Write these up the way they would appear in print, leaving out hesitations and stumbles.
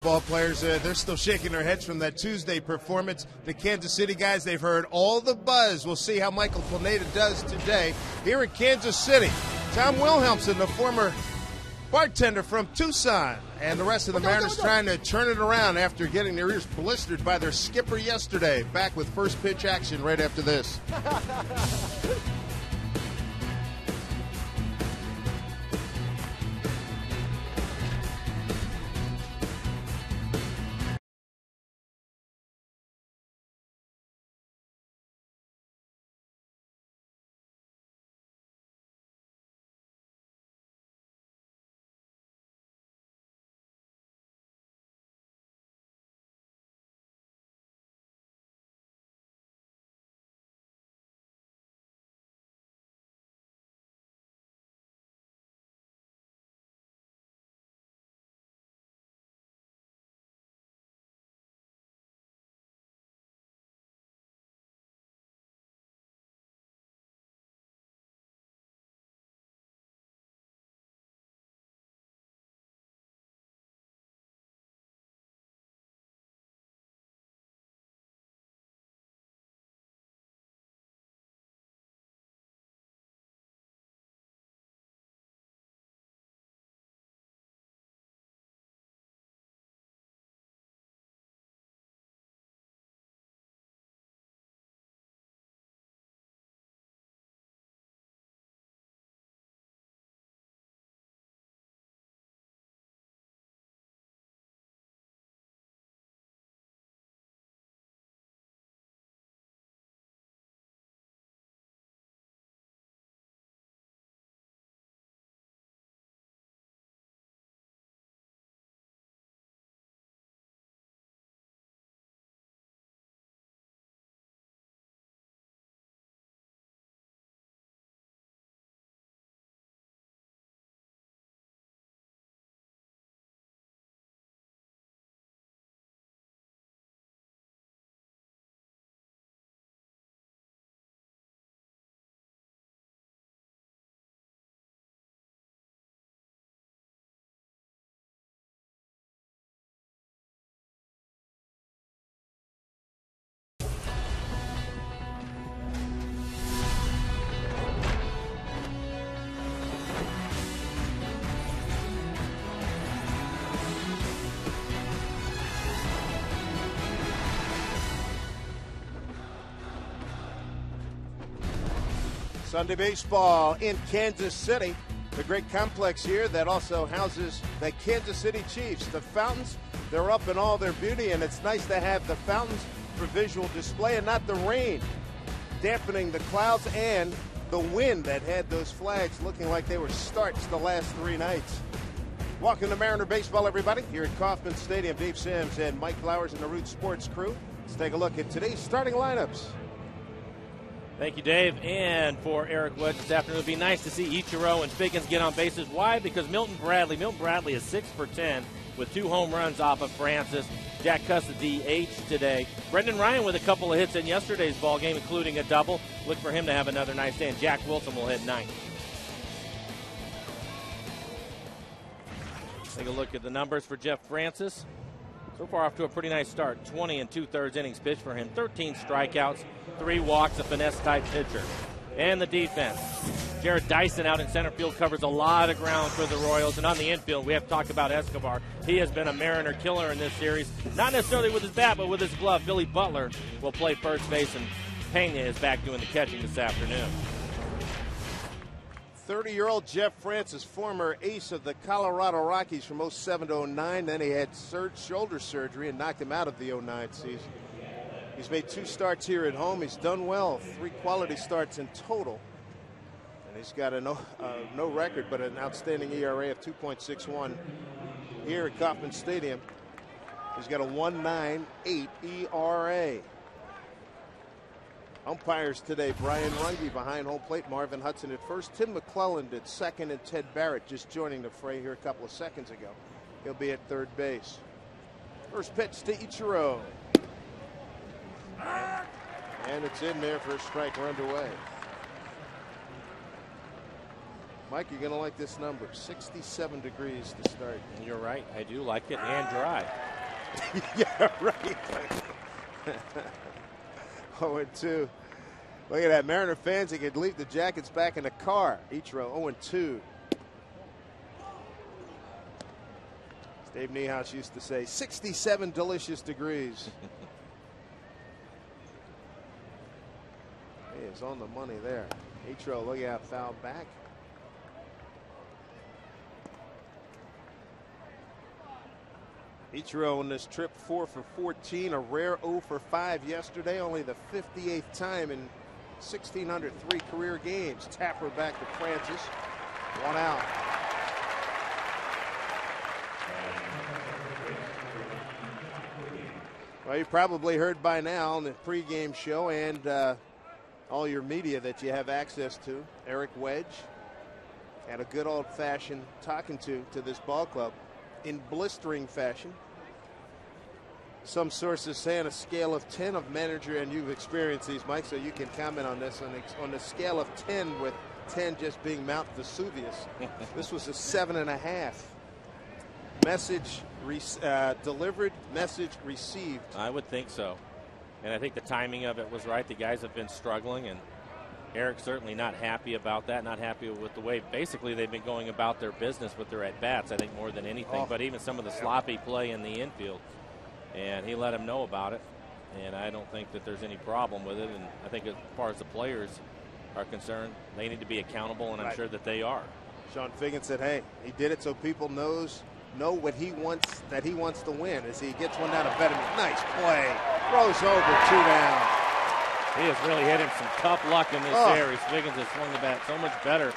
Ball players, they're still shaking their heads from that Tuesday performance. The Kansas City guys, they've heard all the buzz. We'll see how Michael Pineda does today here in Kansas City. Tom Wilhelmson, the former bartender from Tucson, and the rest of the Mariners trying to turn it around after getting their ears blistered by their skipper yesterday. Back with first pitch action right after this. Sunday baseball in Kansas City, the great complex here that also houses the Kansas City Chiefs. The fountains, they're up in all their beauty, and it's nice to have the fountains for visual display and not the rain dampening the clouds and the wind that had those flags looking like they were starts the last 3 nights. Welcome to Mariner Baseball, everybody, here at Kauffman Stadium. Dave Sims and Mike Flowers and the Root Sports crew. Let's take a look at today's starting lineups. Thank you, Dave. And for Eric Wood this afternoon, it would be nice to see Ichiro and Figgins get on bases. Why? Because Milton Bradley is 6 for 10 with 2 home runs off of Francis. Jack Cuss, the DH today. Brendan Ryan with a couple of hits in yesterday's ball game, including a double. Look for him to have another nice day. And Jack Wilson will hit 9th. Take a look at the numbers for Jeff Francis. So far off to a pretty nice start. 20 2/3 innings pitched for him. 13 strikeouts, 3 walks, a finesse-type pitcher. And the defense. Jared Dyson out in center field covers a lot of ground for the Royals. And on the infield, we have talked about Escobar. He has been a Mariner killer in this series. Not necessarily with his bat, but with his glove. Billy Butler will play first base, and Pena is back doing the catching this afternoon. 30-year-old Jeff Francis, former ace of the Colorado Rockies from 07 to 09. Then he had shoulder surgery and knocked him out of the 09 season. He's made 2 starts here at home. He's done well, 3 quality starts in total. And he's got a no record, but an outstanding ERA of 2.61 here at Kauffman Stadium. He's got a 1.98 ERA. Umpires today, Brian Runge behind home plate, Marvin Hudson at first, Tim McClelland at second, and Ted Barrett just joining the fray here a couple of seconds ago. He'll be at third base. First pitch to Ichiro. And it's in there for a strike. We're underway. Mike, you're going to like this number, 67 degrees to start. You're right. I do like it, and dry. Yeah, right. 0-2. Look at that. Mariner fans, they could leave the Jackets back in the car. Ichiro 0-2. Dave Niehaus used to say 67 delicious degrees. He is on the money there. Ichiro, look out, foul back. Ichiro on this trip 4 for 14, a rare 0 for 5 yesterday, only the 58th time in 1,603 career games. Tapper back to Francis. 1 out. Well, you probably heard by now on the pregame show and all your media that you have access to. Eric Wedge had a good old-fashioned talking to this ball club in blistering fashion. Some sources say on a scale of 10 of manager, and you've experienced these, Mike, so you can comment on this. On a scale of 10, with 10 just being Mount Vesuvius, this was a 7.5. Message delivered, message received. I would think so. And I think the timing of it was right. The guys have been struggling, and Eric's certainly not happy about that, not happy with the way basically they've been going about their business with their at-bats, I think, more than anything. But even some of the sloppy play in the infield. And he let him know about it. And I don't think that there's any problem with it. And I think as far as the players are concerned, they need to be accountable, and I'm sure that they are. Sean Figgin said, hey, he did it so people know what he wants, that he wants to win as he gets one down to Bettman. Nice play. Throws over, 2 down. He has really hit him some tough luck in this series. Figgins has swung the bat so much better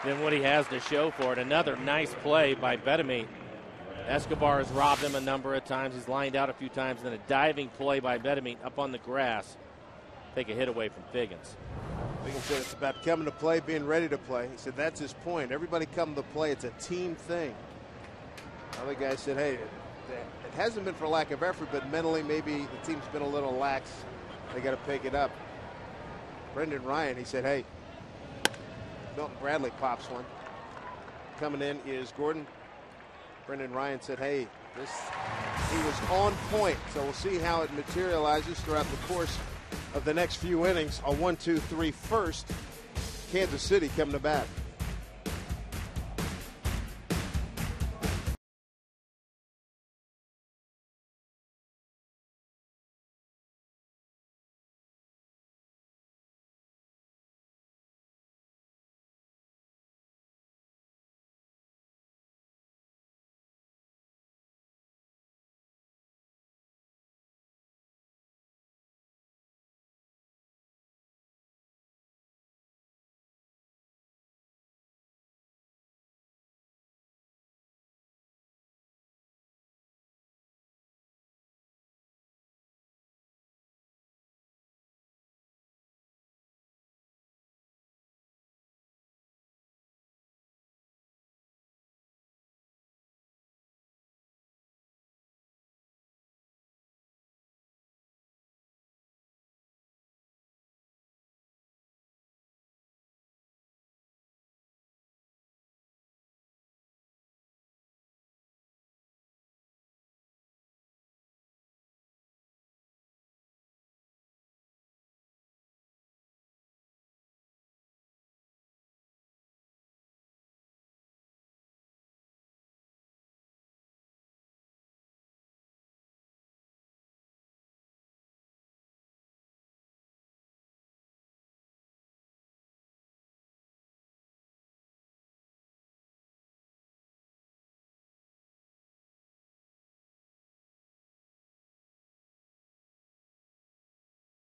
than what he has to show for it. Another nice play by Bettman. Escobar has robbed him a number of times. He's lined out a few times. Then a diving play by Bettman up on the grass. Take a hit away from Figgins. Figgins said it's about coming to play, being ready to play. He said that's his point. Everybody come to play. It's a team thing. Other guy said, hey, it hasn't been for lack of effort, but mentally maybe the team's been a little lax. They got to pick it up. Brendan Ryan, he said, hey, Milton Bradley pops one. Coming in is Gordon. Brendan Ryan said, hey, he was on point. So we'll see how it materializes throughout the course of the next few innings. A 1-2-3 first. Kansas City coming to bat.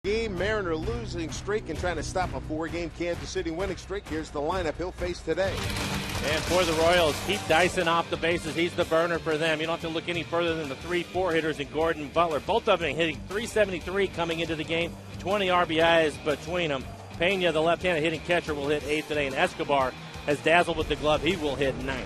Game, Mariner losing streak and trying to stop a 4-game Kansas City winning streak. Here's the lineup he'll face today. And for the Royals, keep Dyson off the bases. He's the burner for them. You don't have to look any further than the 3-4 hitters in Gordon and Butler. Both of them hitting .373 coming into the game. 20 RBIs between them. Pena, the left-handed hitting catcher, will hit 8th today. And Escobar has dazzled with the glove. He will hit 9th.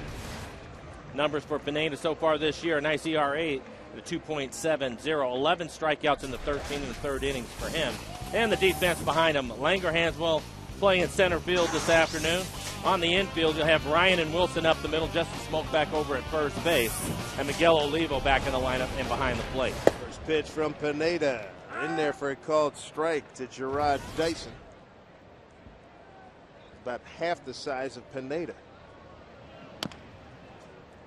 Numbers for Pineda so far this year, a nice ERA. The 2.70, 11 strikeouts in the 13 and third innings for him. And the defense behind him. Langer Hanswell playing center field this afternoon. On the infield, you'll have Ryan and Wilson up the middle, Justin Smoke back over at first base, and Miguel Olivo back in the lineup and behind the plate. First pitch from Pineda. In there for a called strike to Gerard Dyson. About half the size of Pineda.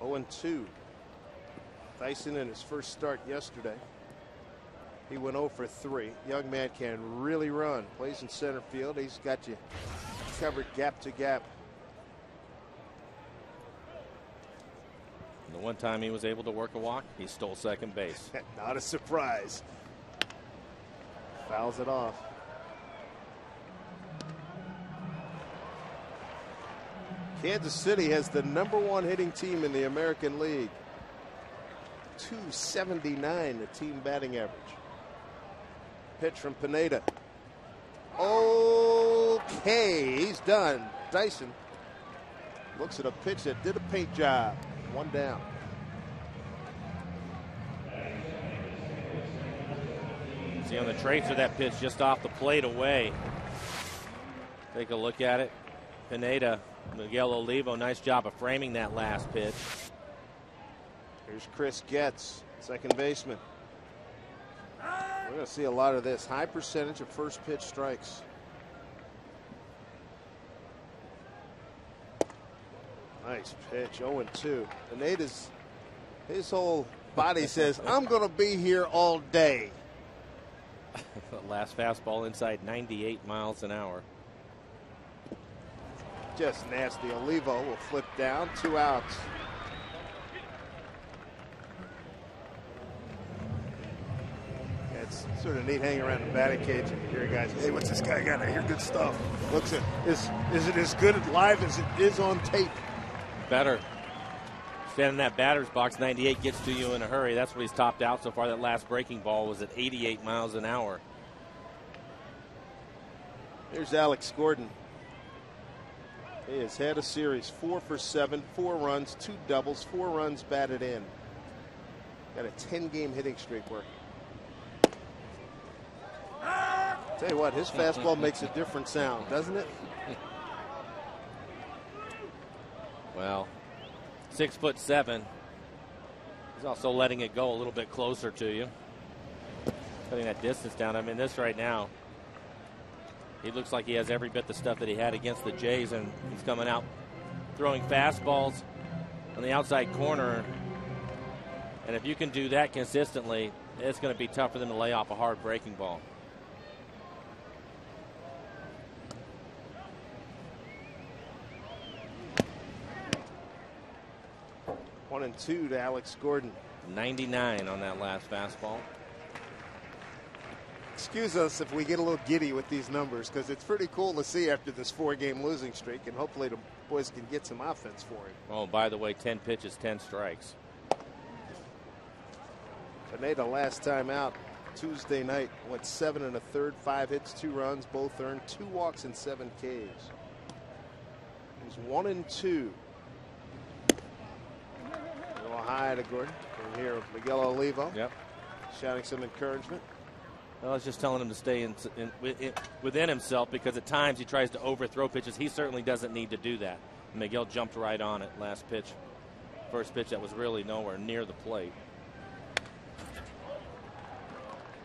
0-2. Dyson in his first start yesterday. He went 0 for 3. Young man can really run. Plays in center field. He's got you covered gap to gap. The one time he was able to work a walk, he stole second base. Not a surprise. Fouls it off. Kansas City has the #1 hitting team in the American League. .279 the team batting average. Pitch from Pineda. Okay, he's done. Dyson looks at a pitch that did a paint job. 1 down. See on the tracer that pitch just off the plate away. Take a look at it. Pineda, Miguel Olivo, nice job of framing that last pitch. Here's Chris Getz, second baseman. We're going to see a lot of this. High percentage of first pitch strikes. Nice pitch, 0-2. Pineda's, his whole body says, I'm going to be here all day. The last fastball inside 98 miles an hour. Just nasty. Olivo will flip down, 2 outs. It's sort of neat hanging around the batting cage and you hear guys, hey, what's this guy got? I hear good stuff. Looks at, is it as good live as it is on tape? Better. Standing in that batter's box, 98 gets to you in a hurry. That's what he's topped out so far. That last breaking ball was at 88 miles an hour. Here's Alex Gordon. He has had a series, 4 for 7, 4 runs, 2 doubles, 4 runs batted in. Got a 10-game hitting streak working. Tell you what, his fastball makes a different sound, doesn't it? Well, 6'7". He's also letting it go a little bit closer to you. Cutting that distance down. I mean, this right now, he looks like he has every bit the stuff that he had against the Jays, and he's coming out throwing fastballs on the outside corner. And if you can do that consistently, it's going to be tough for them to lay off a hard breaking ball. One and 2 to Alex Gordon. 99 on that last fastball. Excuse us if we get a little giddy with these numbers because it's pretty cool to see after this 4-game losing streak, and hopefully the boys can get some offense for it. Oh, by the way, 10 pitches, 10 strikes. Pineda last time out Tuesday night went 7 1/3, 5 hits, 2 runs, both earned, 2 walks and 7 Ks. He's 1 and 2. A little high to Gordon. And here Miguel Olivo. Yep. Shouting some encouragement. Well, I was just telling him to stay within himself because at times he tries to overthrow pitches. He certainly doesn't need to do that. Miguel jumped right on it last pitch. First pitch that was really nowhere near the plate.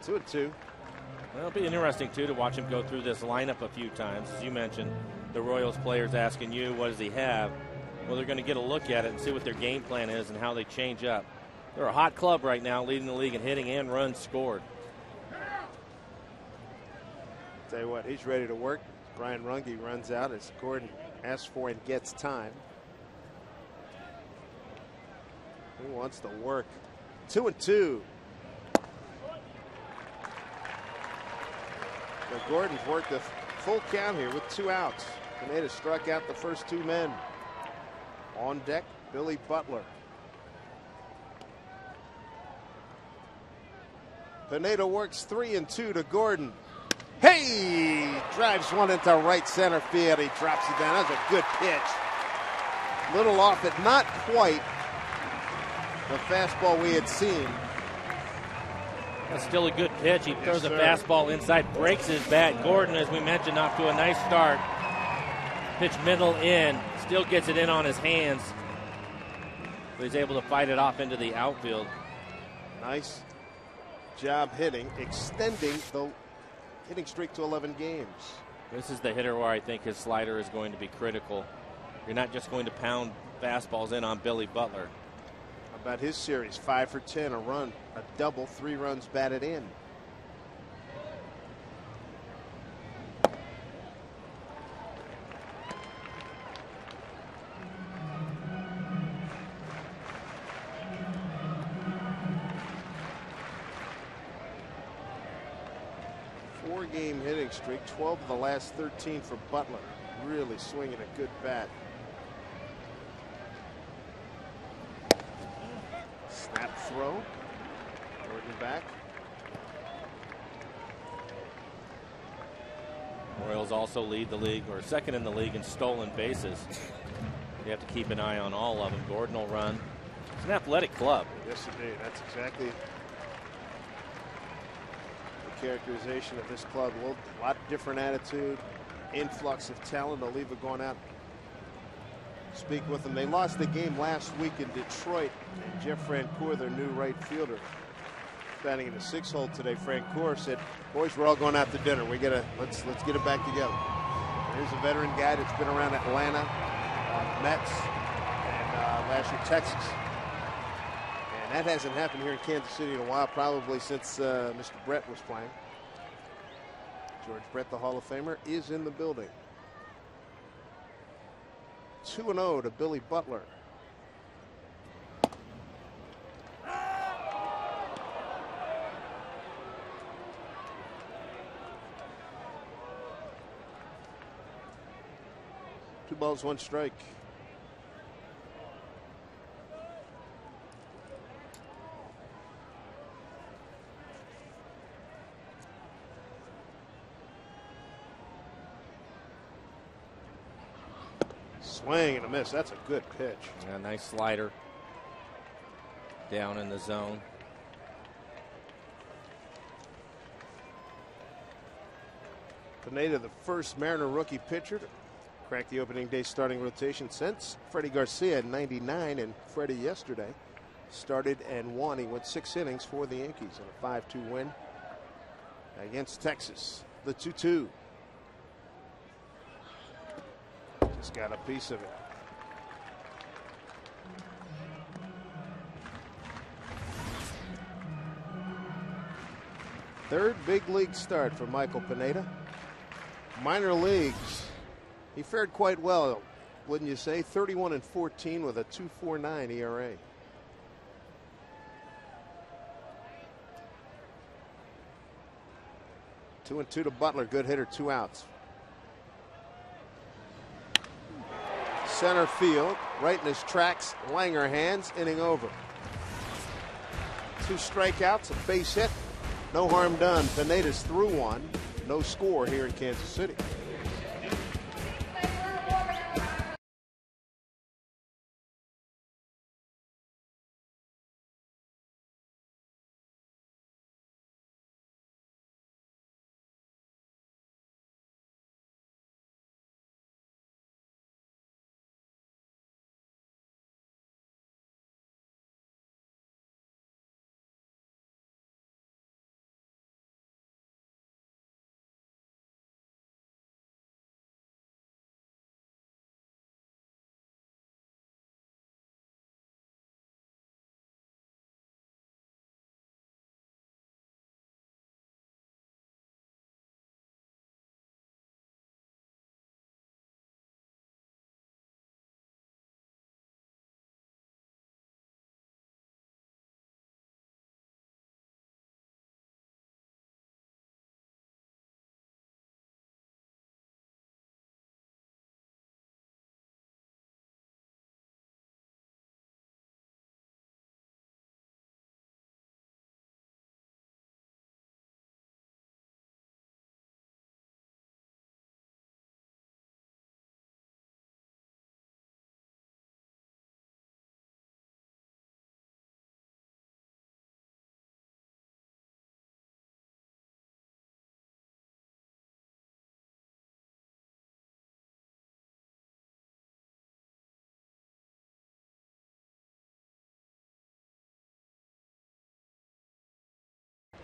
2 and 2. Well, it'll be interesting, too, to watch him go through this lineup a few times. As you mentioned, the Royals players asking you, what does he have? Well, they're going to get a look at it and see what their game plan is and how they change up. They're a hot club right now, leading the league in hitting and runs scored. Tell you what, he's ready to work. Brian Runge runs out as Gordon asks for and gets time. He wants to work. 2 and 2. But Gordon's worked a full count here with 2 outs. Pineda struck out the first 2 men. On deck, Billy Butler. Pineda works 3 and 2 to Gordon. Hey! Drives one into right center field. He drops it down. That's a good pitch. Little off it, not quite the fastball we had seen. That's still a good pitch. He throws a fastball inside, breaks his bat. Gordon, as we mentioned, off to a nice start. Pitch middle in, still gets it in on his hands. But he's able to fight it off into the outfield. Nice job hitting, extending the hitting streak to 11 games. This is the hitter where I think his slider is going to be critical. You're not just going to pound fastballs in on Billy Butler. How about his series? 5 for 10, a run, a double, 3 runs batted in. Four-game hitting streak, 12 of the last 13 for Butler. Really swinging a good bat. Snap throw. Gordon back. Royals also lead the league, or second in the league, in stolen bases. You have to keep an eye on all of them. Gordon will run. It's an athletic club. Yes, indeed. That's exactly the characterization of this club. A lot different attitude, influx of talent. They'll leave it going out. Speak with them. They lost the game last week in Detroit. And Jeff Francoeur, their new right fielder, batting in the 6-hole today. Francoeur said, "Boys, we're all going out to dinner. Let's get it back together." Here's a veteran guy that's been around Atlanta, Mets, and last year Texas. And that hasn't happened here in Kansas City in a while, probably since Mr. Brett was playing. George Brett, the Hall of Famer, is in the building. 2-0 to Billy Butler. Two balls, one strike. Swing and a miss. That's a good pitch. Yeah, nice slider down in the zone. Pineda, the first Mariner rookie pitcher to crack the opening day starting rotation since Freddie Garcia in '99, and Freddie yesterday started and won. He went 6 innings for the Yankees in a 5-2 win against Texas. The 2-2. Just got a piece of it. Third big league start for Michael Pineda. Minor leagues, he fared quite well, wouldn't you say? 31-14 with a 2.49 ERA. Two and two to Butler, good hitter, 2 outs. Center field, right in his tracks. Langer hands, inning over. 2 strikeouts, a base hit. No harm done. Pineda's through 1. No score here in Kansas City.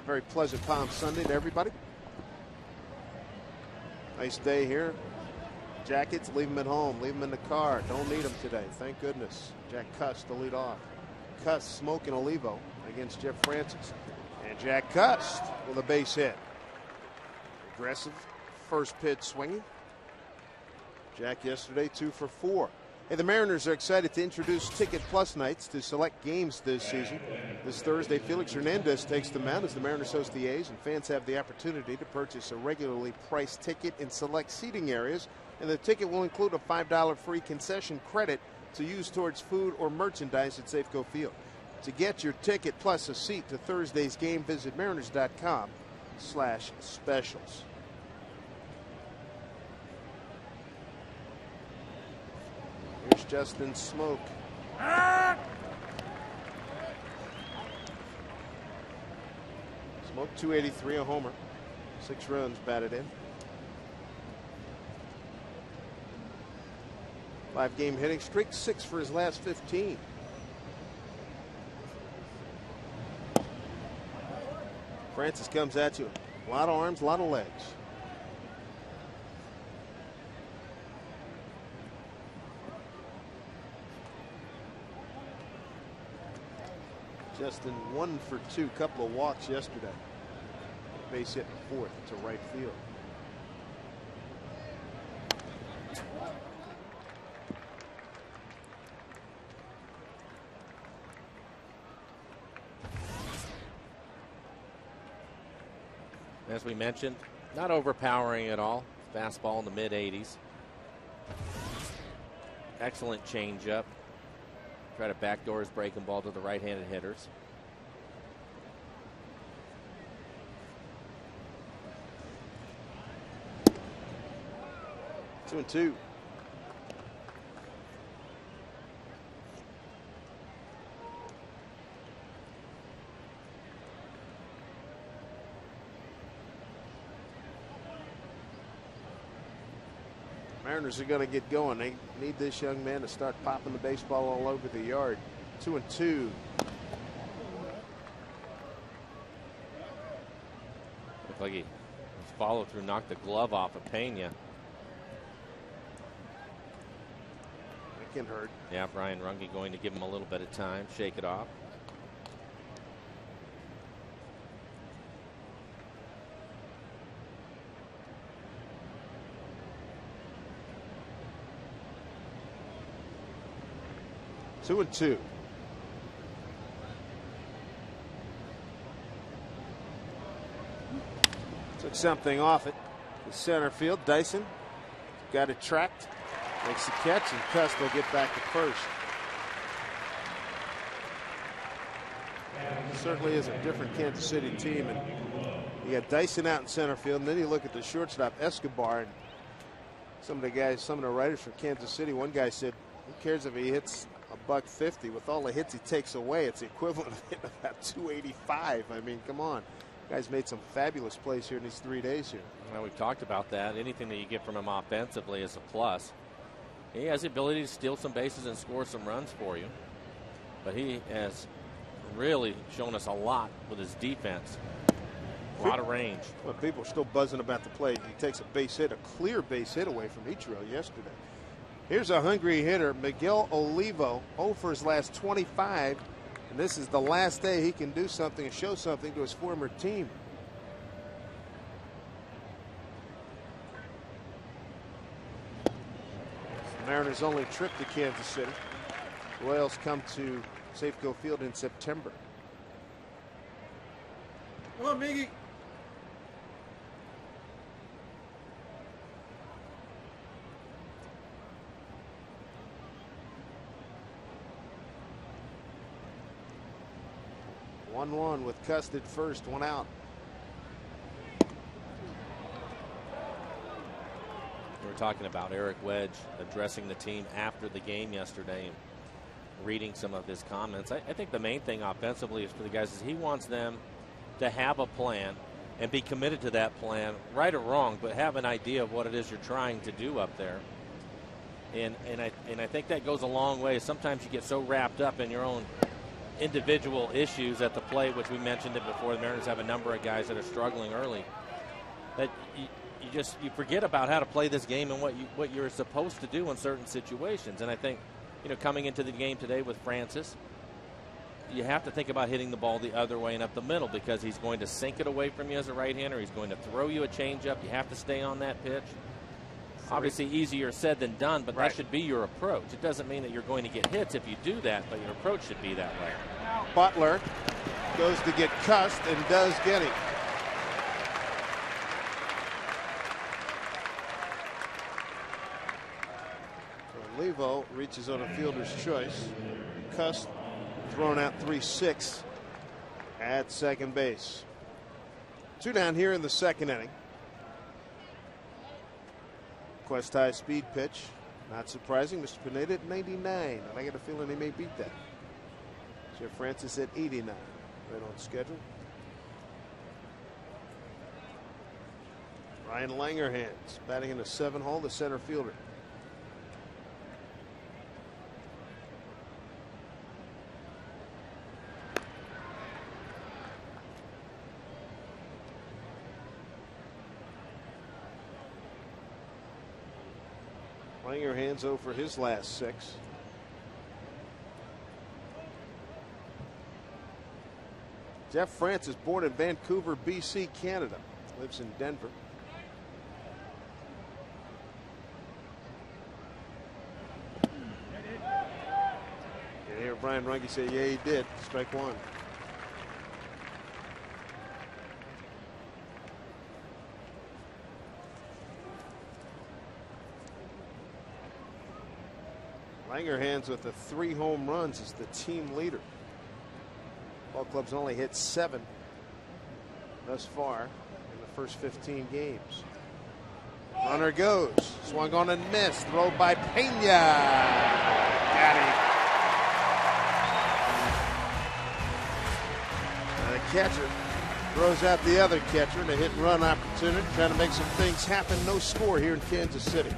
very pleasant Palm Sunday to everybody. Nice day here. Jackets, leave them at home. Leave them in the car. Don't need them today. Thank goodness. Jack Cuss to lead off. Cuss smoking Olivo against Jeff Francis. And Jack Cuss with a base hit. Aggressive. First pitch swinging. Jack yesterday 2 for 4. Hey, the Mariners are excited to introduce Ticket Plus nights to select games this season. This Thursday, Felix Hernandez takes the mound as the Mariners host the A's, and fans have the opportunity to purchase a regularly priced ticket in select seating areas, and the ticket will include a $5 free concession credit to use towards food or merchandise at Safeco Field. To get your ticket plus a seat to Thursday's game, visit mariners.com/specials. Here's Justin Smoke. Smoke 283, a homer. 6 runs batted in. 5-game hitting streak, 6 for his last 15. Francis comes at you. A lot of arms, a lot of legs. Justin 1 for 2, couple of walks yesterday. Base hit in 4th to right field. As we mentioned, not overpowering at all. Fastball in the mid-80s. Excellent changeup. Try to backdoor his breaking ball to the right-handed hitters. Two and two. Mariners are going to get going. They need this young man to start popping the baseball all over the yard. 2 and 2. Looked like his follow through knocked the glove off of Pena. That can hurt. Yeah, Brian Runge going to give him a little bit of time, shake it off. Two and two. Took something off it. The center field. Dyson got it tracked. Makes the catch, and Cuss will get back to first. It certainly is a different Kansas City team. And you got Dyson out in center field, and then you look at the shortstop, Escobar. And some of the writers from Kansas City, one guy said, who cares if he hits $150? With all the hits he takes away, it's the equivalent of hitting about 285. I mean, come on. Guy's made some fabulous plays here in these 3 days here. Well, we've talked about that. Anything that you get from him offensively is a plus. He has the ability to steal some bases and score some runs for you. But he has really shown us a lot with his defense. A lot of range. Well, people are still buzzing about the play. He takes a base hit, a clear base hit away from Ichiro yesterday. Here's a hungry hitter, Miguel Olivo, 0 for his last 25. And this is the last day he can do something and show something to his former team. The Mariners' only trip to Kansas City. Royals come to Safeco Field in September. Come on, Miggy. One with Custard first, 1 out. We were talking about Eric Wedge addressing the team after the game yesterday and reading some of his comments. I think the main thing offensively is for the guys is he wants them to have a plan and be committed to that plan, right or wrong, but have an idea of what it is you're trying to do up there. And I think that goes a long way. Sometimes you get so wrapped up in your own individual issues at the plate, which we mentioned it before. The Mariners have a number of guys that are struggling early. That you forget about how to play this game and what you're supposed to do in certain situations. And I think, coming into the game today with Francis, you have to think about hitting the ball the other way and up the middle, because he's going to sink it away from you as a right-hander. He's going to throw you a changeup. You have to stay on that pitch. Obviously easier said than done, but that should be your approach. It doesn't mean that you're going to get hits if you do that, but your approach should be that way. Butler goes to get cussed and does get him. So Levo reaches on a fielder's choice. Cussed, thrown out 3-6 at second base. 2 down here in the second inning. Quest high speed pitch. Not surprising. Mr. Pineda at 99. And I got a feeling he may beat that. Jeff Francis at 89. Right on schedule. Ryan Langerhans batting in the 7-hole, the center fielder. Langerhans 0 for his last 6. Jeff Francis, born in Vancouver, BC, Canada. Lives in Denver. You hear Brian Runge say, yeah, he did. Strike 1. Langerhans with the 3 home runs is the team leader. Ball club's only hit 7 thus far in the first 15 games. Runner goes. Swung on and missed. Throw by Pena. Got him. The catcher throws out the other catcher in a hit and run opportunity. Trying to make some things happen. No score here in Kansas City.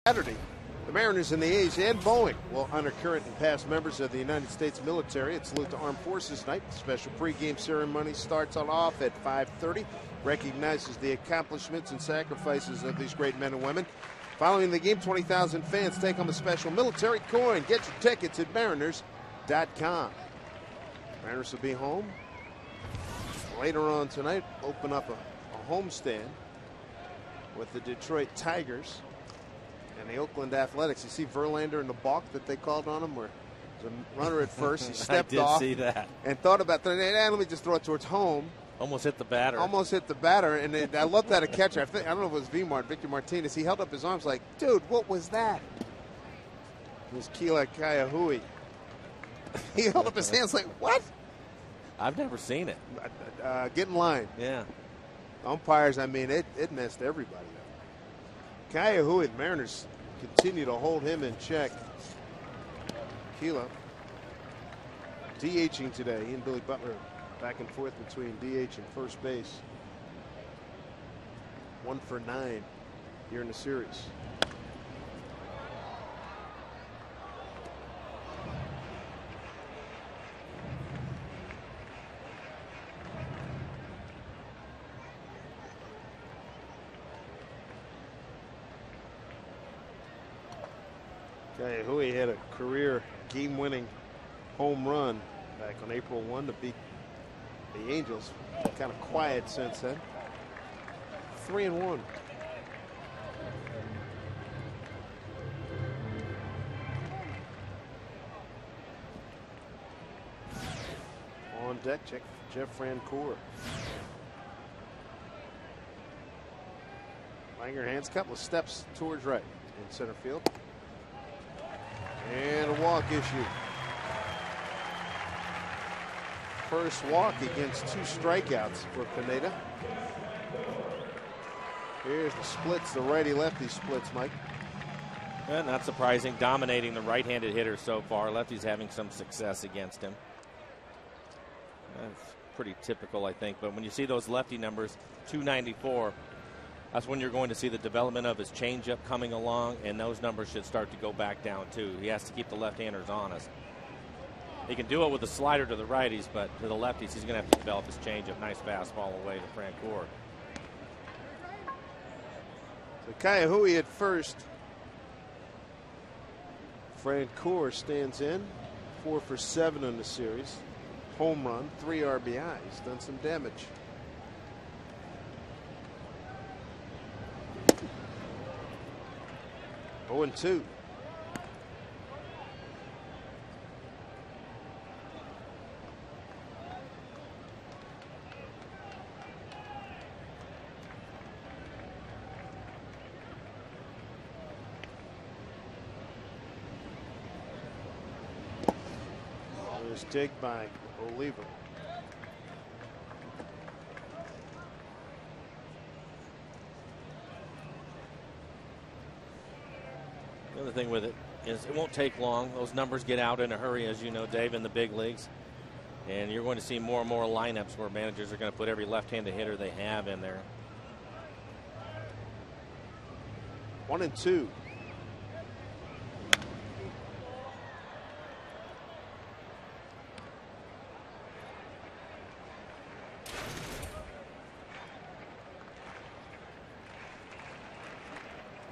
Saturday, the Mariners and the A's and Boeing will honor current and past members of the United States military. It's Salute to Armed Forces Night. The special pregame ceremony starts off at 5:30. Recognizes the accomplishments and sacrifices of these great men and women. Following the game, 20,000 fans take home a special military coin. Get your tickets at Mariners.com. Mariners will be home later on tonight. Open up a homestand with the Detroit Tigers and the Oakland Athletics. You see Verlander in the balk that they called on him, where there's a runner at first. He stepped off see that. and thought about that. Let me just throw it towards home. Almost hit the batter. Almost hit the batter, and I love that a catcher. I don't know if it was Victor Martinez. He held up his arms like, dude, what was that? It was Keila Kaiahui. He held up his hands like, what? I've never seen it. Get in line. Yeah. Umpires, I mean, it messed everybody up. Kaiahui, the Mariners continue to hold him in check. Keila DHing today. He and Billy Butler back and forth between DH and first base. 1 for 9 here in the series. Kaiahui had a career game-winning home run back on April 1 to beat the Angels. Kind of quiet since then. 3-1. On deck, Jeff Francoeur. Langer hands, couple of steps towards right in center field. And a walk issue. First walk against 2 strikeouts for Pineda. Here's the splits, the righty-lefty splits, Mike. And not surprising, dominating the right-handed hitter so far. Lefty's having some success against him. That's pretty typical, I think. But when you see those lefty numbers, 294, that's when you're going to see the development of his changeup coming along, and those numbers should start to go back down, too. He has to keep the left-handers honest. He can do it with the slider to the righties, but to the lefties, he's going to have to develop his changeup. Nice fastball away to Francoeur. So Kaiahui at first. Francoeur stands in. 4 for 7 in the series. Home run, 3 RBIs. Done some damage. Oh, and 2. There's dig by Oliva. The other thing with it is it won't take long. Those numbers get out in a hurry, as you know, Dave, in the big leagues. And you're going to see more and more lineups where managers are going to put every left-handed hitter they have in there. 1 and 2.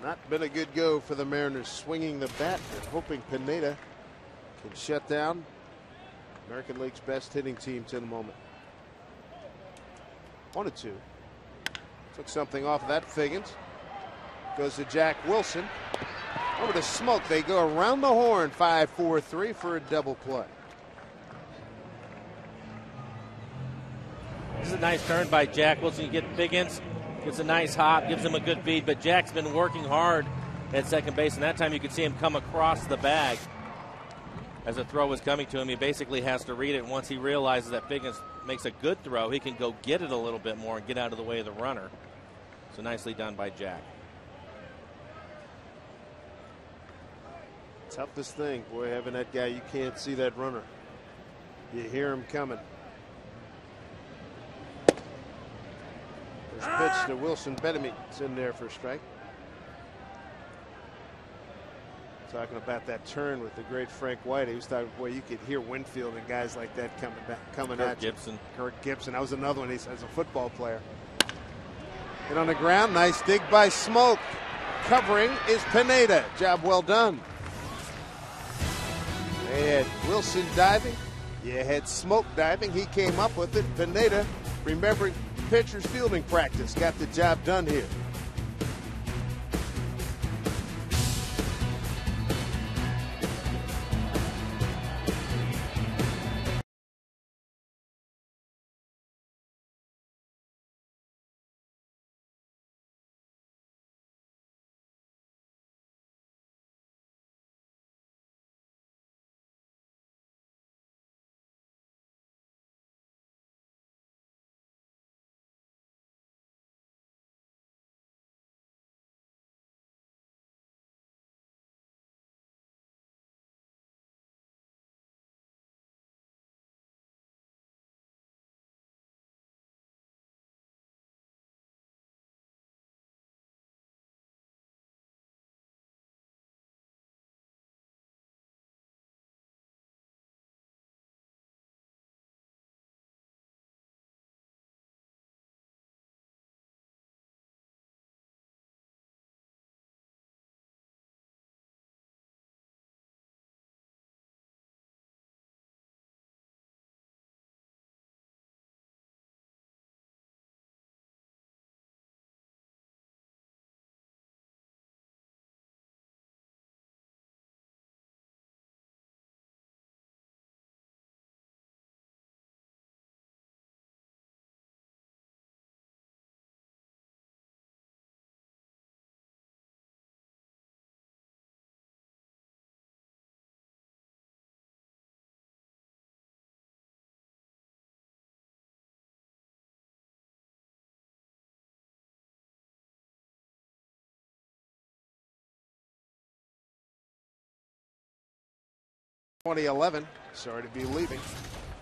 Not been a good go for the Mariners, swinging the bat and hoping Pineda can shut down American League's best hitting team to the moment. 1 and 2. Took something off of that. Figgins goes to Jack Wilson. Over to Smoke. They go around the horn. 5-4-3 for a double play. This is a nice turn by Jack Wilson. You get Figgins, gets a nice hop, gives him a good feed, but Jack's been working hard at second base, and that time you could see him come across the bag as the throw was coming to him. He basically has to read it. Once he realizes that Figgins makes a good throw, he can go get it a little bit more and get out of the way of the runner. So nicely done by Jack. Toughest thing, boy, having that guy, you can't see that runner. You hear him coming. First pitch to Wilson Bettamy. It's in there for a strike. Talking about that turn with the great Frank White. He was talking, boy, you could hear Winfield and guys like that coming at you. Kirk Gibson. That was another one. He's as a football player. Hit on the ground. Nice dig by Smoke. Covering is Pineda. Job well done. They had Wilson diving. You had Smoke diving. He came up with it. Pineda, remembering pitcher's fielding practice, got the job done here. 2011. Sorry to be leaving.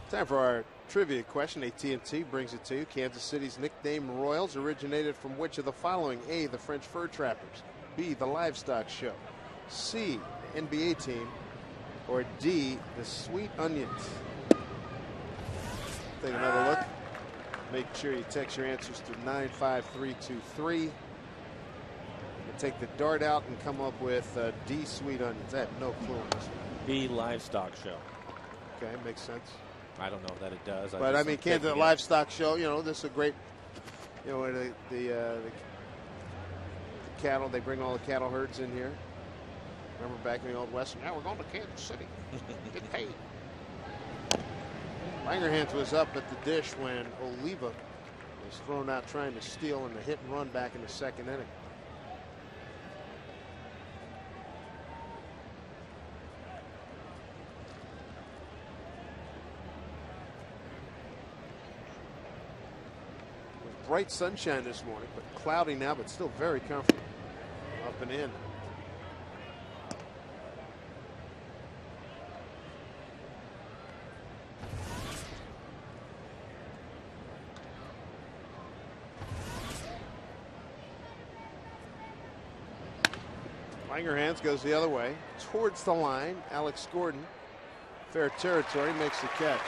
Time for our trivia question. AT&T brings it to you. Kansas City's nickname Royals originated from which of the following? A, the French fur trappers. B, the livestock show. C, NBA team. Or D, the Sweet Onions. Take another look. Make sure you text your answers to 95323. Take the dart out and come up with D, Sweet Onions. I have no clue on this one. B, livestock show. Okay, makes sense. I don't know that it does. But I mean, Kansas livestock show. You know, this is a great. You know, the cattle. They bring all the cattle herds in here. Remember back in the old west? Now we're going to Kansas City. Get paid. Langerhans was up at the dish when Oliva was thrown out trying to steal in the hit and run back in the second inning. Bright sunshine this morning, but cloudy now, but still very comfortable. Up and in. Langerhans goes the other way towards the line. Alex Gordon, fair territory, makes the catch.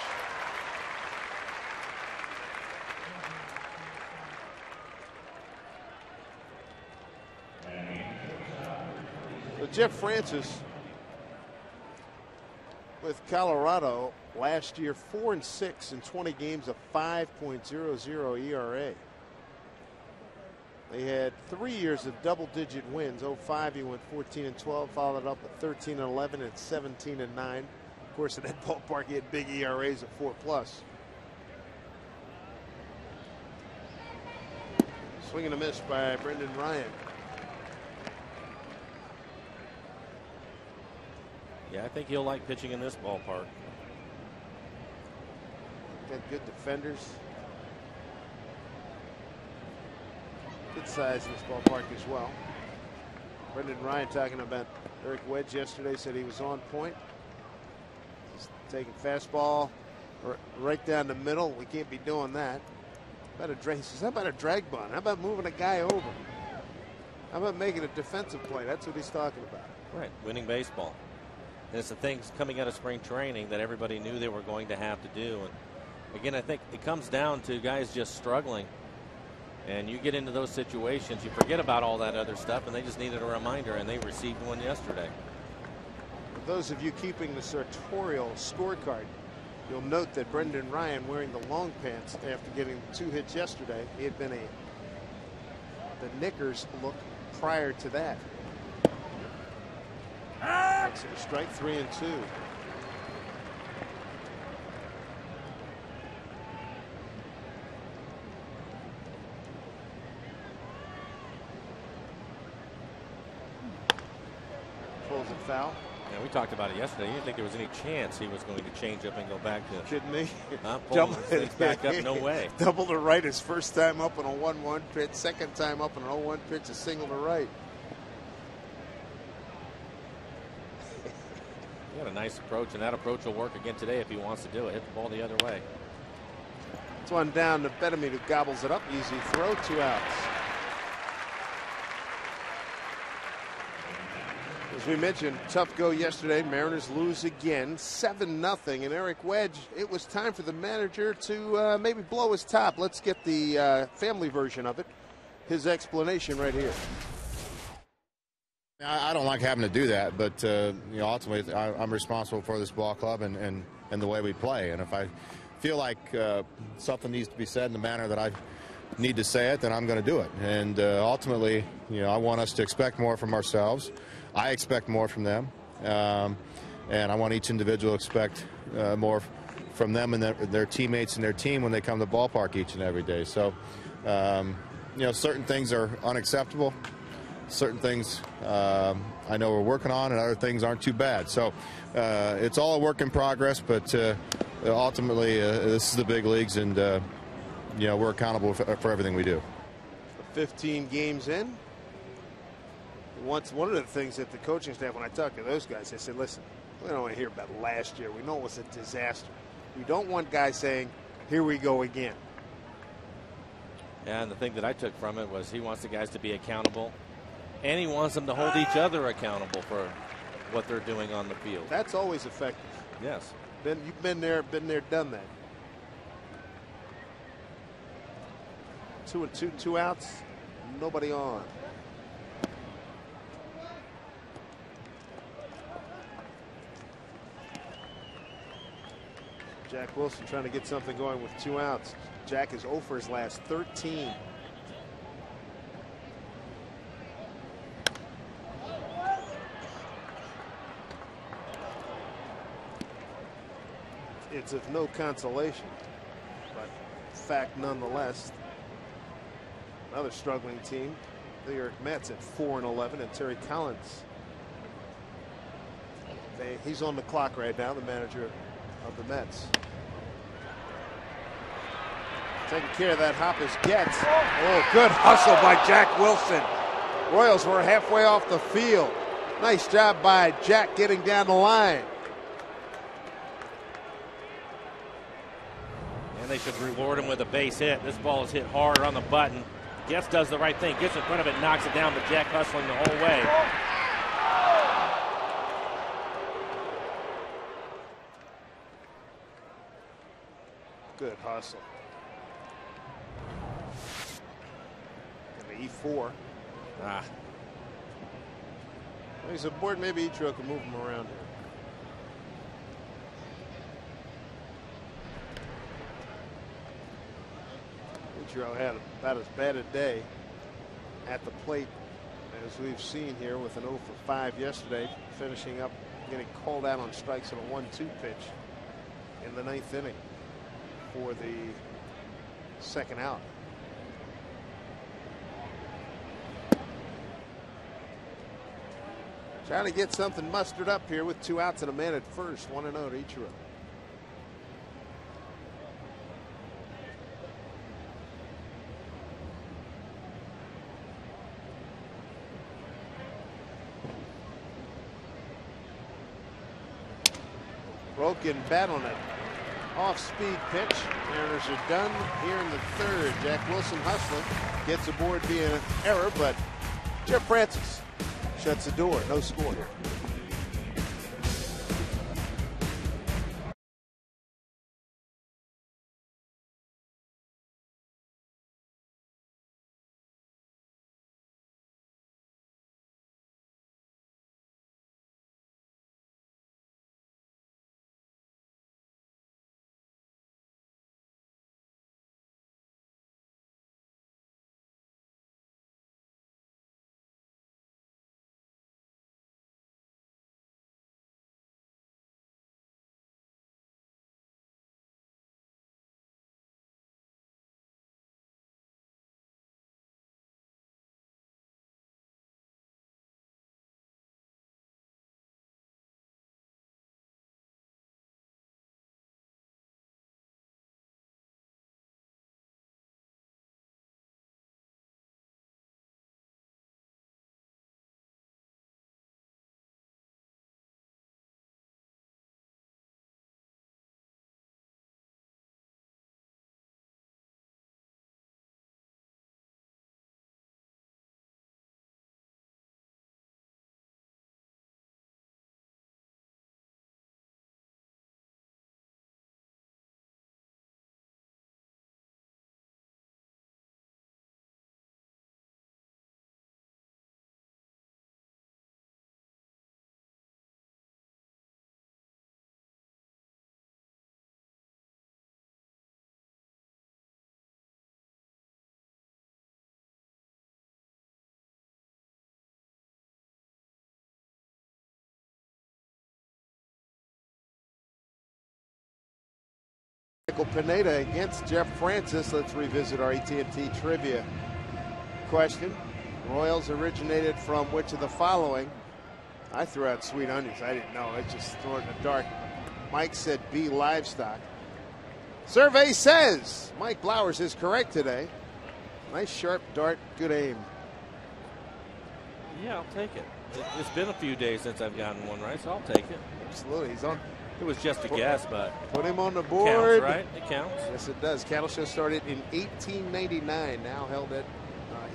Jeff Francis with Colorado last year, 4-6 in 20 games, a 5.00 ERA. They had 3 years of double-digit wins. 05 he went 14-12, followed up with 13-11 and 17-9. Of course, in that ballpark he had big ERAs of 4+. Swing and a miss by Brendan Ryan. Yeah, I think he'll like pitching in this ballpark. Got good defenders. Good size in this ballpark as well. Brendan Ryan talking about Eric Wedge yesterday, said he was on point. Just taking fastball right down the middle. We can't be doing that. He says, how about a drag bunt? How about moving a guy over? How about making a defensive play? That's what he's talking about. Right, winning baseball. And it's the things coming out of spring training that everybody knew they were going to have to do. And again, I think it comes down to guys just struggling. And you get into those situations, you forget about all that other stuff, and they just needed a reminder, and they received one yesterday. For those of you keeping the sartorial scorecard, you'll note that Brendan Ryan, wearing the long pants after getting 2 hits yesterday, he had been the knickers look prior to that. Makes it a strike, 3-2. Pulls it foul. Yeah, we talked about it yesterday. You didn't think there was any chance he was going to change up and go back to. Kidding me? Pulling things back up, no way. Double to right his first time up on a 1-1 pitch, second time up on an 0-1 pitch, a single to right. He got a nice approach, and that approach will work again today if he wants to do it. Hit the ball the other way. It's one down to Bettamy, who gobbles it up. Easy throw, 2 outs. As we mentioned, tough go yesterday. Mariners lose again, 7-0. And Eric Wedge, it was time for the manager to maybe blow his top. Let's get the family version of it. His explanation right here. I don't like having to do that, but you know, ultimately I'm responsible for this ball club and the way we play. And if I feel like something needs to be said in the manner that I need to say it, then I'm going to do it. And ultimately, you know, I want us to expect more from ourselves. I expect more from them, and I want each individual to expect more from them and their teammates and their team when they come to the ballpark each and every day. So, you know, certain things are unacceptable. Certain things I know we're working on, and other things aren't too bad. So it's all a work in progress, but ultimately this is the big leagues, and you know, we're accountable for everything we do. 15 games in. One of the things that the coaching staff, when I talk to those guys, they said, listen, we don't want to hear about last year. We know it was a disaster. We don't want guys saying, here we go again. Yeah, and the thing that I took from it was he wants the guys to be accountable, and he wants them to hold each other accountable for what they're doing on the field. That's always effective. Yes. You've been there, done that. 2-2, 2 outs, nobody on. Jack Wilson trying to get something going with 2 outs. Jack is 0 for his last 13. It's of no consolation, but fact nonetheless. Another struggling team, the New York Mets at 4-11, and Terry Collins. He's on the clock right now, the manager of the Mets. Taking care of that hop as gets. Oh, good hustle by Jack Wilson. Royals were halfway off the field. Nice job by Jack getting down the line. And they should reward him with a base hit. This ball is hit hard on the button. Getz does the right thing, gets in front of it, knocks it down, but Jack hustling the whole way. Good hustle. And the E4. Ah. He's aboard. Maybe Ichiro can move him around here. Ichiro had about as bad a day at the plate as we've seen here with an 0 for 5 yesterday, finishing up getting called out on strikes on a 1-2 pitch in the 9th inning for the second out. Trying to get something mustered up here with 2 outs and a man at first. 1-0 to Ichiro. Broken bat on it. Off-speed pitch. Mariners are done here in the 3rd. Jack Wilson hustling. Gets aboard via an error, but Jeff Francis shuts the door. No score here. Michael Pineda against Jeff Francis. Let's revisit our AT&T trivia question. Royals originated from which of the following? I threw out sweet onions. I didn't know. I just threw it in the dark. Mike said B, livestock. Survey says Mike Blowers is correct today. Nice sharp dart, good aim. Yeah, I'll take it. It's been a few days since I've gotten one right, so I'll take it. Absolutely. He's on. It was just a guess, but put him on the it board. counts, right? It counts. Yes, it does. Cattle Show started in 1899, now held at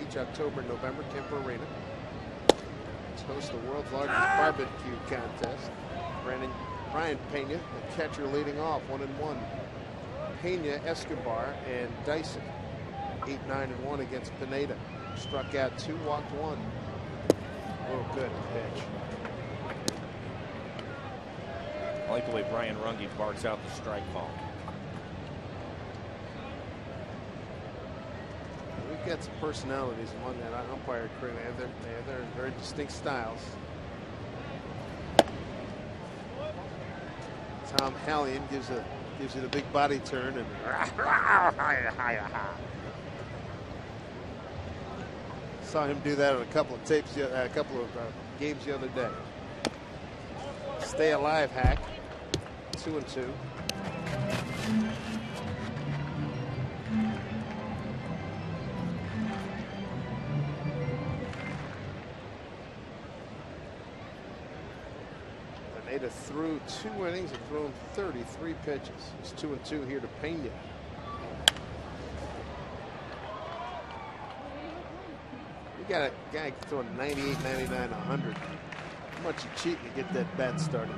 each October and November, Kemper Arena. It's host the world's largest barbecue contest. Brian Pena, the catcher, leading off 1-1. Pena, Escobar, and Dyson 8-9-1 against Pineda. Struck out 2, walked 1. Oh, good pitch. I like the way Brian Runge barks out the strike call. We've got some personalities among that umpire crew. They have their very distinct styles. Tom Hallion gives it a big body turn and saw him do that on a couple of tapes, a couple of games the other day. Stay alive hack. 2-2. Pineda threw 2 innings and thrown 33 pitches. It's 2-2 here to Pena. You got a guy throwing 98, 99, 100. How much you cheating to get that bat started?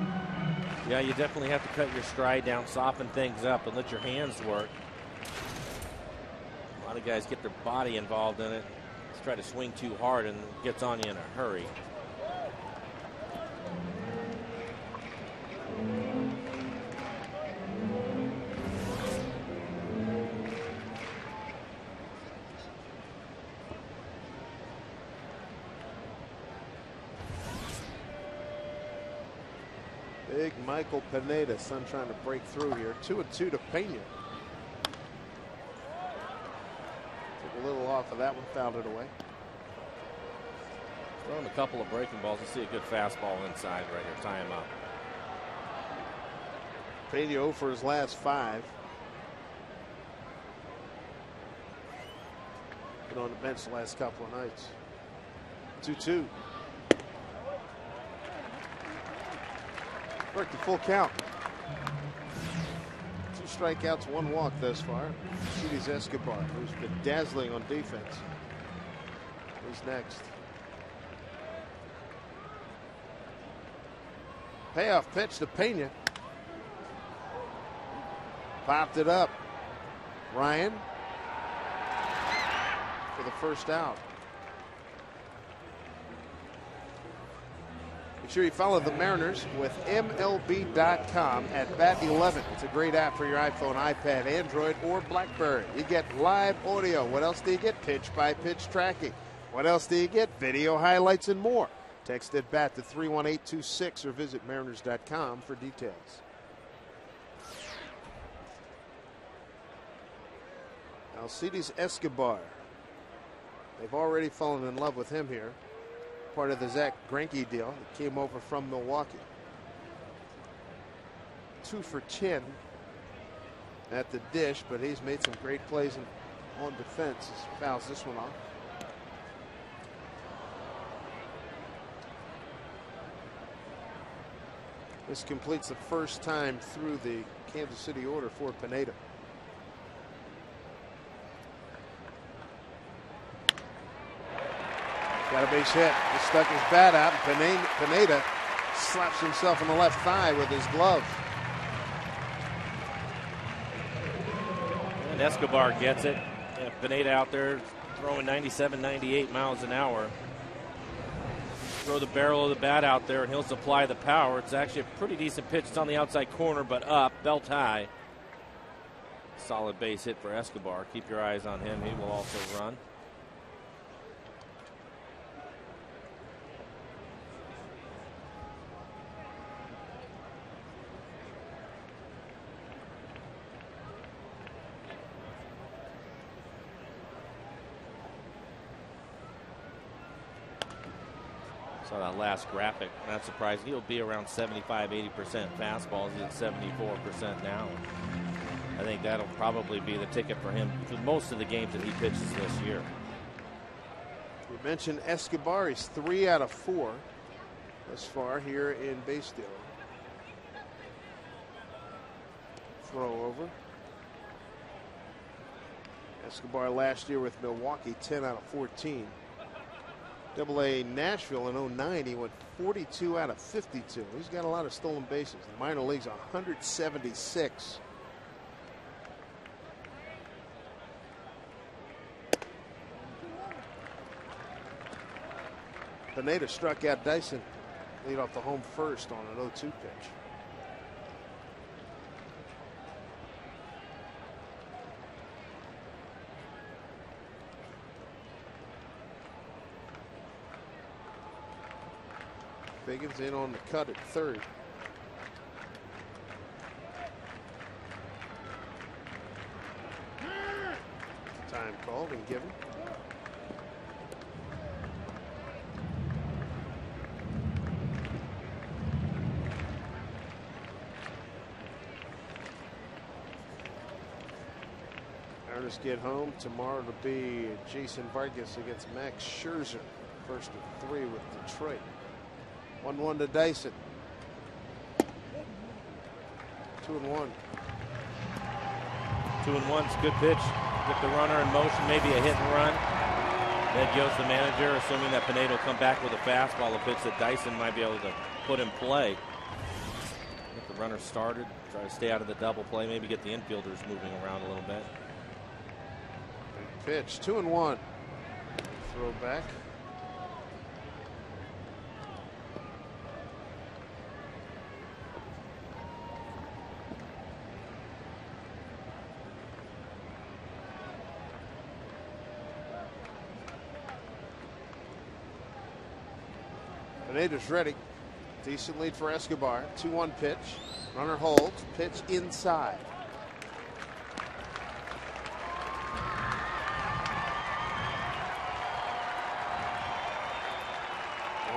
Yeah, you definitely have to cut your stride down, soften things up, and let your hands work. A lot of guys get their body involved in it. Just try to swing too hard and it gets on you in a hurry. Big Michael Pineda, son trying to break through here. 2-2 to Pena. Took a little off of that one, fouled it away. Throwing a couple of breaking balls. You see a good fastball inside right here. Tie him up. Pena 0 for his last 5. Been on the bench the last couple of nights. 2-2. Worked the full count. 2 strikeouts, 1 walk thus far. Cities Escobar, who's been dazzling on defense. Who's next? Payoff pitch to Pena. Popped it up. Ryan for the first out. Make sure you follow the Mariners with MLB.com at Bat 11. It's a great app for your iPhone, iPad, Android, or BlackBerry. You get live audio. What else do you get? Pitch-by-pitch tracking. What else do you get? Video highlights and more. Text at BAT to 31826 or visit Mariners.com for details. Alcides Escobar. They've already fallen in love with him here. Part of the Zach Greinke deal. He came over from Milwaukee. 2 for 10 at the dish, but he's made some great plays on defense. He fouls this one off. This completes the first time through the Kansas City order for Pineda. Got a base hit. He stuck his bat out. Pineda slaps himself in the left thigh with his glove. And Escobar gets it. And Pineda out there throwing 97, 98 miles an hour. Throw the barrel of the bat out there and he'll supply the power. It's actually a pretty decent pitch. It's on the outside corner, but up, belt high. Solid base hit for Escobar. Keep your eyes on him. He will also run. Saw that last graphic. Not surprising. He'll be around 75-80% fastballs. He's at 74% now. I think that'll probably be the ticket for him for most of the games that he pitches this year. You mentioned Escobar. He's 3 out of 4 thus far here in base stealing. Throw over. Escobar last year with Milwaukee, 10 out of 14. AA Nashville in 09, he went 42 out of 52. He's got a lot of stolen bases. The minor leagues, 176. Pineda struck out Dyson, lead off the home first on an 0-2 pitch. Biggins in on the cut at third. Time called and given. Mariners get home tomorrow to be Jason Vargas against Max Scherzer. First of 3 with Detroit. 1-1 to Dyson. 2-1. 2-1's a good pitch. Get the runner in motion, maybe a hit and run. Ned Yost, the manager, assuming that Pineda will come back with a fastball, a pitch that Dyson might be able to put in play. Get the runner started, try to stay out of the double play, maybe get the infielders moving around a little bit. Pitch, 2-1. Throw back. Pineda's ready. Decent lead for Escobar. 2-1 pitch. Runner holds. Pitch inside.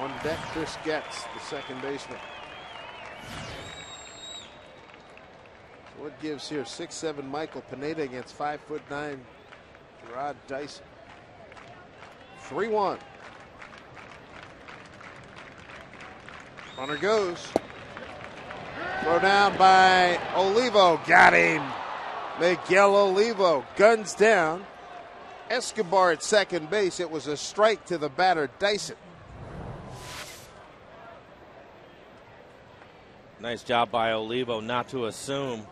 On deck, Chris Getz, the second baseman. So what gives here? 6'7" Michael Pineda against 5'9" Rod Dyson. 3-1. Runner goes. Throw down by Olivo. Got him. Miguel Olivo guns down Escobar at second base. It was a strike to the batter, Dyson. Nice job by Olivo not to assume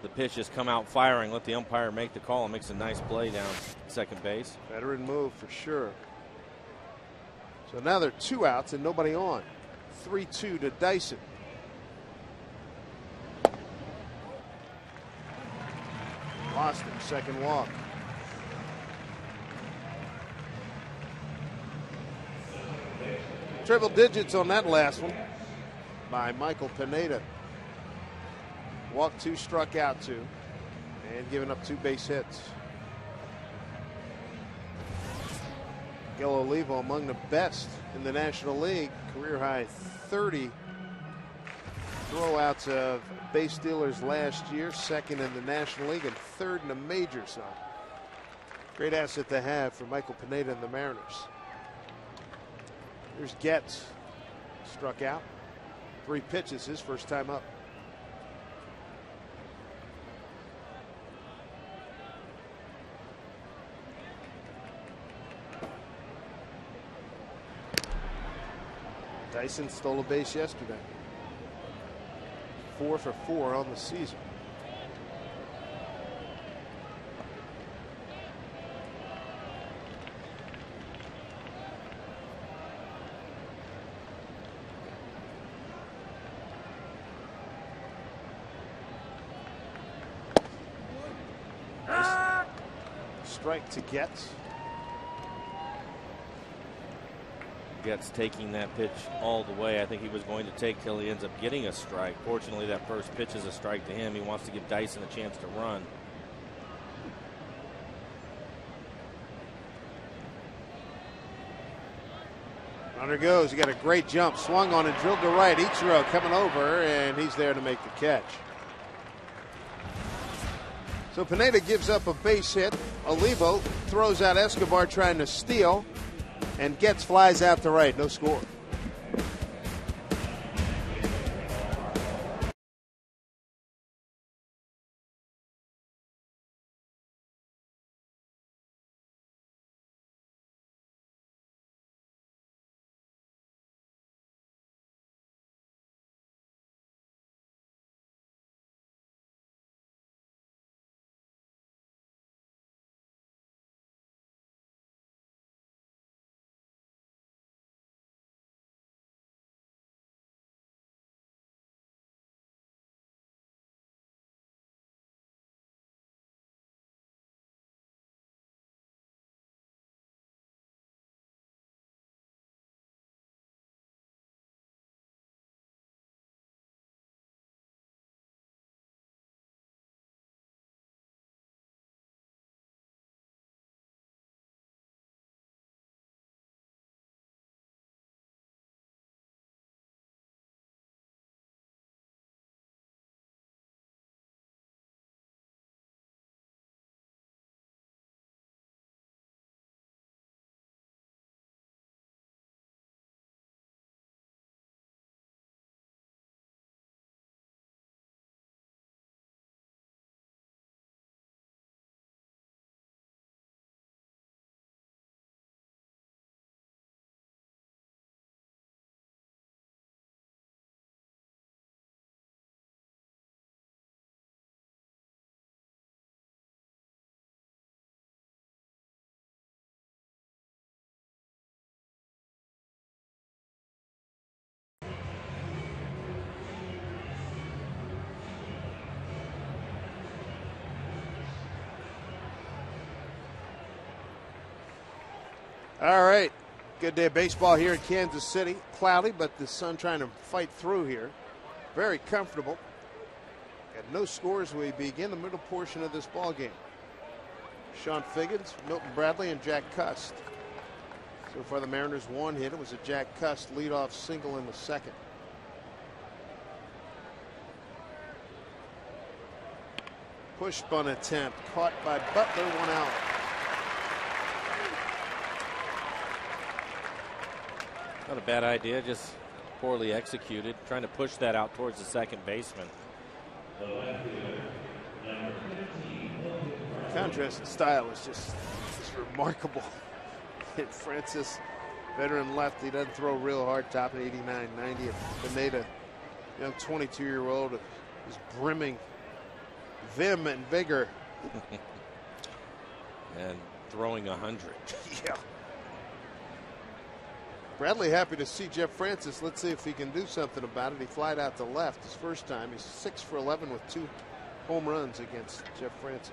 the pitch has come out firing. Let the umpire make the call and makes a nice play down second base. Veteran move for sure. So now there are 2 outs and nobody on. 3-2 to Dyson. Lost him, second walk. Triple digits on that last one by Michael Pineda. Walked 2, struck out 2, and given up 2 base hits. Miguel Olivo among the best in the National League. Career high 30 throwouts of base stealers last year. Second in the National League and third in the majors. So great asset to have for Michael Pineda and the Mariners. Here's Getz. Struck out. 3 pitches, his first time up. Dyson stole a base yesterday. 4 for 4 on the season. Nice strike to Getz. Getz taking that pitch all the way. I think he was going to take till he ends up getting a strike. Fortunately, that first pitch is a strike to him. He wants to give Dyson a chance to run. Runner goes. He got a great jump. Swung on and drilled to right. Ichiro coming over, and he's there to make the catch. So Pineda gives up a base hit. Olivo throws out Escobar trying to steal and flies out to right. No score. All right. Good day of baseball here in Kansas City. Cloudy, but the sun trying to fight through here. Very comfortable. Got no scores. We begin the middle portion of this ball game. Sean Figgins, Milton Bradley, and Jack Cust. So far the Mariners one hit. It was a Jack Cust leadoff single in the second. Push bunt attempt caught by Butler, one out. Not a bad idea, just poorly executed. Trying to push that out towards the second baseman. Contrast in style is just remarkable. And Francis, veteran lefty, doesn't throw real hard, top at 89, 90. Pineda, young 22-year-old, is brimming vim and vigor. And throwing 100. Yeah. Bradley happy to see Jeff Francis. Let's see if he can do something about it. He flied out to left his first time. He's 6 for 11 with 2 home runs against Jeff Francis.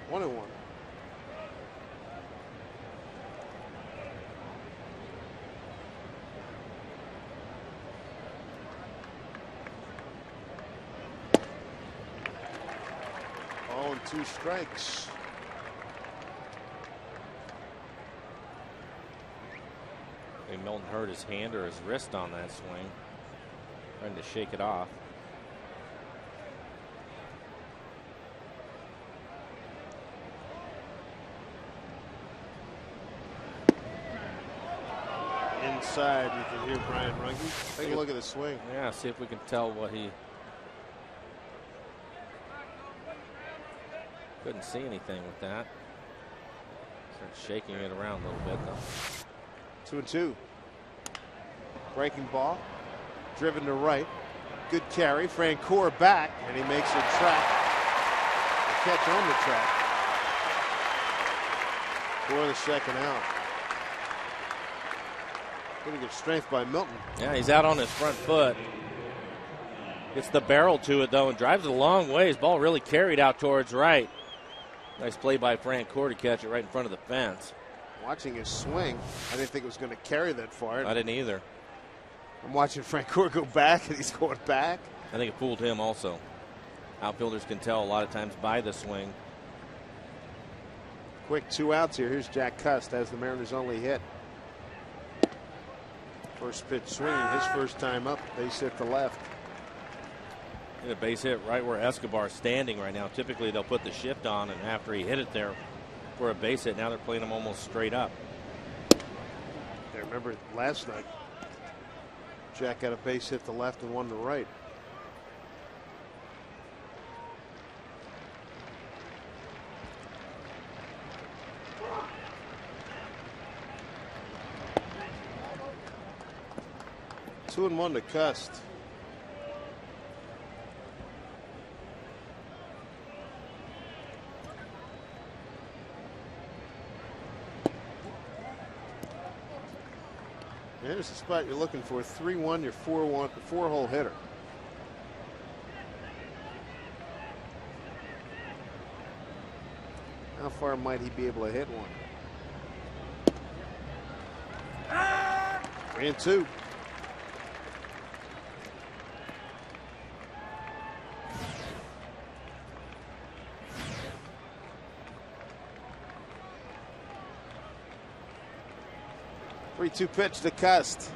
One and one. Ball and 2 strikes. I think Milton hurt his hand or his wrist on that swing. Trying to shake it off. Inside, you can hear Brian Runge. Take a look at the swing. Yeah, see if we can tell what he. Couldn't see anything with that. Started shaking it around a little bit though. 2-2. Breaking ball, driven to right. Good carry. Francoeur back, and he makes a track. A catch on the track for the second out. Pretty good strength by Milton. Yeah, he's out on his front foot. Gets the barrel to it, though, and drives it a long ways. Ball really carried out towards right. Nice play by Francoeur to catch it right in front of the fence. Watching his swing, I didn't think it was going to carry that far. I didn't either. I'm watching Francoeur go back, and he's going back. I think it fooled him also. Outfielders can tell a lot of times by the swing Quick 2 outs here. Here's Jack Cust as the Mariners' only hit. First pitch swinging, his first time up. Base hit to left. Hit a base hit right where Escobar's standing right now. Typically they'll put the shift on, and after he hit it there for a base hit, now they're playing him almost straight up. I remember last night, Jack got a base hit to left and one to right. Two and one to Cust. Here's the spot you're looking for. 3-1, your 4-1, 4-hole hitter. How far might he be able to hit one? 3-2. Three-two pitch to Cust.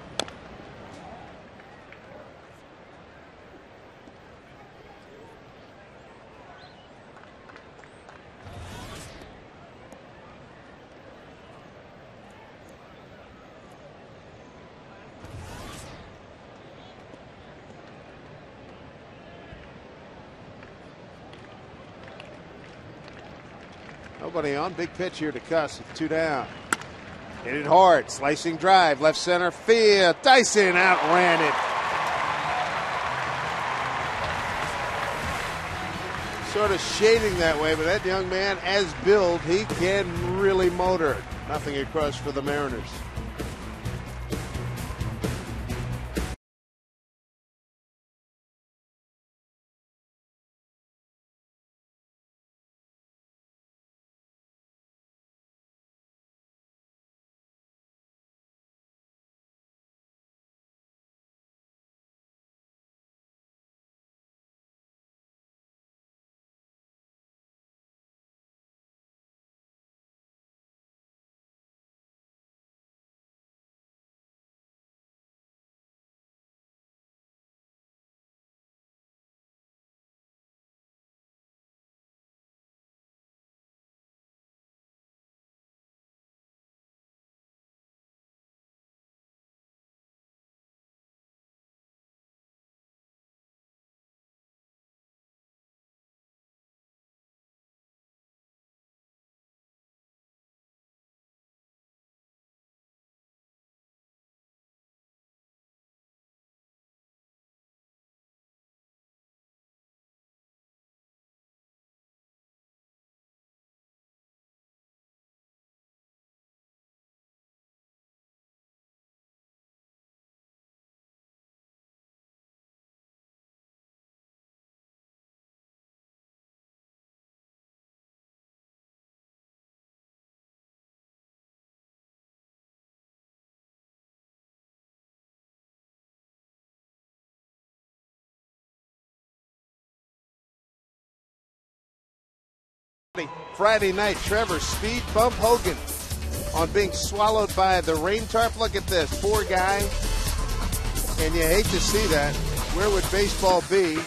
Nobody on. Big pitch here to Cust. 2 down. Hit it hard. Slicing drive. Left center field. Dyson outran it. Sort of shading that way, but that young man, as billed, he can really motor. Nothing across for the Mariners. Friday night, Trevor speed bump Hogan on being swallowed by the rain tarp. Look at this, poor guy. And you hate to see that. Where would baseball be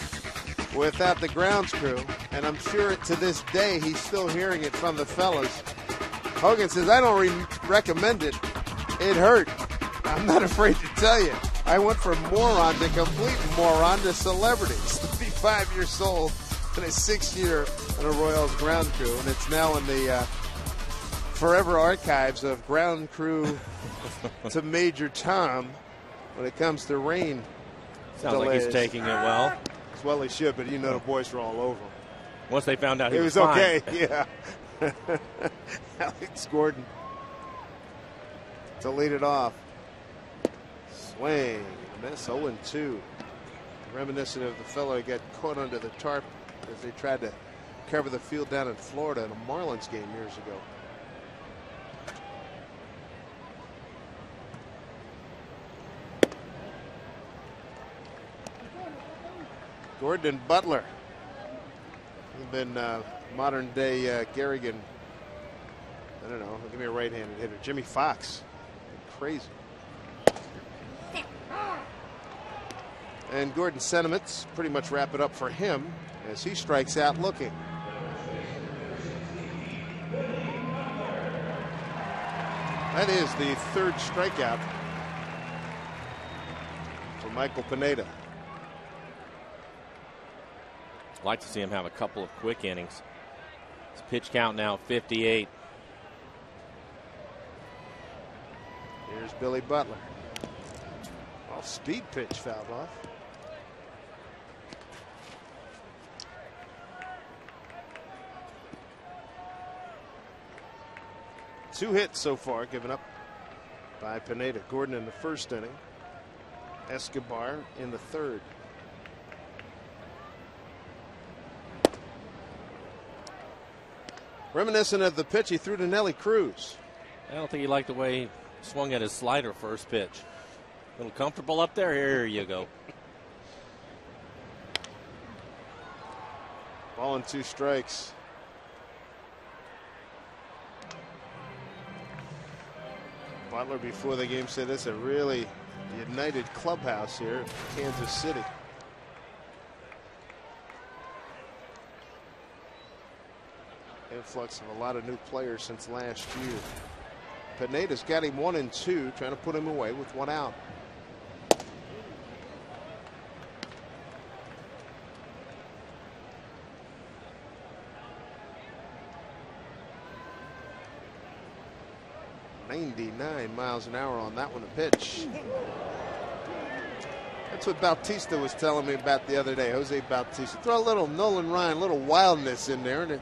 without the grounds crew? And I'm sure to this day he's still hearing it from the fellas. Hogan says, I don't recommend it. It hurt. I'm not afraid to tell you. I went from moron to complete moron to celebrity. 35 years old and a 6th year in a Royals ground crew. And it's now in the forever archives of ground crew to Major Tom when it comes to rain. Sounds delays. like he's taking it well. As well he should, but you know the boys were all over him. Once they found out he It was was fine. okay, yeah. Alex Gordon to lead it off. Swing, miss, 0-2. Reminiscent of the fellow who got caught under the tarp as they tried to cover the field down in Florida in a Marlins game years ago. Gordon and Butler have been modern day Garrigan I don't know. Give me a right-handed hitter. Jimmy Fox. Crazy. And Gordon's sentiments pretty much wrap it up for him as he strikes out looking. That is the third strikeout for Michael Pineda. I'd like to see him have a couple of quick innings. His pitch count now 58. Here's Billy Butler. Well, speed pitch fouled off. Two hits so far given up by Pineda. Gordon in the first inning. Escobar in the third. Reminiscent of the pitch he threw to Nelly Cruz. I don't think he liked the way he swung at his slider first pitch. A little comfortable up there? Here you go. Ball and 2 strikes. Butler before the game said this is a really united clubhouse here in Kansas City. Influx of a lot of new players since last year. Pineda's got him 1-2, trying to put him away with 1 out. .99 miles an hour on that one to pitch. That's what Bautista was telling me about the other day. Jose Bautista. Throw a little Nolan Ryan, a little wildness in there, and this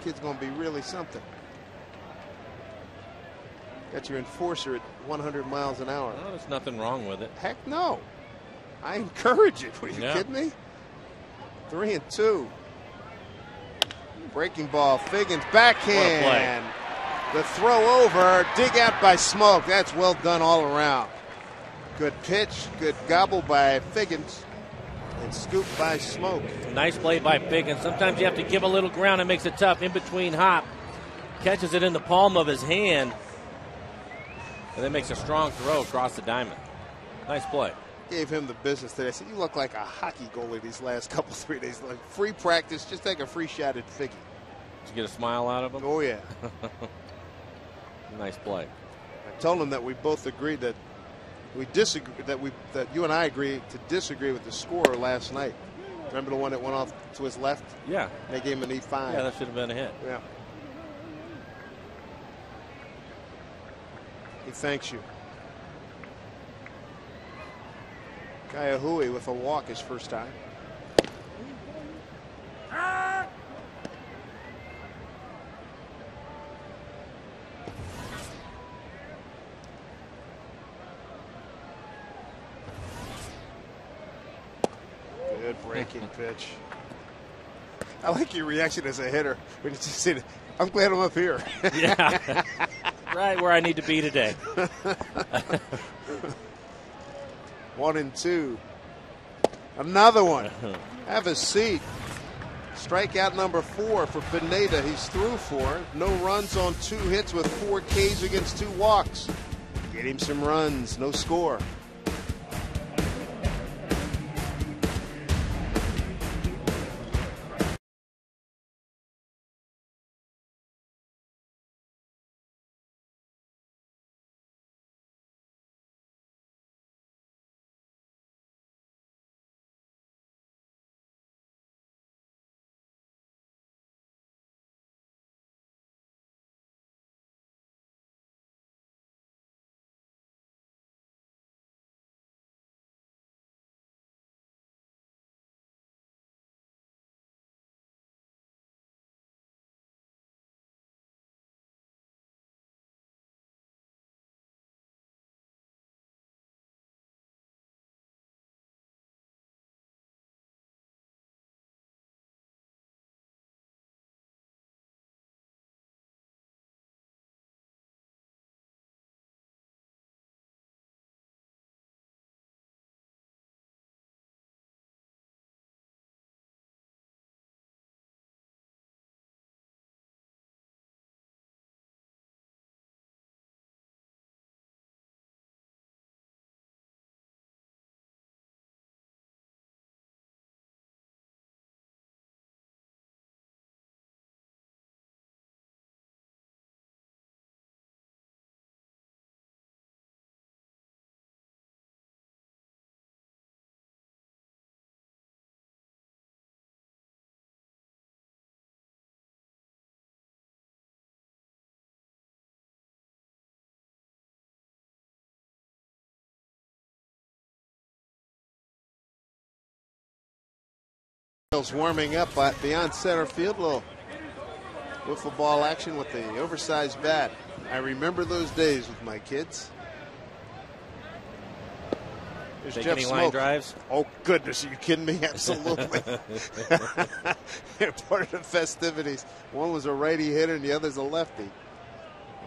kid's going to be really something. Got your enforcer at 100 miles an hour. Well, there's nothing wrong with it. Heck no. I encourage it. Are you kidding me? 3-2. Breaking ball. Figgins backhand. The throw over. Dig out by Smoke. That's well done all around. Good pitch. Good gobble by Figgins. And scoop by Smoke. Nice play by Figgins. Sometimes you have to give a little ground. It makes it tough. In between hop. Catches it in the palm of his hand. And then makes a strong throw across the diamond. Nice play. Gave him the business today. I said, you look like a hockey goalie these last couple, 3 days. Like free practice, just take a free shot at Figgy. Did you get a smile out of him? Oh, yeah. Nice play. I told him that we both agreed that we disagree, that you and I agreed to disagree with the score last night. Remember the one that went off to his left? Yeah. They gave him an E5. Yeah, that should have been a hit. Yeah. He thanks you. Kaiahui with a walk his first time. Good breaking pitch. I like your reaction as a hitter when you just said, I'm glad I'm up here. Yeah. Right where I need to be today. 1-2. Another one. Have a seat. Strikeout number 4 for Pineda. He's through 4. No runs on 2 hits with 4 Ks against 2 walks. Get him some runs. No score. Warming up beyond center field. A little wiffle ball action with the oversized bat. I remember those days with my kids. There's Jeff any Smoke. line drives? Oh, goodness. Are you kidding me? Absolutely. They're part of the festivities. One was a righty hitter and the other's a lefty.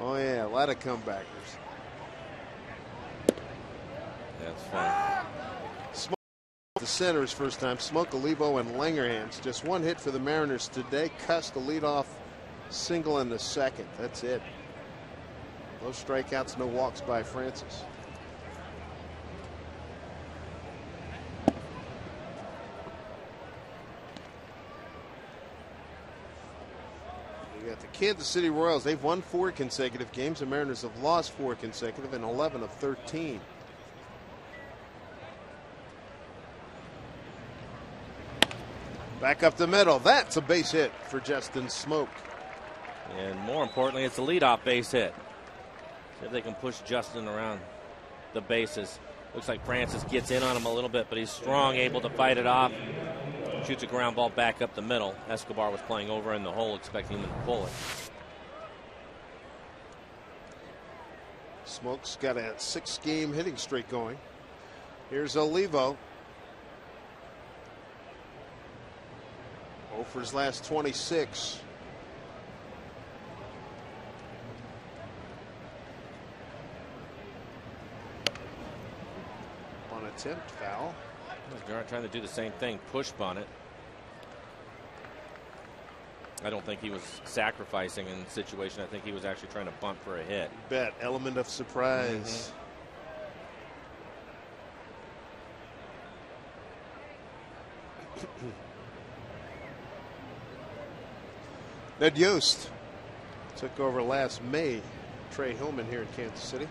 Oh, yeah. A lot of comebackers. That's fun. Smoke the center his first time. Smoke, Olivo, and Langerhans. Just one hit for the Mariners today. Cuss the leadoff single in the second. That's it. No strikeouts, no walks by Francis. We got the Kansas City Royals. They've won 4 consecutive games. The Mariners have lost 4 consecutive in 11 of 13. Back up the middle. That's a base hit for Justin Smoke. And more importantly, it's a leadoff base hit. See if they can push Justin around the bases. Looks like Francis gets in on him a little bit, but he's strong, able to fight it off. Shoots a ground ball back up the middle. Escobar was playing over in the hole, expecting him to pull it. Smoke's got a 6-game hitting streak going. Here's Olivo. 0 for his last 26. On attempt, foul. They're trying to do the same thing, push bunt it. I don't think he was sacrificing in the situation. I think he was actually trying to bunt for a hit. Bet, element of surprise. Ned Yost took over last May. Trey Hillman here in Kansas City.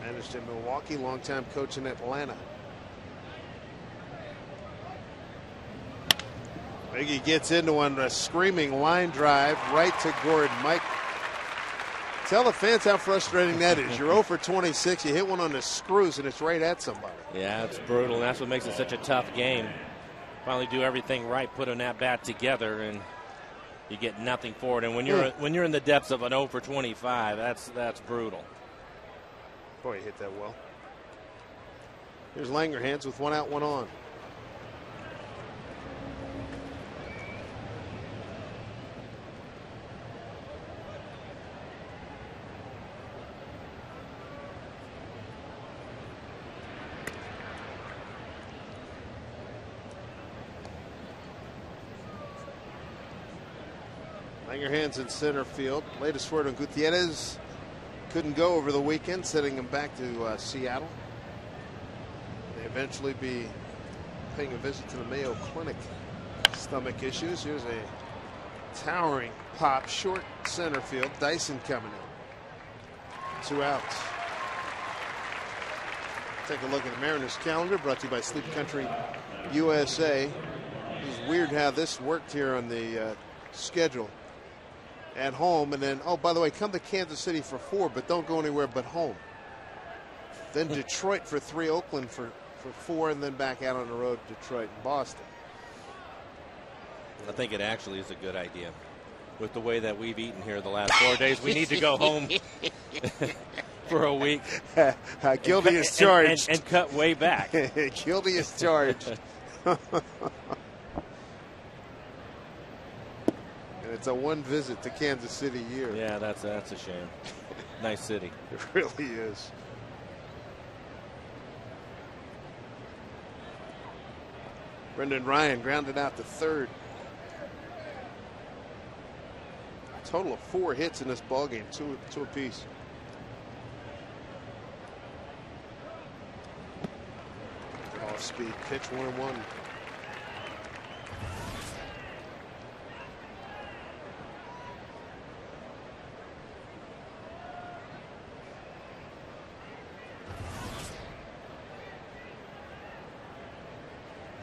Managed in Milwaukee, longtime coach in Atlanta. Biggie gets into one, a screaming line drive right to Gordon. Mike, tell the fans how frustrating that is. You're 0 for 26, you hit one on the screws, and it's right at somebody. Yeah, it's brutal, and that's what makes it such a tough game. Finally do everything right, put an at-bat together, and you get nothing for it. And when you're in the depths of an 0 for 25, that's brutal. Boy, he hit that well. Here's Langerhans with 1 out, 1 on. Langerhans in center field. Latest word on Gutierrez. Couldn't go over the weekend, sending him back to Seattle. They eventually be paying a visit to the Mayo Clinic. Stomach issues. Here's a towering pop, short center field. Dyson coming in. 2 outs. Take a look at the Mariners calendar, brought to you by Sleep Country USA. It's weird how this worked here on the schedule. At home, and then, oh, by the way, come to Kansas City for 4, but don't go anywhere but home. Then Detroit for 3, Oakland for 4, and then back out on the road, Detroit and Boston. I think it actually is a good idea. With the way that we've eaten here the last 4 days, we need to go home for a week. Guilty as charged. And cut way back. Guilty as charged. It's a 1 visit to Kansas City a year. Yeah, that's a shame. Nice city. It really is. Brendan Ryan grounded out to third. A total of 4 hits in this ballgame, 2 apiece. Off speed pitch, 1-1.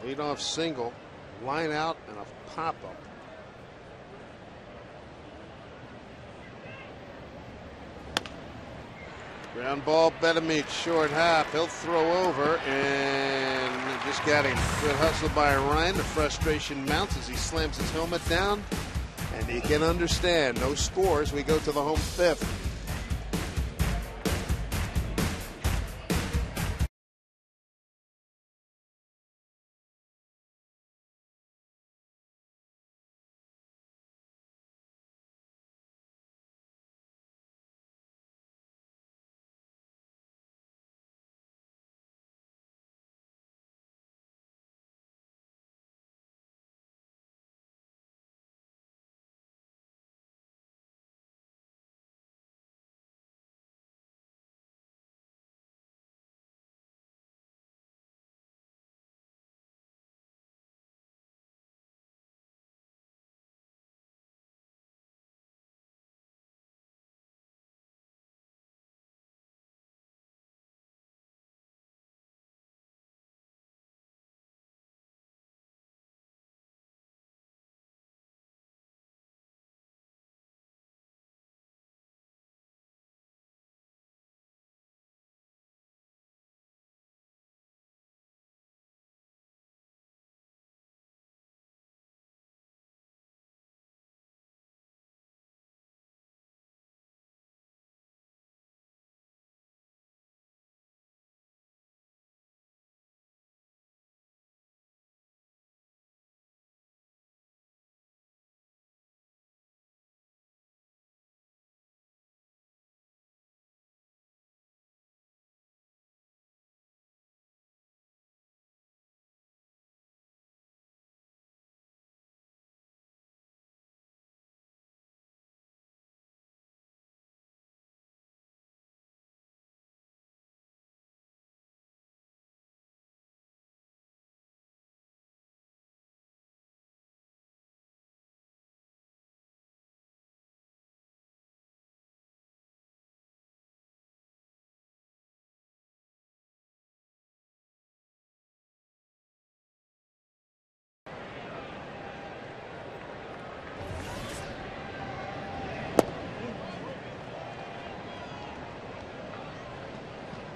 Leadoff single, line out, and a pop-up. Ground ball, Betamit, short hop. He'll throw over and just got him. Good hustle by Ryan. The frustration mounts as he slams his helmet down. And you can understand, no scores. We go to the home fifth.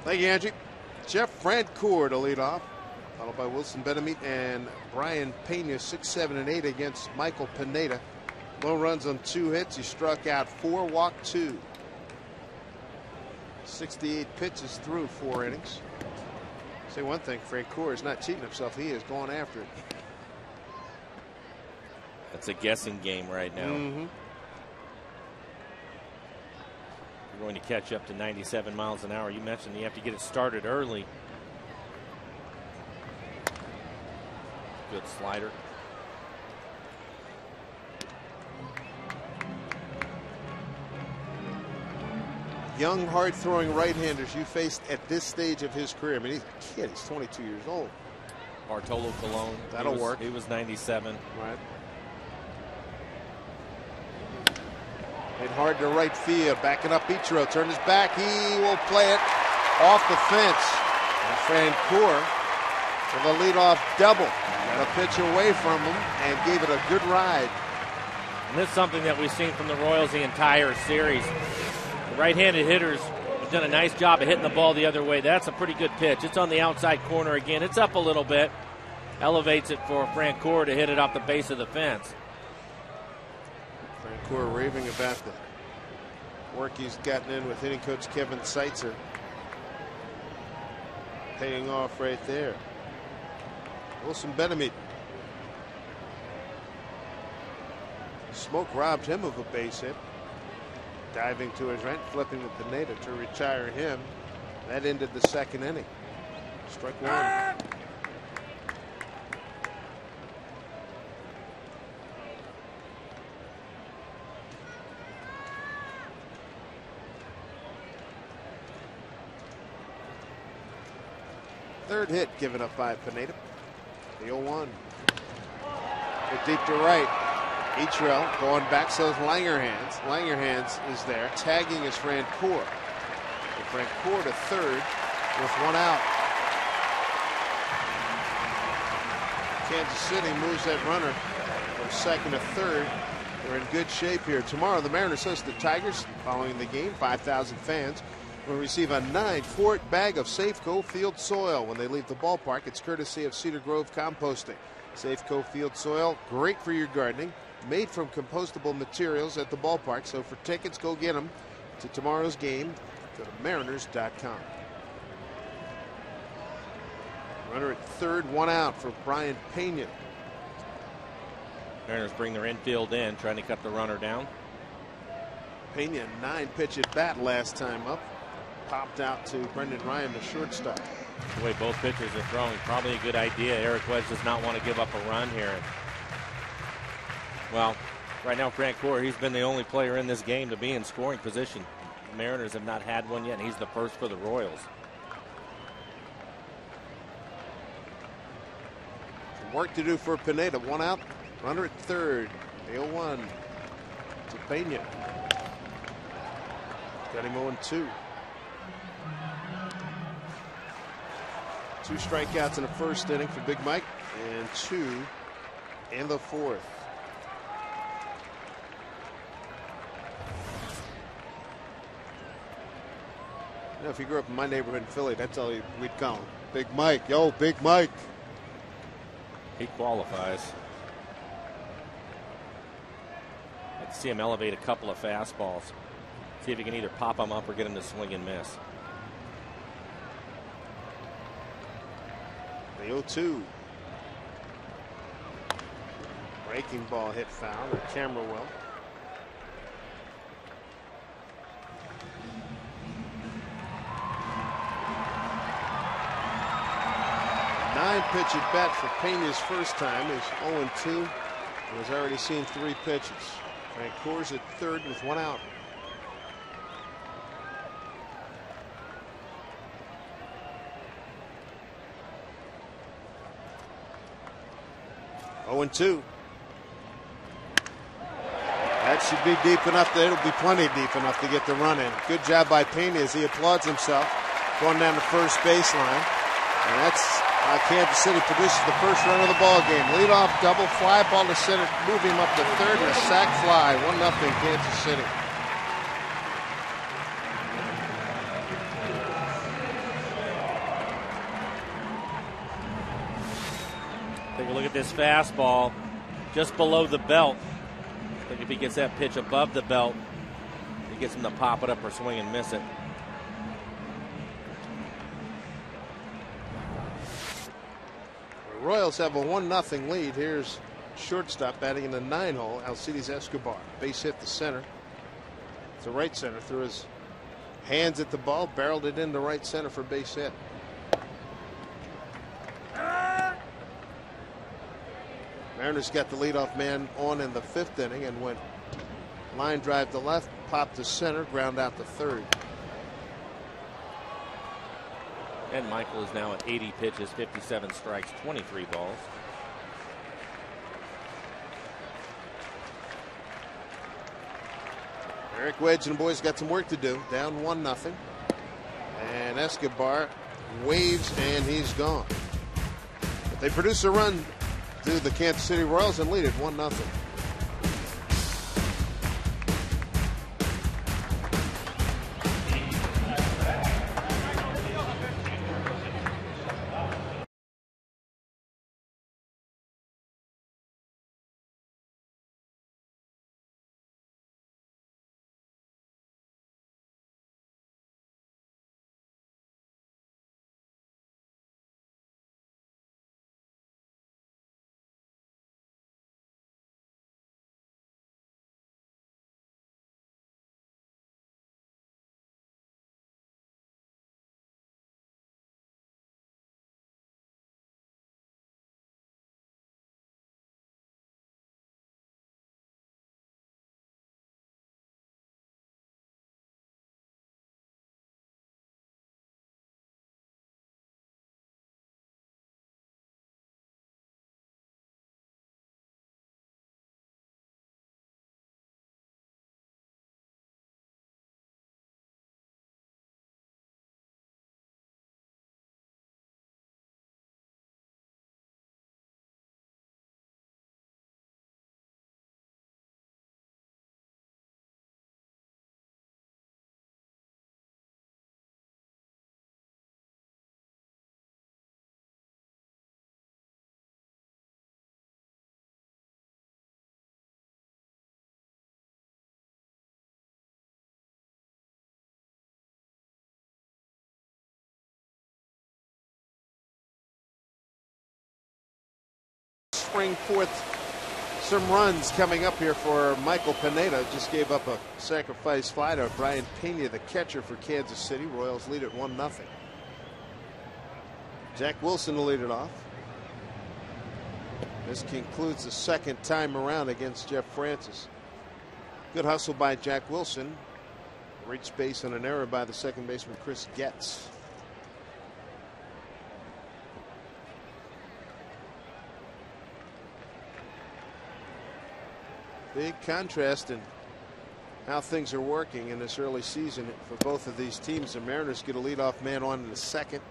Thank you, Angie. Jeff Francoeur to lead off, followed by Wilson Betamit and Brian Pena, 6, 7, and 8 against Michael Pineda. Low runs on 2 hits. He struck out 4, walked 2. 68 pitches through 4 innings. Say one thing, Francoeur is not cheating himself. He is going after it. It's a guessing game right now. Mm-hmm. You're going to catch up to 97 miles an hour. You mentioned you have to get it started early. Good slider. Young, hard-throwing right-handers you faced at this stage of his career. I mean, he's a kid. He's 22 years old. Bartolo Colon. That'll work. He was 97. Right. Hit hard to right field. Backing up Ichiro. Turn his back. He will play it off the fence. And Francoeur with a leadoff double. Got a pitch away from him and gave it a good ride. And this is something that we've seen from the Royals the entire series. The right-handed hitters have done a nice job of hitting the ball the other way. That's a pretty good pitch. It's on the outside corner again. It's up a little bit. Elevates it for Francoeur to hit it off the base of the fence. Francoeur raving about the work he's gotten in with hitting coach Kevin Seitzer. Paying off right there. Wilson Betamit. Smoke robbed him of a base hit. Diving to his right, flipping with Pineda to retire him. That ended the second inning. Strike one. Third hit given up by Pineda. The 0-1. Hit deep to right. Ichiro going back, so is Langerhans. Langerhans is there. Tagging is Francoeur. So Francoeur to third with 1 out. Kansas City moves that runner from second to third. They're in good shape here. Tomorrow the Mariners host the Tigers following the game. 5,000 fans will receive a 9-quart bag of Safeco Field soil when they leave the ballpark. It's courtesy of Cedar Grove Composting. Safeco Field soil, great for your gardening, made from compostable materials at the ballpark. So for tickets, go get them to tomorrow's game. Go to mariners.com. Runner at third, one out for Brian Pena. Mariners bring their infield in, trying to cut the runner down. Pena, 9-pitch at bat last time up. Popped out to Brendan Ryan, the shortstop. The way both pitchers are throwing, probably a good idea. Eric Wedge does not want to give up a run here. Well, right now, Frank Gore, he's been the only player in this game to be in scoring position. The Mariners have not had one yet, and he's the first for the Royals. Some work to do for Pineda. One out, runner at third. The 0-1 to Pena. Got him 0-2. 2 strikeouts in the first inning for Big Mike, and 2 in the fourth. You know, if you grew up in my neighborhood in Philly, that's all we'd call him. Big Mike. Yo, Big Mike. He qualifies. I'd see him elevate a couple of fastballs. See if he can either pop them up or get him to swing and miss. The 0-2. Breaking ball hit foul at Camberwell. Nine-pitch at bat for Pena's first time is 0-2. And has already seen 3 pitches. Frank Coors at third with 1 out. Oh, 0-2. That should be deep enough. It'll be plenty deep enough to get the run in. Good job by Pena as he applauds himself going down the first baseline. And that's how Kansas City produces the first run of the ball game. Leadoff double, fly ball to center, move him up to third, and a sac fly. 1-0 Kansas City. Take a look at this fastball just below the belt. I think if he gets that pitch above the belt, he gets him to pop it up or swing and miss it. The Royals have a 1-0 lead. Here's shortstop batting in the 9-hole, Alcides Escobar. Base hit to center. It's a right center. Threw his hands at the ball, barreled it into right center for base hit. Mariners got the leadoff man on in the 5th inning and went line drive to left, popped to center, ground out to third. And Michael is now at 80 pitches, 57 strikes, 23 balls. Eric Wedge and the boys got some work to do. Down 1-0. And Escobar waves and he's gone. But they produce a run to the Kansas City Royals and lead it 1-0. bring forth some runs coming up here for Michael Pineda. Just gave up a sacrifice fly to Brian Pena, the catcher for Kansas City. Royals lead at 1-0. Jack Wilson will lead it off. This concludes the second time around against Jeff Francis. Good hustle by Jack Wilson. Reached base on an error by the second baseman Chris Getz. Big contrast in how things are working in this early season for both of these teams. The Mariners get a leadoff man on in the second.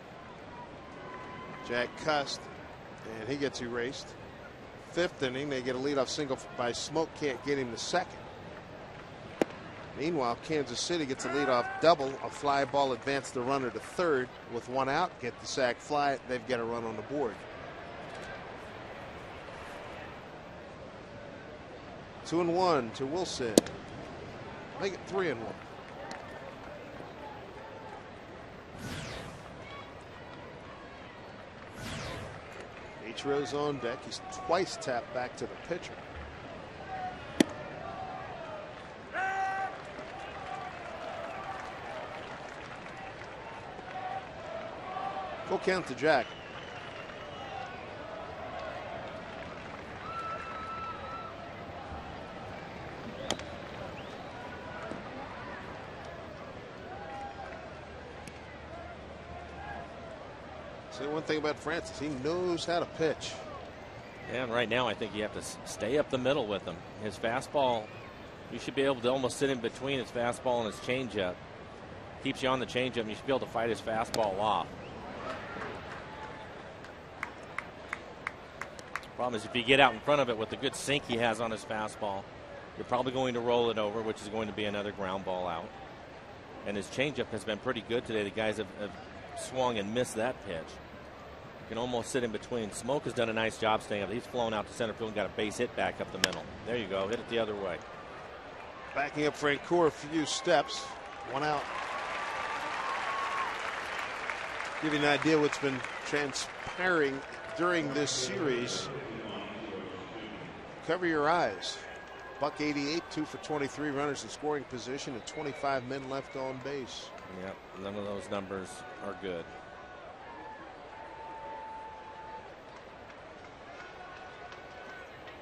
Jack Cust, and he gets erased. Fifth inning, they get a leadoff single by Smoke. Can't get him the second. Meanwhile, Kansas City gets a leadoff double. A fly ball advanced the runner to third with one out. Get the sac fly. They've got a run on the board. 2-1 to Wilson. Make it 3-1. Ichiro's on deck. He's twice tapped back to the pitcher. Full count to Jack. Say one thing about Francis, he knows how to pitch. Yeah, and right now I think you have to stay up the middle with him. His fastball, you should be able to almost sit in between his fastball and his changeup. Keeps you on the changeup, and you should be able to fight his fastball off. Problem is, if you get out in front of it with the good sink he has on his fastball, you're probably going to roll it over, which is going to be another ground ball out. And his changeup has been pretty good today. The guys have swung and missed that pitch. You can almost sit in between. Smoke has done a nice job staying up. He's flown out to center field and got a base hit back up the middle. There you go. Hit it the other way. Backing up Francoeur a few steps. One out. Give you an idea what's been transpiring during this series. Cover your eyes. Buck 88, 2 for 23 runners in scoring position and 25 men left on base. Yep, none of those numbers are good.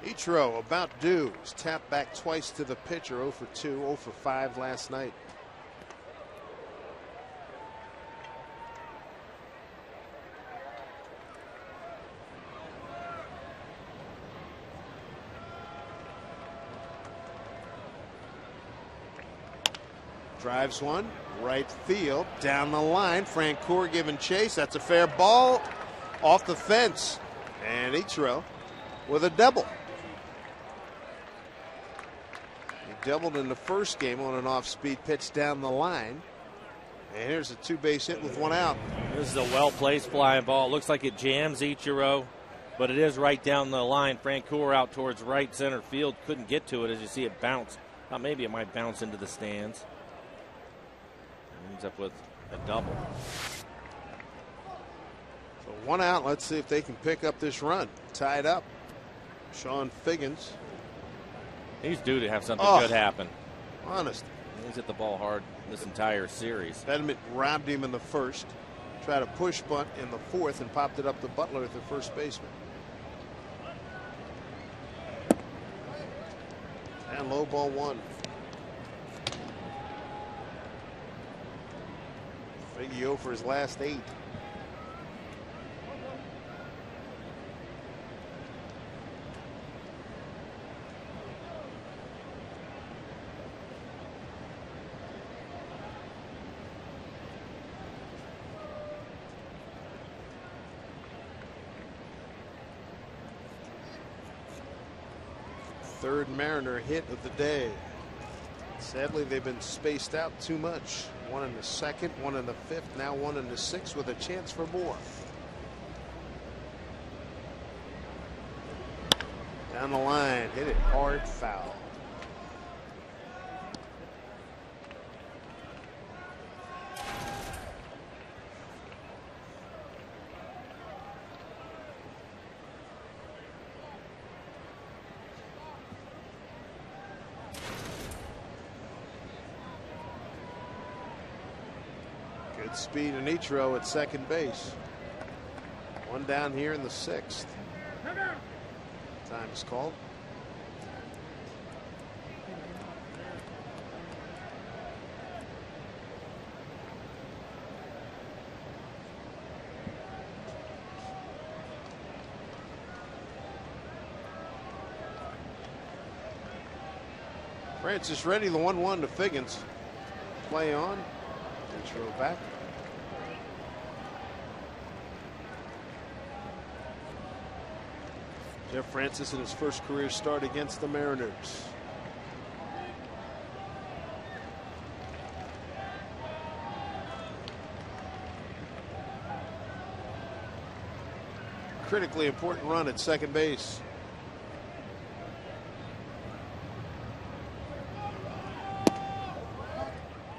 Ichiro about due. He's tapped back twice to the pitcher. 0 for 2, 0 for 5 last night. Drives one, right field, down the line. Francoeur giving chase. That's a fair ball off the fence. And Ichiro with a double. He doubled in the first game on an off-speed pitch down the line. And here's a two-base hit with one out. This is a well-placed fly ball. Looks like it jams Ichiro, but it is right down the line. Francoeur out towards right center field. Couldn't get to it as you see it bounce. Thought maybe it might bounce into the stands. Ends up with a double. So one out. Let's see if they can pick up this run. Tied up. Sean Figgins. He's due to have something good happen. Honest. He's hit the ball hard this entire series. Bedman robbed him in the first. Tried a push bunt in the fourth and popped it up to Butler at the first baseman. And low ball one. Figgy for his last 8. Third Mariner hit of the day. Sadly, they've been spaced out too much. One in the second, one in the fifth, now one in the sixth with a chance for more. Down the line, hit it hard, foul. Great speed in Ichiro at second base. One down here in the 6th. Time is called. Francis ready, the 1-1 to Figgins. Play on. Intro back. Jeff Francis in his first career start against the Mariners. Critically important run at second base.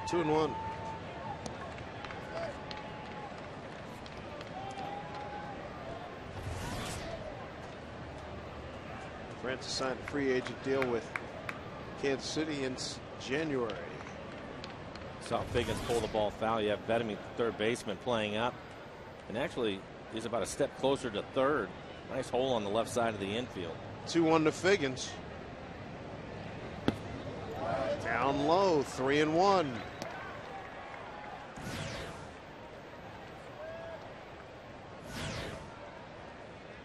Two and one. Francis signed a free agent deal with Kansas City in January. Saw Figgins pull the ball foul. You have Bettamy, third baseman, playing up. And actually, he's about a step closer to third. Nice hole on the left side of the infield. 2-1 to Figgins. Down low, 3-1.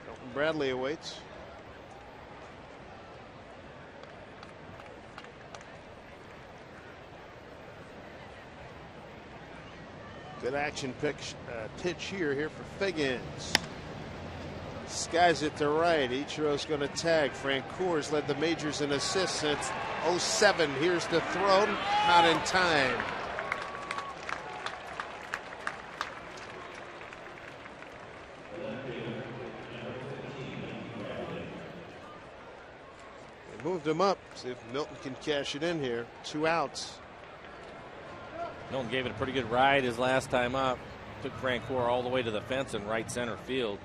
Milton Bradley awaits. Good action pitch here for Figgins. Skies it to right. Ichiro's going to tag. Francoeur's led the majors in assists since 07. Here's the throw. Not in time. They moved him up. See if Milton can cash it in here. 2 outs. Milton gave it a pretty good ride his last time up. Took Francoeur all the way to the fence in right center field.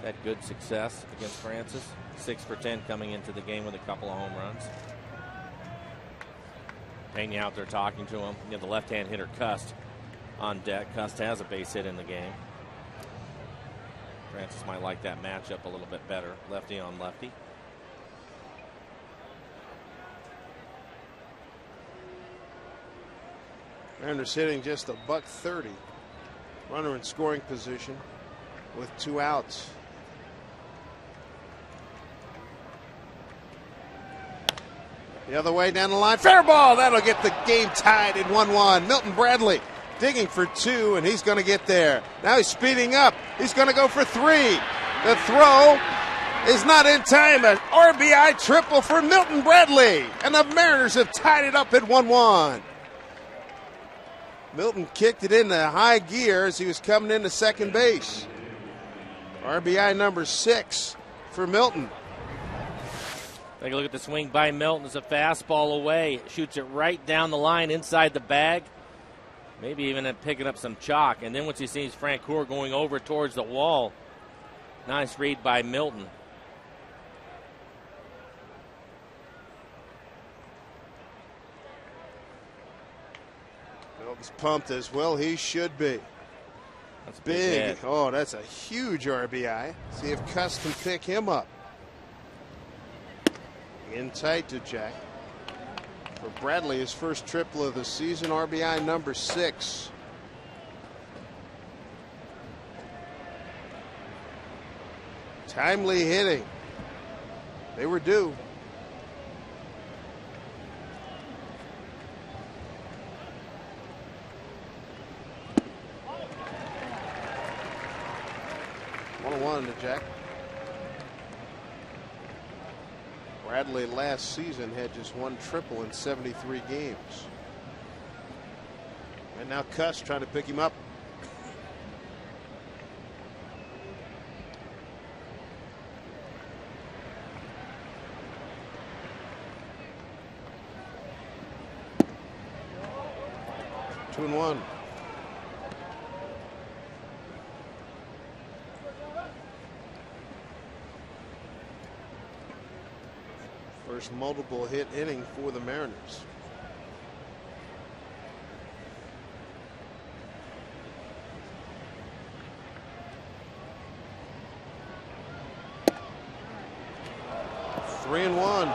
Had good success against Francis. 6 for 10 coming into the game with a couple of home runs. Pena out there talking to him. You have the left-hand hitter Cust on deck. Cust has a base hit in the game. Francis might like that matchup a little bit better. Lefty on lefty. Mariners hitting just $130. Runner in scoring position with 2 outs. The other way down the line. Fair ball. That'll get the game tied at 1-1. Milton Bradley digging for 2, and he's going to get there. Now he's speeding up. He's going to go for 3. The throw is not in time. An RBI triple for Milton Bradley. And the Mariners have tied it up at 1-1. Milton kicked it into high gear as he was coming into second base. RBI number 6 for Milton. Take a look at the swing by Milton. It's a fastball away. Shoots it right down the line inside the bag. Maybe even picking up some chalk. And then once he sees Francoeur going over towards the wall, nice read by Milton. Milton's pumped as well. He should be. That's big. Oh, that's a huge RBI. See if Cust can pick him up. In tight to Jack. For Bradley, his first triple of the season, RBI number 6. Timely hitting. They were due. One to Jack. Bradley last season had just 1 triple in 73 games. And now Cust trying to pick him up. Two and one. First multiple hit inning for the Mariners. 3-1.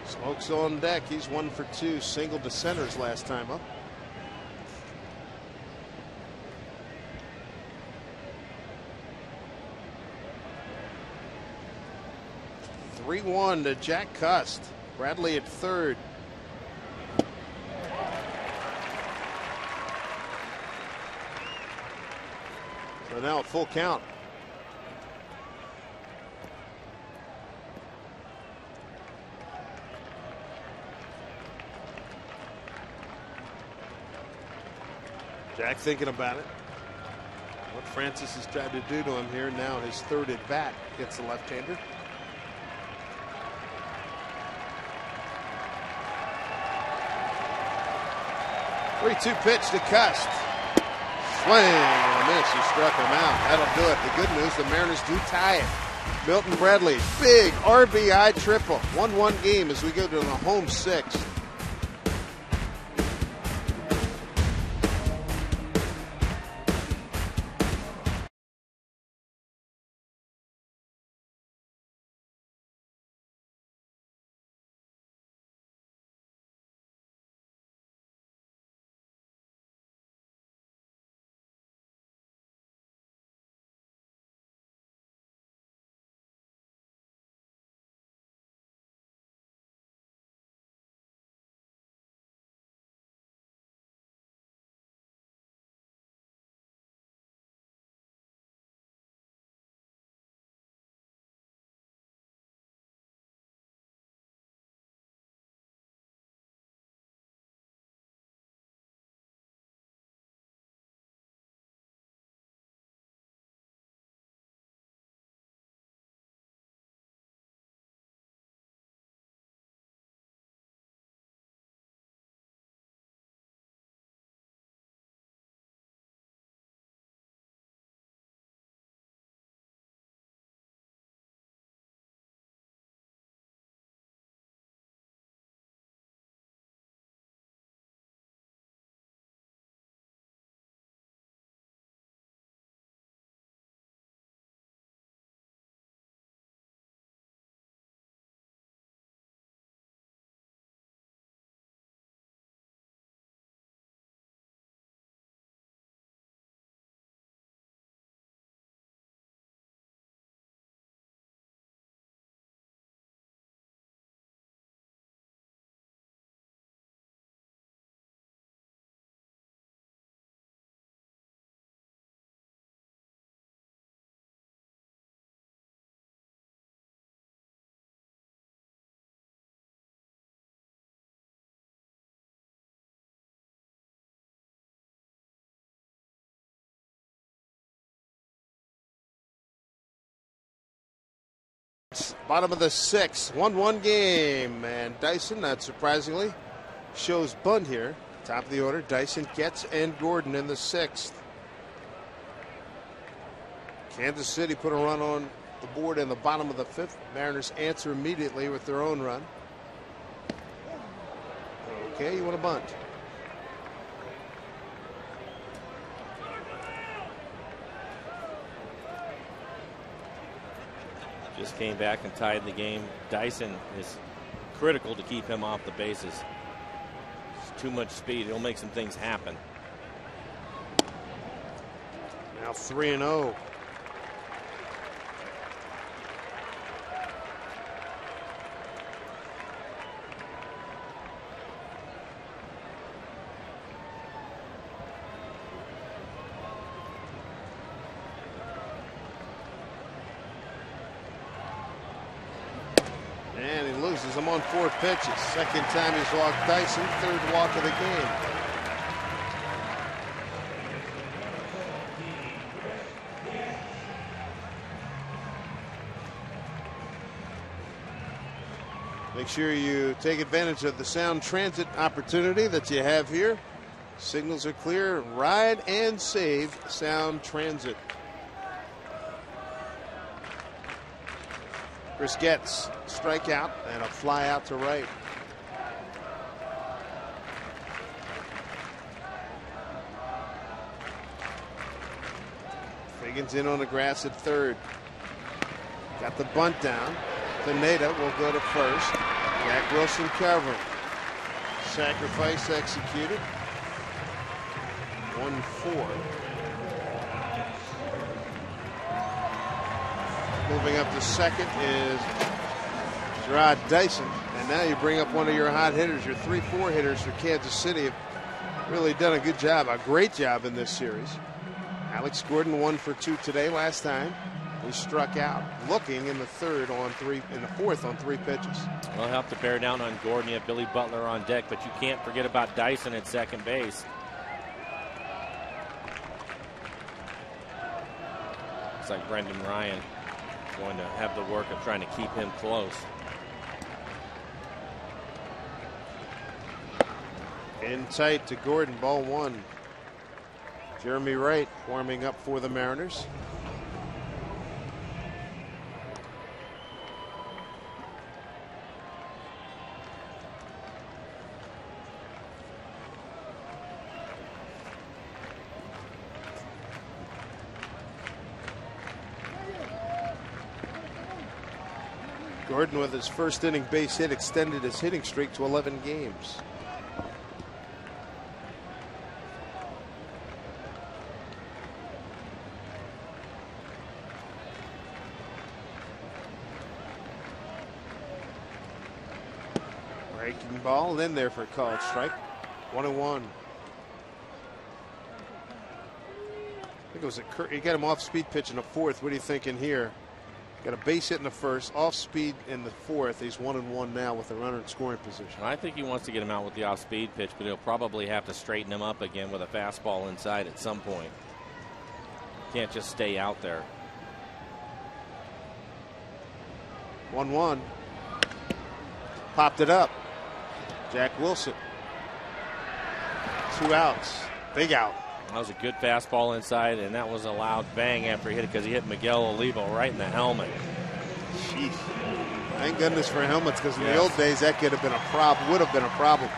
Smoke's on deck. He's 1 for 2. Single to centers last time up. To Jack Cust. Bradley at third. So now a full count. Jack thinking about it. What Francis has tried to do to him here now, his third at bat gets the left-hander. 3-2 pitch to Cust. Swing and a miss. He struck him out. That'll do it. The good news, the Mariners do tie it. Milton Bradley, big RBI triple. 1-1 game as we go to the home sixth. Bottom of the sixth, 1-1 game, and Dyson, not surprisingly, shows bunt here. Top of the order, Dyson, Getz, and Gordon in the sixth. Kansas City put a run on the board in the bottom of the fifth. Mariners answer immediately with their own run. Okay, you want to bunt. Just came back and tied the game. Dyson is critical to keep him off the bases. It's too much speed. It'll make some things happen. Now 3-0. And he loses him on 4 pitches. Second time he's walked Dyson, third walk of the game. Make sure you take advantage of the sound transit opportunity that you have here. Signals are clear. Ride and save Sound Transit. Chris Getz, strikeout and a fly out to right. Higgins in on the grass at third. Got the bunt down. Pineda will go to first. Jack Wilson covering. Sacrifice executed. 1-4. Moving up to second is Gerard Dyson. And now you bring up one of your hot hitters. Your 3-4 hitters for Kansas City have really done a good job, a great job in this series. Alex Gordon 1 for 2 today. Last time he struck out looking in the fourth on 3 pitches. Well, help to bear down on Gordon. You have Billy Butler on deck, but you can't forget about Dyson at second base. Looks like Brendan Ryan is going to have the work of trying to keep him close. In tight to Gordon, ball 1. Jeremy Wright warming up for the Mariners. Gordon, with his first inning base hit, extended his hitting streak to 11 games. Breaking ball in there for a called strike. 1-1. I think it was he got him off speed pitch in the fourth. What are you thinking here? Got a base hit in the first, off speed in the fourth. He's 1-1 now with a runner in scoring position. I think he wants to get him out with the off speed pitch, but he'll probably have to straighten him up again with a fastball inside at some point. Can't just stay out there. 1-1. Popped it up. Jack Wilson. 2 outs. Big out. That was a good fastball inside, and that was a loud bang after he hit it because he hit Miguel Olivo right in the helmet. Jeez. Thank goodness for helmets, because in the old days that could have been a problem, would have been a problem.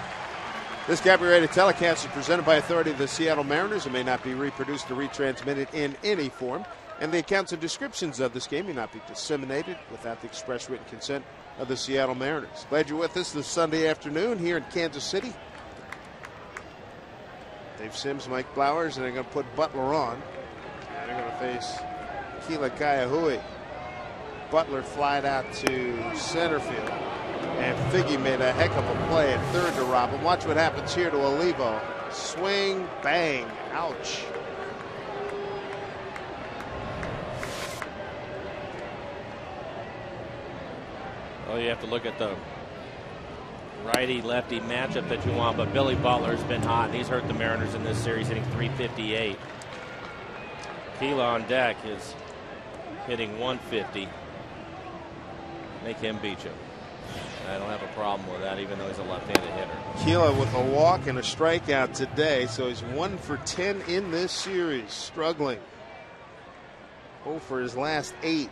This copyrighted telecast is presented by authority of the Seattle Mariners. It may not be reproduced or retransmitted in any form, and the accounts and descriptions of this game may not be disseminated without the express written consent of the Seattle Mariners. Glad you're with us this Sunday afternoon here in Kansas City. Dave Sims, Mike Blowers, and they're going to put Butler on. And they're going to face Keila Kaiahui. Butler flied out to center field, and Figgy made a heck of a play at third to rob him. Watch what happens here to Olivo. Swing, bang, ouch. Well, you have to look at the righty-lefty matchup that you want, but Billy Butler's been hot, and he's hurt the Mariners in this series, hitting .358. Keila on deck is hitting .150. Make him beat you. I don't have a problem with that, even though he's a left-handed hitter. Keila with a walk and a strikeout today, so he's 1 for 10 in this series. Struggling. 0 for his last 8.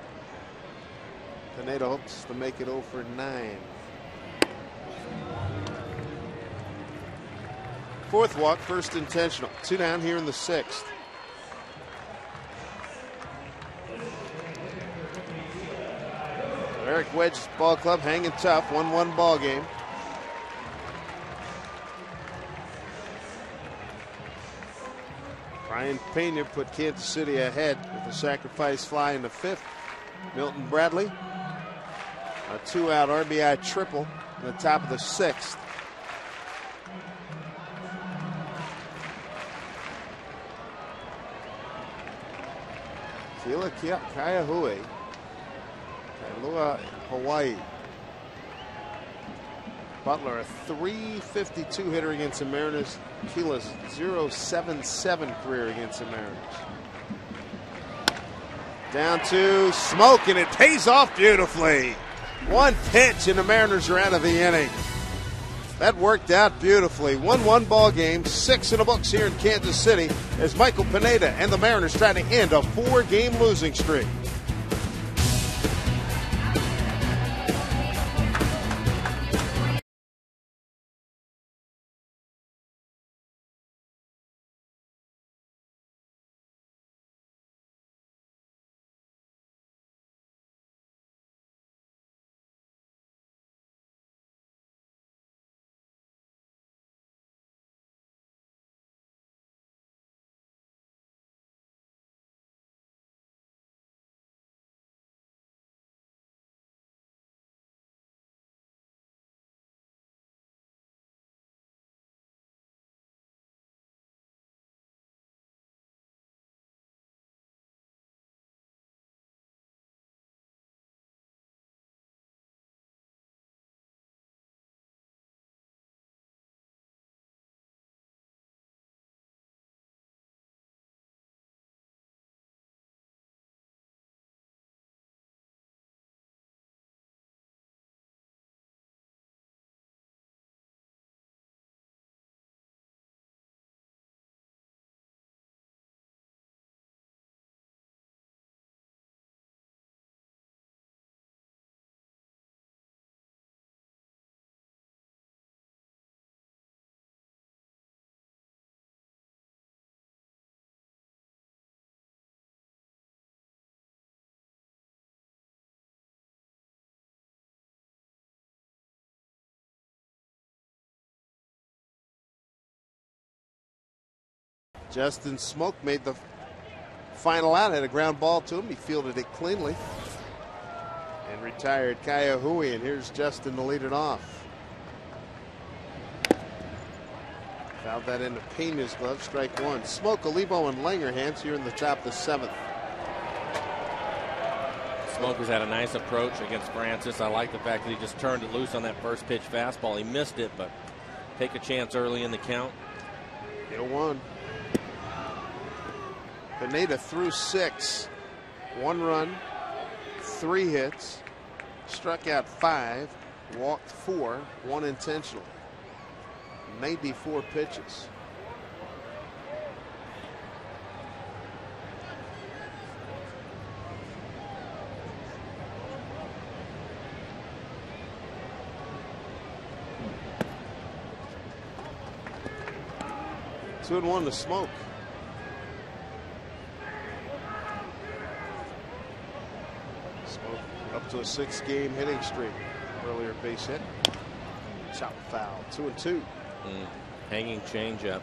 Pineda hopes to make it 0 for 9. Fourth walk, first intentional. 2 down here in the 6th. Eric Wedge Ball Club hanging tough. 1-1 ball game. Brian Pena put Kansas City ahead with a sacrifice fly in the 5th. Milton Bradley, a 2-out RBI triple in the top of the 6th. Keila Kaiahui, Kailua, Hawaii. Butler, a .352 hitter against the Mariners. Keela's .077 career against the Mariners. Down to Smoke, and it pays off beautifully. 1 pitch, and the Mariners are out of the inning. That worked out beautifully. 1-1 ball game, 6 in the books here in Kansas City as Michael Pineda and the Mariners try to end a 4-game losing streak. Justin Smoke made the final out, had a ground ball to him. He fielded it cleanly and retired Kaiahui. And here's Justin to lead it off. Fouled that into Pena's glove, strike one. Smoke, Olivo, and Langerhans here in the top of the 7th. Smoke has had a nice approach against Francis. I like the fact that he just turned it loose on that first pitch fastball. He missed it, but take a chance early in the count. 0-1. Pineda threw 6. 1 run, 3 hits, struck out 5, walked 4, 1 intentional. 94 pitches. Two and 1 to Smoke. Smoke up to a 6-game hitting streak. Earlier base hit. Chop foul. 2 and 2. Hanging changeup.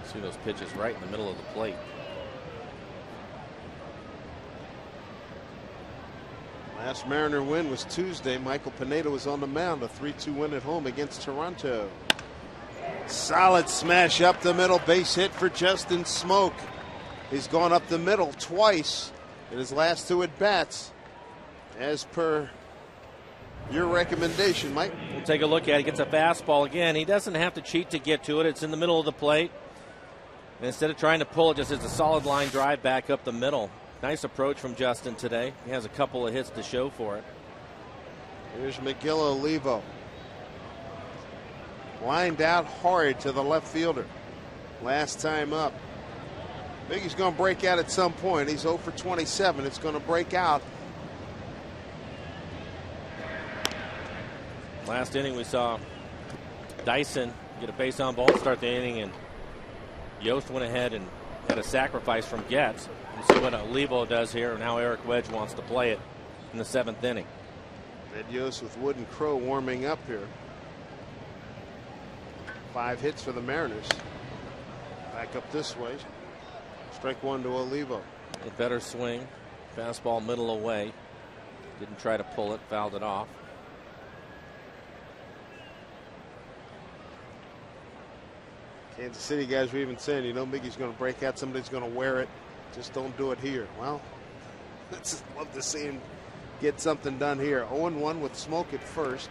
See those pitches right in the middle of the plate. Last Mariner win was Tuesday. Michael Pineda was on the mound. A 3-2 win at home against Toronto. Solid smash up the middle. Base hit for Justin Smoke. He's gone up the middle twice in his last 2 at-bats. As per your recommendation, Mike. We'll take a look at it. He gets a fastball again. He doesn't have to cheat to get to it. It's in the middle of the plate. And instead of trying to pull it, just it's a solid line drive back up the middle. Nice approach from Justin today. He has a couple of hits to show for it. Here's Miguel Olivo. Lined out hard to the left fielder. Last time up. Biggie's going to break out at some point. He's 0 for 27. It's going to break out. Last inning we saw Dyson get a base on ball to start the inning, and Yost went ahead and had a sacrifice from Getz. We'll see what Olivo does here and how Eric Wedge wants to play it in the 7th inning. Ed Yost with Wood and Crow warming up here. 5 hits for the Mariners. Back up this way. Strike 1 to Olivo. A better swing. Fastball middle away. Didn't try to pull it, fouled it off. Kansas City guys were even saying, you know, Mickey's going to break out. Somebody's going to wear it. Just don't do it here. Well, let's love to see him get something done here. 0-1 with Smoke at first.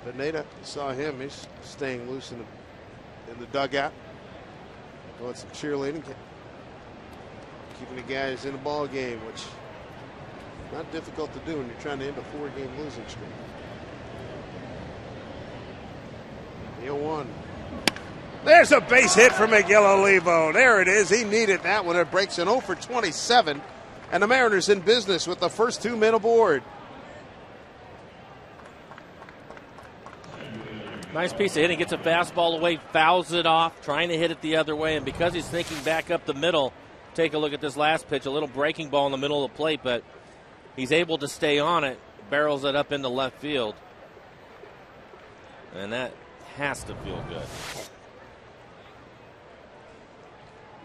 Pineda, you saw him. He's staying loose in the dugout. Doing some cheerleading. Keeping the guys in the ball game, which is not difficult to do when you're trying to end a 4-game losing streak. 0-1. There's a base hit for Miguel Olivo. There it is. He needed that one. It breaks an 0 for 27. And the Mariners in business with the first 2 men aboard. Nice piece of hitting. Gets a fastball away, fouls it off, trying to hit it the other way. And because he's thinking back up the middle, take a look at this last pitch. A little breaking ball in the middle of the plate, but he's able to stay on it. Barrels it up into left field. And that has to feel good.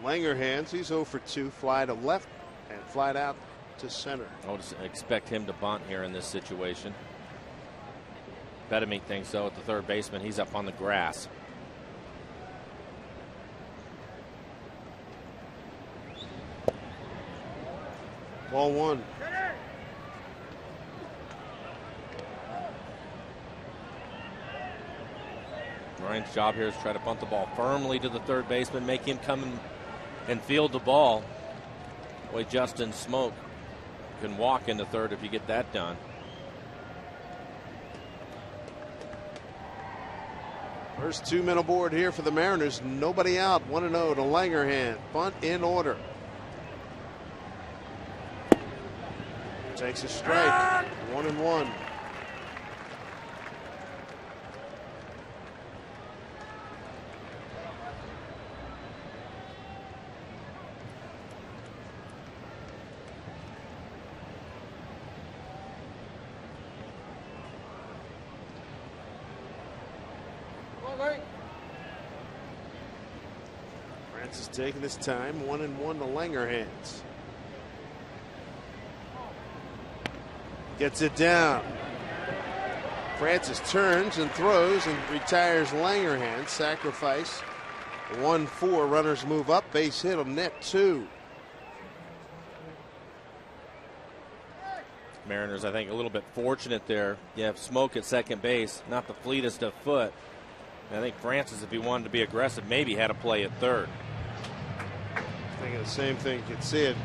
Langerhans, he's 0 for 2, fly to left and fly out to center. I would expect him to bunt here in this situation. Bedemy thinks so at the third baseman. He's up on the grass. Ball 1. Ryan's job here is to try to bunt the ball firmly to the third baseman, make him come and field the ball. Boy, Justin Smoke can walk into third if you get that done. First 2 men aboard here for the Mariners. Nobody out. 1-0 to Langerhans. Bunt in order. Takes a strike. 1-1. Francis taking his time. 1-1 to Langerhans. Gets it down. Francis turns and throws and retires Langerhans. Sacrifice. 1-4. Runners move up. Base hit on net 2. Mariners, I think, a little bit fortunate there. You have Smoke at second base, not the fleetest of foot. And I think Francis, if he wanted to be aggressive, maybe had a play at third. Thinking the same thing. You can see it.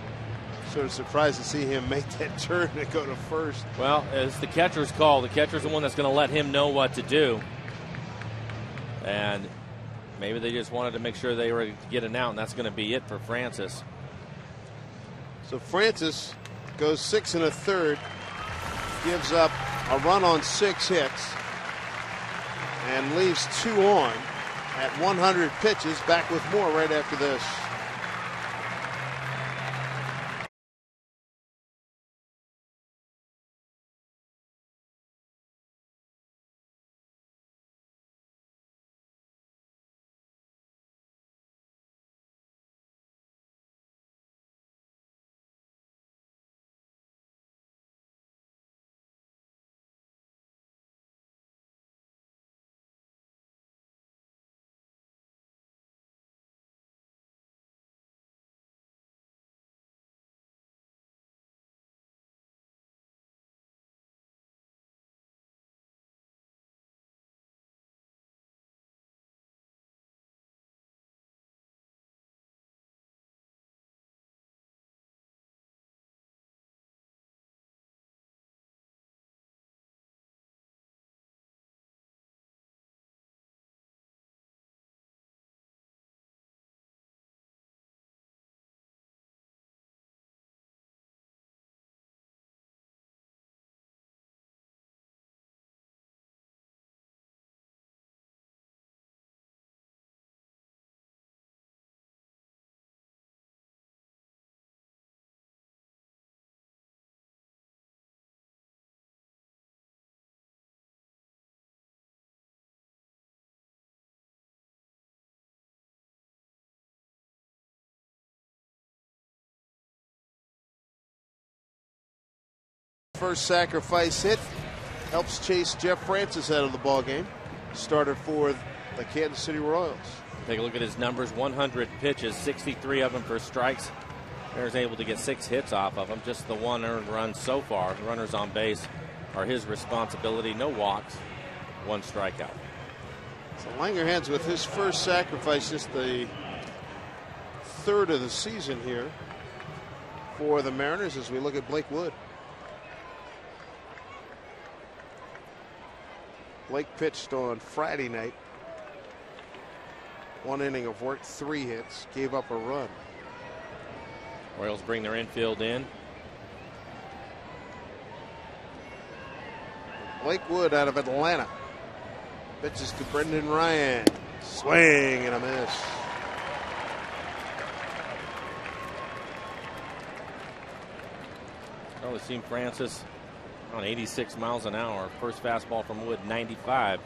Sort of surprised to see him make that turn and go to first. Well, it's the catcher's call. The catcher's the one that's going to let him know what to do. And maybe they just wanted to make sure they were to get an out, and that's going to be it for Francis. So Francis goes 6 1/3, gives up a run on 6 hits, and leaves 2 on at 100 pitches. Back with more right after this. First sacrifice hit helps chase Jeff Francis out of the ball game. Started for the Kansas City Royals. Take a look at his numbers. 100 pitches, 63 of them for strikes. Mariners able to get 6 hits off of him. Just the 1 earned run so far. Runners on base are his responsibility. No walks, 1 strikeout. So Langerhans with his first sacrifice, just the 3rd of the season here for the Mariners as we look at Blake Wood. Blake pitched on Friday night. 1 inning of work, 3 hits, gave up a run. Royals bring their infield in. Blake Wood out of Atlanta. Pitches to Brendan Ryan. Swing and a miss. Well, we've seen Francis on 86 miles an hour. First fastball from Wood, 95.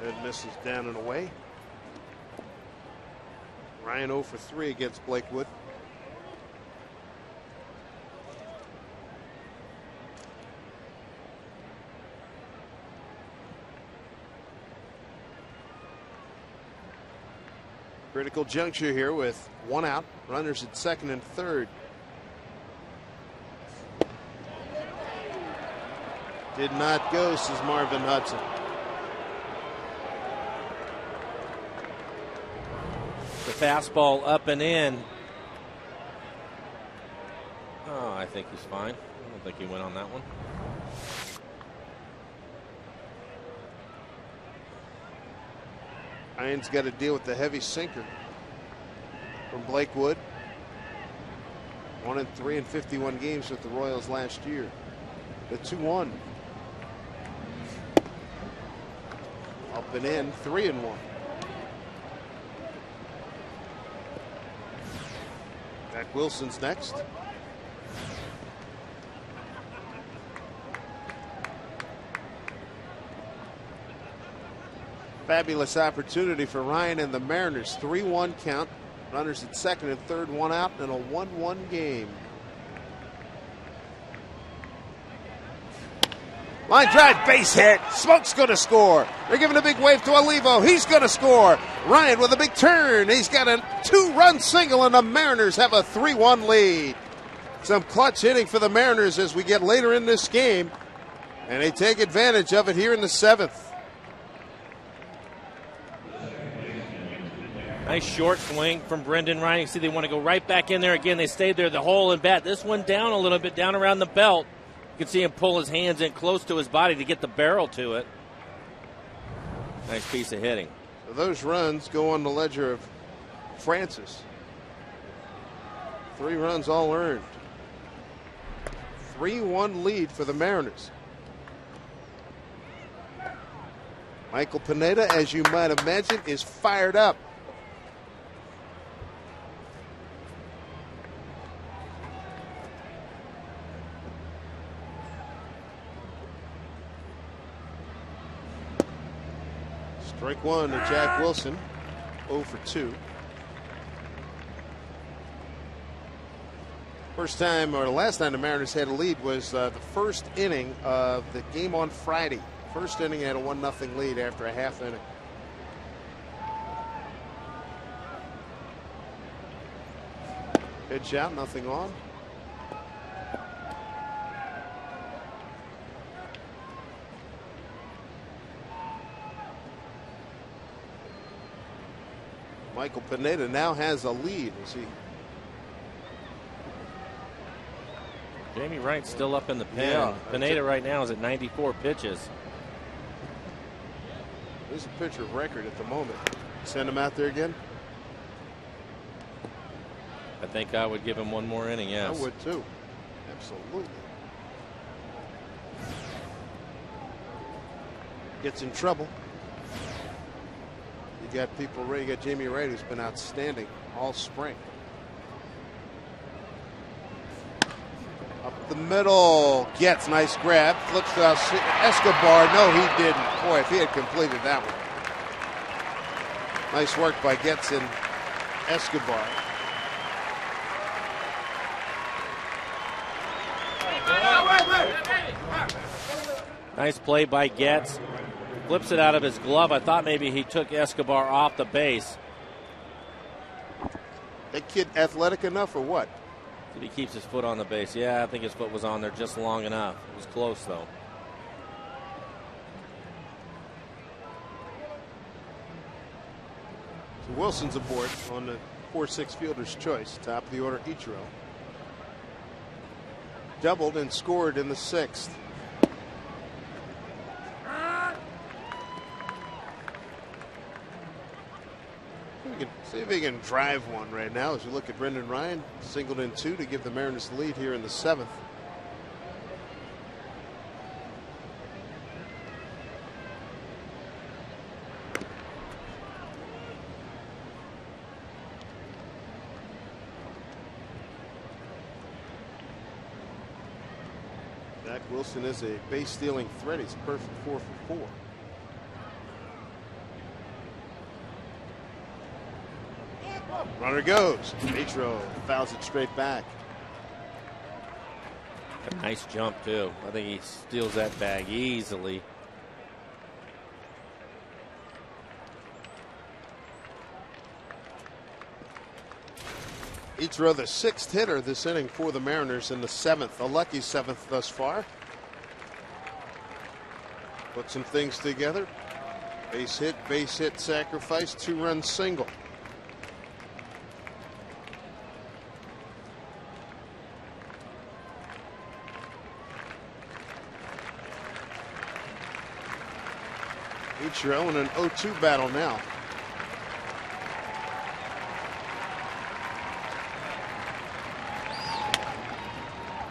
That misses down and away. Ryan 0 for 3 against Blake Wood. Critical juncture here with 1 out. Runners at second and third. Did not go, says Marvin Hudson. The fastball up and in. Oh, I think he's fine. I don't think he went on that one. Ryan's got to deal with the heavy sinker from Blake Wood. 1-3 in 51 games with the Royals last year. The 2-1. Up and in, 3-1. Jack Wilson's next. Fabulous opportunity for Ryan and the Mariners. 3-1 count. Runners at second and third, one out in a 1-1 game. Line drive, base hit. Smoke's going to score. They're giving a big wave to Olivo. He's going to score. Ryan with a big turn. He's got a 2-run single, and the Mariners have a 3-1 lead. Some clutch hitting for the Mariners as we get later in this game, and they take advantage of it here in the seventh. Nice short swing from Brendan Ryan. You see they want to go right back in there again. They stayed there the hole and bat. This one down a little bit, down around the belt. You can see him pull his hands in close to his body to get the barrel to it. Nice piece of hitting. So those runs go on the ledger of Francis. 3 runs all earned. 3-1 lead for the Mariners. Michael Pineda, as you might imagine, is fired up. Strike one to Jack Wilson, 0 for 2. First time, or the last time the Mariners had a lead was the first inning of the game on Friday. First inning had a 1-0 lead after a half inning. Pitch out, nothing on. Michael Pineda now has a lead. Is he? Jamie Wright's still up in the pen. Yeah, Pineda right now is at 94 pitches. He's a pitcher of record at the moment. Send him out there again? I think I would give him one more inning, yes. I would too. Absolutely. Gets in trouble. You got people ready. You got Jamie Wright, who's been outstanding all spring. Up the middle. Gets nice grab. Flips to Escobar. No, he didn't. Boy, if he had completed that one. Nice work by Getz and Escobar. Nice play by Getz. Flips it out of his glove. I thought maybe he took Escobar off the base. That kid athletic enough or what? But he keeps his foot on the base. Yeah, I think his foot was on there just long enough. It was close, though. So Wilson's aboard on the 4-6 fielder's choice. Top of the order, Ichiro. Doubled and scored in the 6th. See if he can drive one right now as you look at Brendan Ryan. Singled in 2 to give the Mariners the lead here in the 7th. Jack Wilson is a base stealing threat. He's perfect 4 for 4. Runner goes. Petro fouls it straight back. A nice jump, too. I think he steals that bag easily. Petro, the 6th hitter this inning for the Mariners in the 7th. A lucky 7th thus far. Put some things together. Base hit, sacrifice, 2-run single. Ichiro in an 0-2 battle now.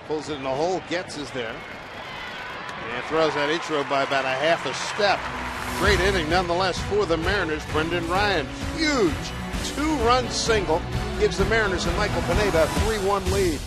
Pulls it in the hole. Getz is there. And throws that Ichiro by about a half a step. Great inning nonetheless for the Mariners. Brendan Ryan, huge 2-run single gives the Mariners and Michael Pineda a 3-1 lead.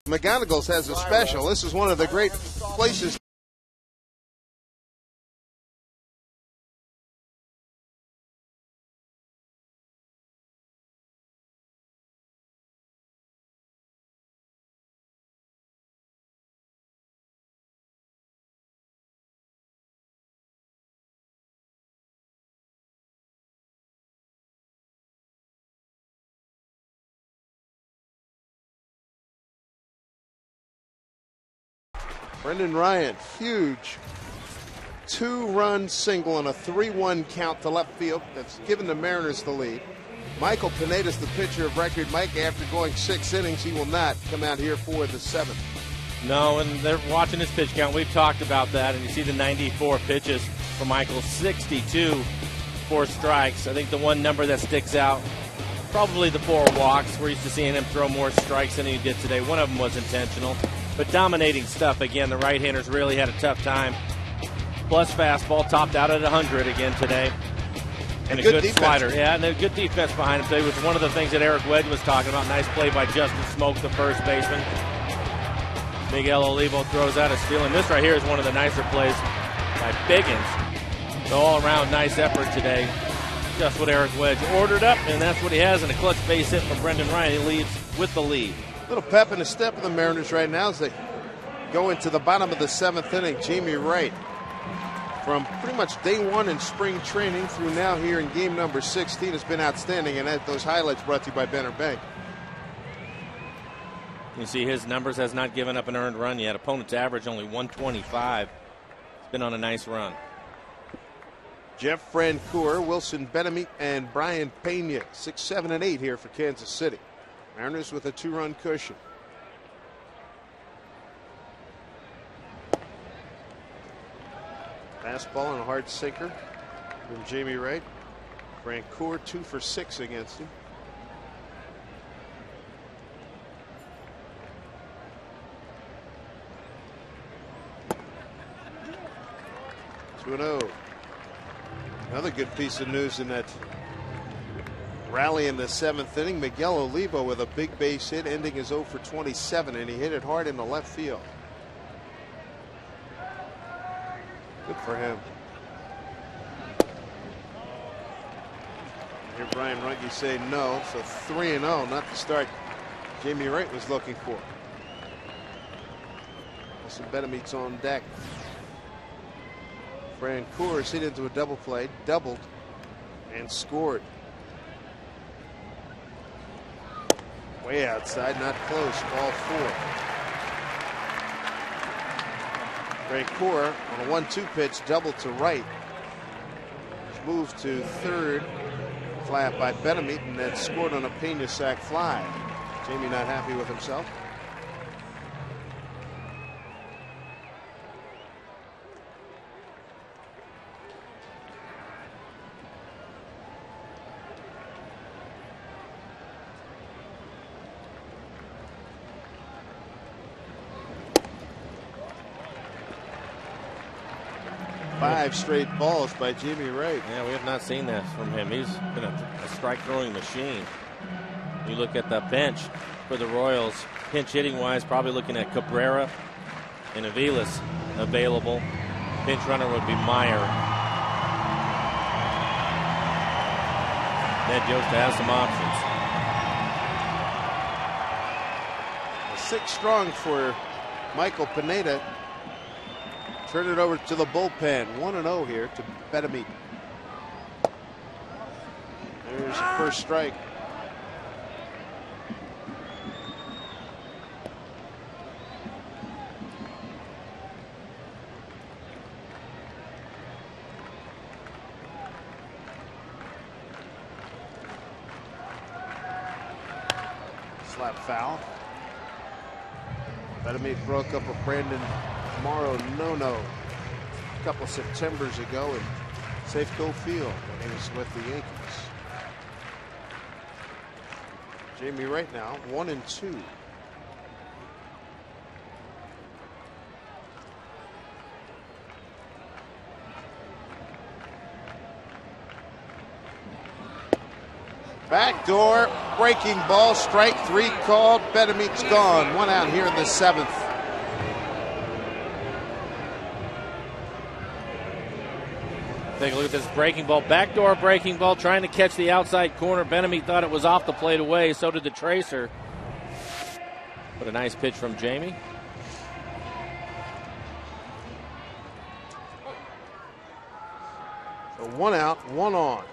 McGonigle's has a special. This is one of the great places. Brendan Ryan, huge 2-run single and a 3-1 count to left field. That's given the Mariners the lead. Michael Pineda's the pitcher of record. Mike, after going 6 innings, he will not come out here for the 7th. No, and they're watching his pitch count. We've talked about that, and you see the 94 pitches for Michael, 62 for strikes. I think the one number that sticks out, probably the 4 walks. We're used to seeing him throw more strikes than he did today. One of them was intentional. But dominating stuff again. The right-handers really had a tough time. Plus fastball topped out at 100 again today. And a good slider. Yeah, and a good defense behind him today was one of the things that Eric Wedge was talking about. Nice play by Justin Smoke, the first baseman. Miguel Olivo throws out a steal. And this right here is one of the nicer plays by Biggins. So all around nice effort today. Just what Eric Wedge ordered up, and that's what he has. And a clutch base hit from Brendan Ryan. He leaves with the lead. Little pep in the step of the Mariners right now as they go into the bottom of the 7th inning. Jamie Wright, from pretty much day 1 in spring training through now here in game number 16, has been outstanding. And those highlights brought to you by Benner Bank. You see his numbers, has not given up an earned run yet. Opponent's average only 125. He's been on a nice run. Jeff Francoeur, Wilson Benemit, and Brian Pena, 6, 7, and 8 here for Kansas City. Mariners with a 2-run cushion. Fastball and a hard sinker from Jamie Wright. Francoeur 2 for 6 against him. Two 2-0. Another good piece of news in that rally in the 7th inning. Miguel Olivo with a big base hit, ending his 0 for 27, and he hit it hard in the left field. Good for him. Here Brian Runke say no, so 3-0, not the start Jamie Wright was looking for. Wilson Benemit's on deck. Francoeur hit into a double play, doubled, and scored. Way outside, not close, ball 4. Francoeur on a 1-2 pitch, doubled to right. Moved to third, flat by Benemit, and then scored on a Pena sac fly. Jamie not happy with himself. 5 straight balls by Jamie Wright. Yeah, we have not seen that from him. He's been a strike throwing machine. You look at the bench for the Royals, pinch hitting wise, probably looking at Cabrera and Aviles available. Pinch runner would be Meyer. Ned Yosta has some options. 6 strong for Michael Pineda. Turn it over to the bullpen. 1-0 here to Betamit. There's the first strike. Slap foul. Betamit broke up with Brandon Morrow no a couple Septembers ago in Safeco Field when he was with the Yankees. Jamie right now 1-2. Backdoor breaking ball, strike 3 called. Betamit's gone. 1 out here in the 7th. Take a look at this breaking ball. Backdoor breaking ball, trying to catch the outside corner. Betamit thought it was off the plate away. So did the tracer. But a nice pitch from Jamie. So 1 out, 1 on.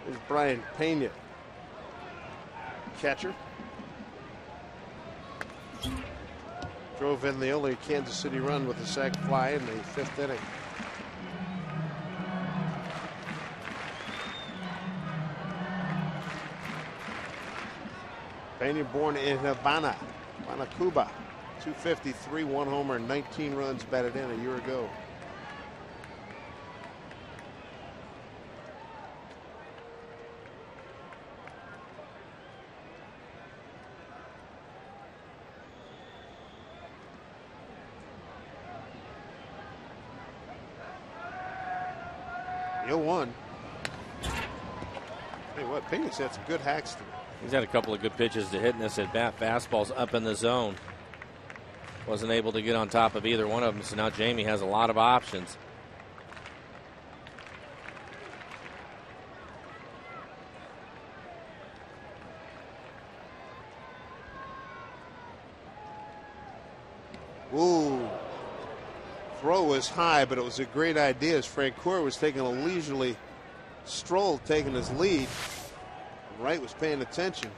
Here's Brian Pena, catcher. Drove in the only Kansas City run with a sac fly in the 5th inning. Pena born in Havana, Cuba. 253, 1 homer, 19 runs batted in a year ago. The 0-1. Hey, what? Pena's had some good hacks today. He's had a couple of good pitches to hit in this at bat. Fastballs up in the zone. Wasn't able to get on top of either one of them, so now Jamie has a lot of options. Ooh. Throw was high, but it was a great idea as Francoeur was taking a leisurely stroll, taking his lead. Wright was paying attention.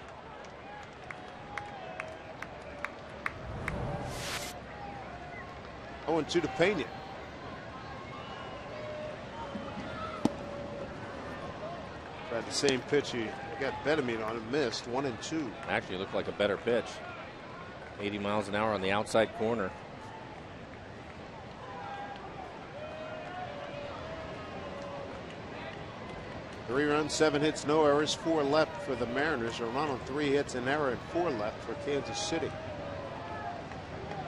Oh, 2 to Pena. Tried the same pitch he got Betamit on and missed. 1-2. Actually looked like a better pitch. 80 miles an hour on the outside corner. Three runs, 7 hits, no errors, 4 left for the Mariners. Romano 3 hits, an error, and 4 left for Kansas City.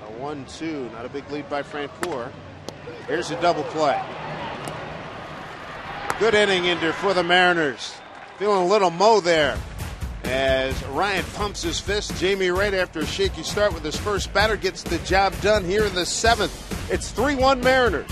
A 1-2, not a big lead by Francoeur. Here's a double play. Good inning ender for the Mariners. Feeling a little mo there as Ryan pumps his fist. Jamie Wright, after a shaky start with his first batter, gets the job done here in the 7th. It's 3-1 Mariners.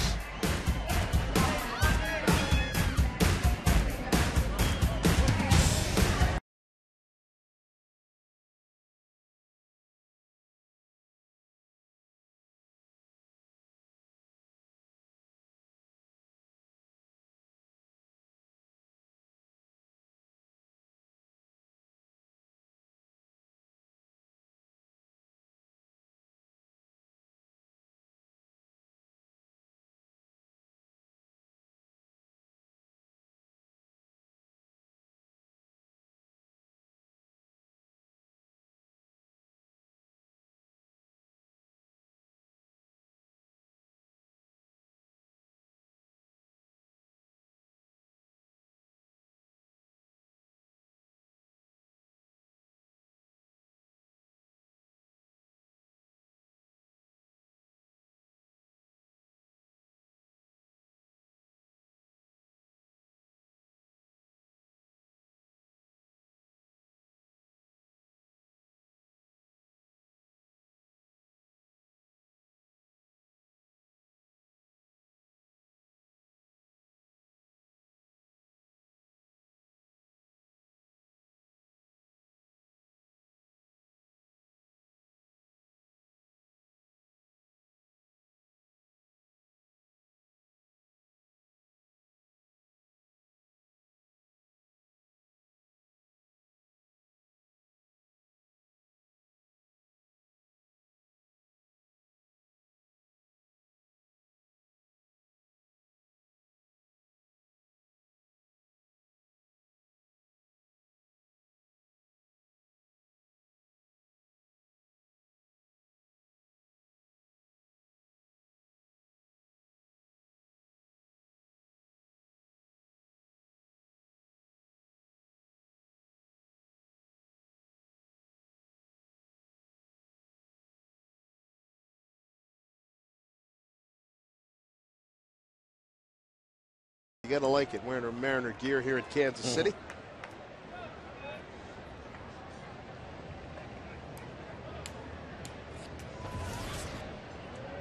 You got to like it, wearing a Mariner gear here in Kansas City.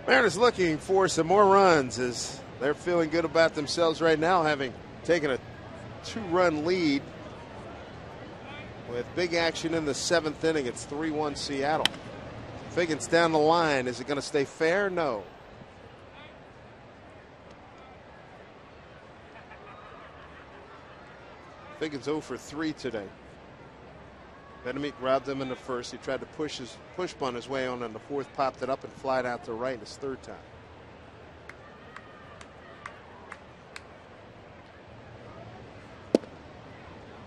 Mariners looking for some more runs as they're feeling good about themselves right now, having taken a 2-run lead with big action in the 7th inning. It's 3-1 Seattle. Figgins down the line. Is it going to stay fair? No. Figgins 0 for 3 today. Benamick robbed him in the first. He tried to push bunt his way on the 4th, popped it up and flied out to right his 3rd time.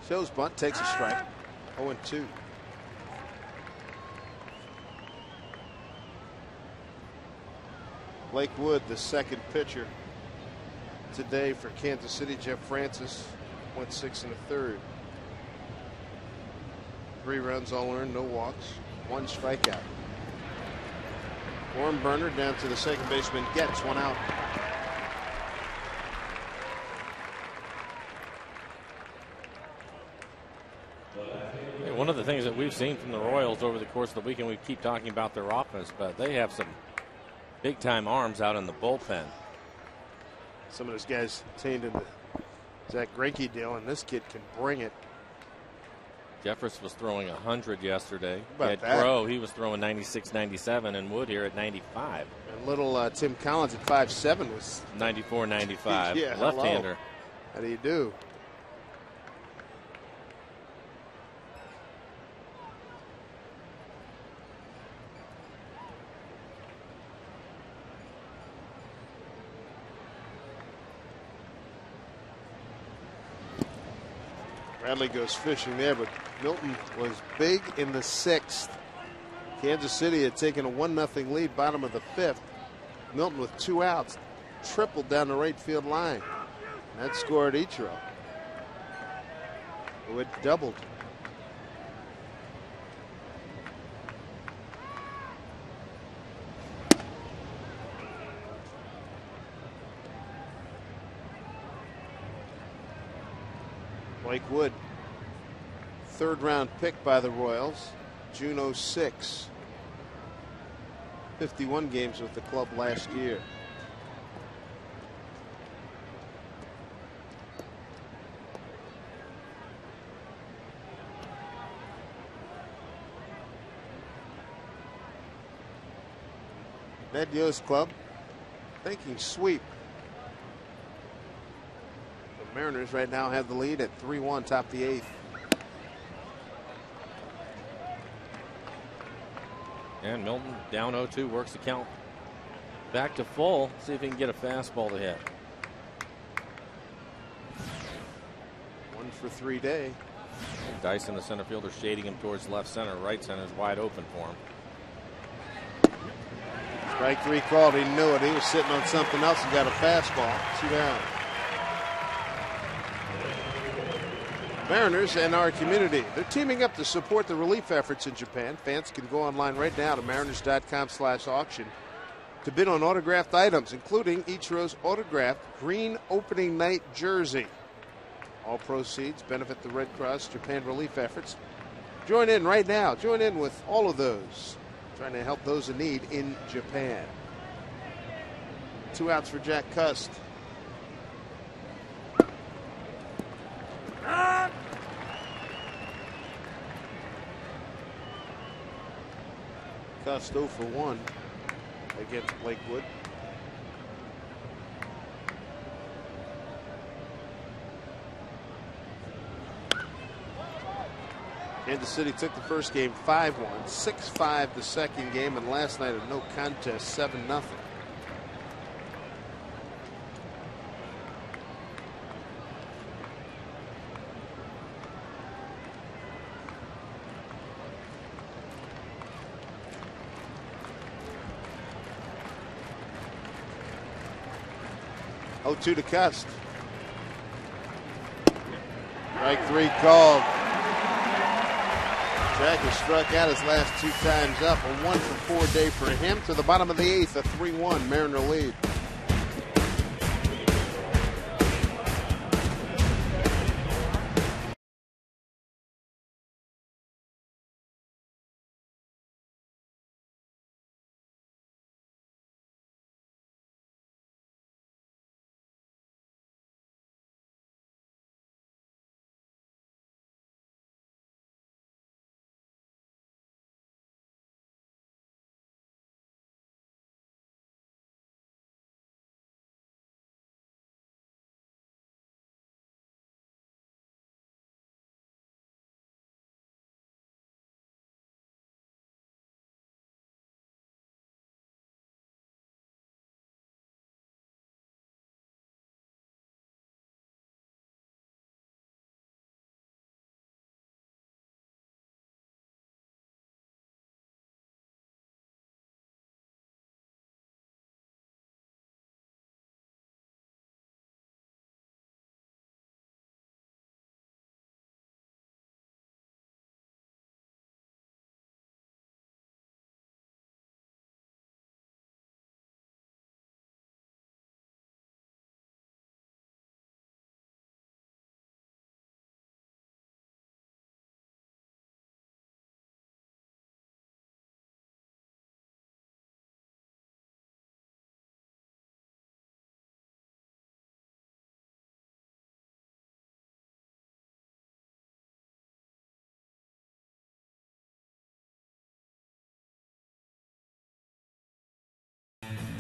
Shows bunt, takes a strike. 0-2. Blake Wood, the second pitcher today for Kansas City. Jeff Francis went 6 1/3. 3 runs all earned, no walks, 1 strikeout. Warren Burner down to the second baseman, gets 1 out. One of the things that we've seen from the Royals over the course of the weekend, we keep talking about their offense, but they have some big time arms out in the bullpen. Some of those guys obtained in the Zach Greinke deal, and this kid can bring it. Jeffers was throwing 100 yesterday. About that? Crow, he was throwing 96, 97, and Wood here at 95. And little Tim Collins at 5'7" was 94, 95. Yeah, left-hander. How do you do? Bradley goes fishing there, but Milton was big in the 6th. Kansas City had taken a 1-0 lead, bottom of the 5th. Milton with 2 outs, tripled down the right field line. That scored Ichiro, who had doubled. Blake Wood, 3rd round pick by the Royals, June 06. 51 games with the club last year. Ned Yost club thinking sweep. The Mariners right now have the lead at 3-1, top the 8th. And Milton down 0-2, works the count back to full. See if he can get a fastball to hit. 1 for 3 day. Dyson, the center fielder, shading him towards left center. Right center is wide open for him. Strike 3 called. He knew it. He was sitting on something else and got a fastball. 2 down. Mariners and our community, they're teaming up to support the relief efforts in Japan. Fans can go online right now to mariners.com/auction to bid on autographed items, including Ichiro's autographed green opening night jersey. All proceeds benefit the Red Cross Japan relief efforts. Join in right now. Join in with all of those, trying to help those in need in Japan. 2 outs for Jack Cust. Cust 0 for 1 against Blake Wood. Kansas City took the first game 5-1, 6-5 the second game, and last night a no contest 7-0. To Cust. Strike 3 called. Jack has struck out his last 2 times up. A 1 for 4 day for him. To the bottom of the 8th, a 3-1 Mariner lead.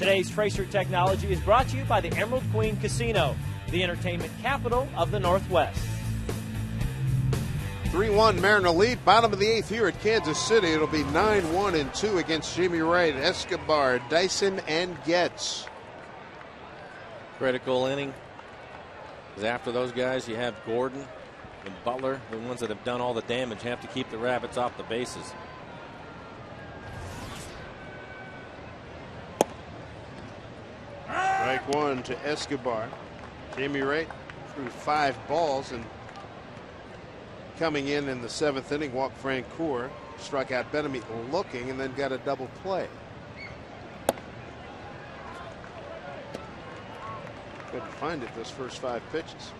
Today's Tracer Technology is brought to you by the Emerald Queen Casino, the entertainment capital of the Northwest. 3-1 Mariner lead, bottom of the 8th here at Kansas City. It'll be 9-1-2 against Jamie Wright, Escobar, Dyson, and Getz. Critical inning. Because after those guys, you have Gordon and Butler, the ones that have done all the damage, have to keep the Rabbits off the bases. Strike one to Escobar. Jamie Wright threw 5 balls, and coming in the 7th inning, walked Francoeur, struck out Benamit looking, and then got a double play. Couldn't find it those first 5 pitches.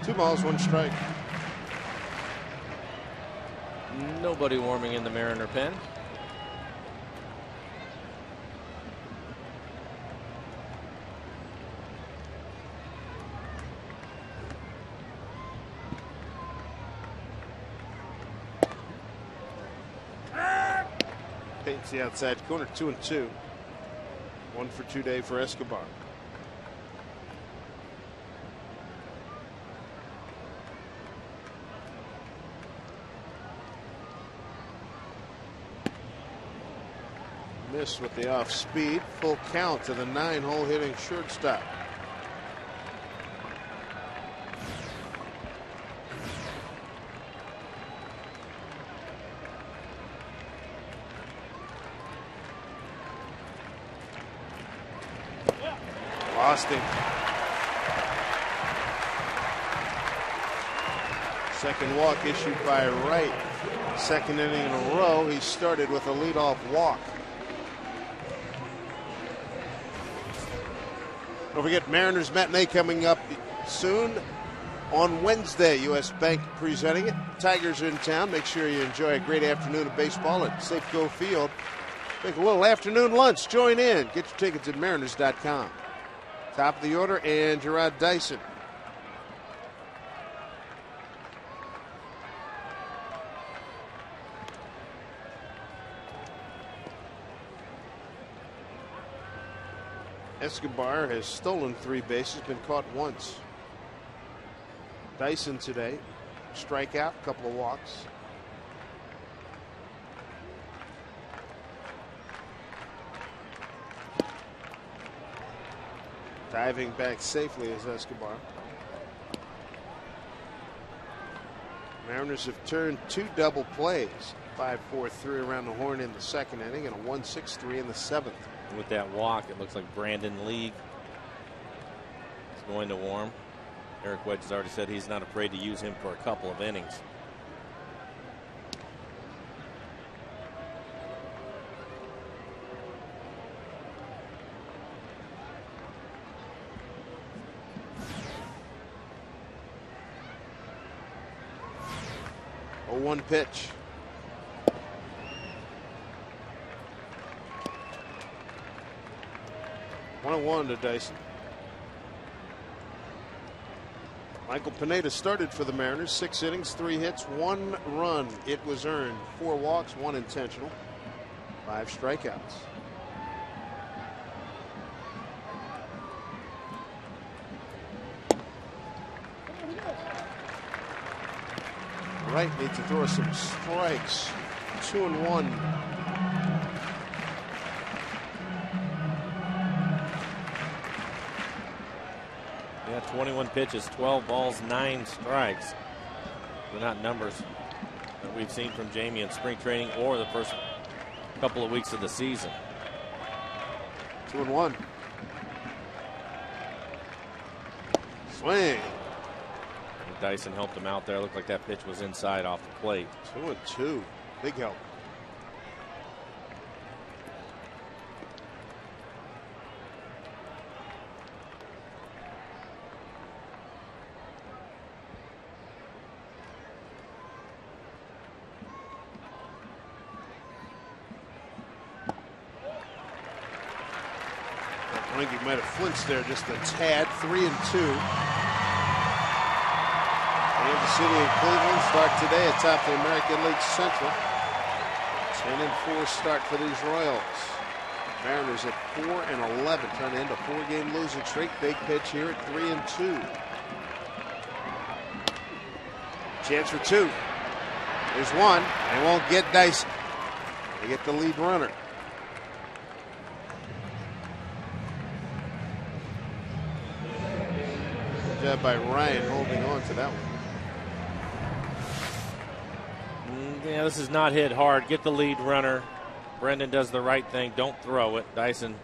Two balls, 1 strike. Nobody warming in the Mariner pen. Paints the outside corner, 2-2. 1 for 2 day for Escobar. Miss with the off speed. Full count to the 9-hole hitting shortstop. Lost him. Second walk issued by Wright. Second inning in a row. He started with a leadoff walk. Don't forget Mariners matinee coming up soon on Wednesday. U.S. Bank presenting it. Tigers are in town. Make sure you enjoy a great afternoon of baseball at Safeco Field. Make a little afternoon lunch. Join in. Get your tickets at mariners.com. Top of the order, and Gerard Dyson. Escobar has stolen 3 bases, been caught once. Dyson today, strikeout, couple of walks. Diving back safely is Escobar. Mariners have turned 2 double plays. 5-4-3 around the horn in the 2nd inning and a 1-6-3 in the 7th. With that walk, it looks like Brandon League is going to warm. Eric Wedge has already said he's not afraid to use him for a couple of innings. A 1 pitch. One to Dyson. Michael Pineda started for the Mariners. 6 innings, 3 hits, 1 run. It was earned. 4 walks, 1 intentional, 5 strikeouts. Wright needs to throw some strikes. 2-1. Yeah, 21 pitches, 12 balls, 9 strikes. They're not numbers that we've seen from Jamie in spring training or the first couple of weeks of the season. 2-1. Swing. Dyson helped him out there. Looked like that pitch was inside off the plate. 2-2. Big help. Runge might have flinched there just a tad. 3-2. Kansas City and Cleveland start today atop the American League Central. 10-4 start for these Royals. Mariners at 4-11, trying to end a 4-game losing streak. Big pitch here at 3-2. Chance for 2. There's 1. They won't get Dyson. They get the lead runner. Good job by Ryan holding on to that one. Yeah, this is not hit hard. Get the lead runner. Brendan does the right thing. Don't throw it. Dyson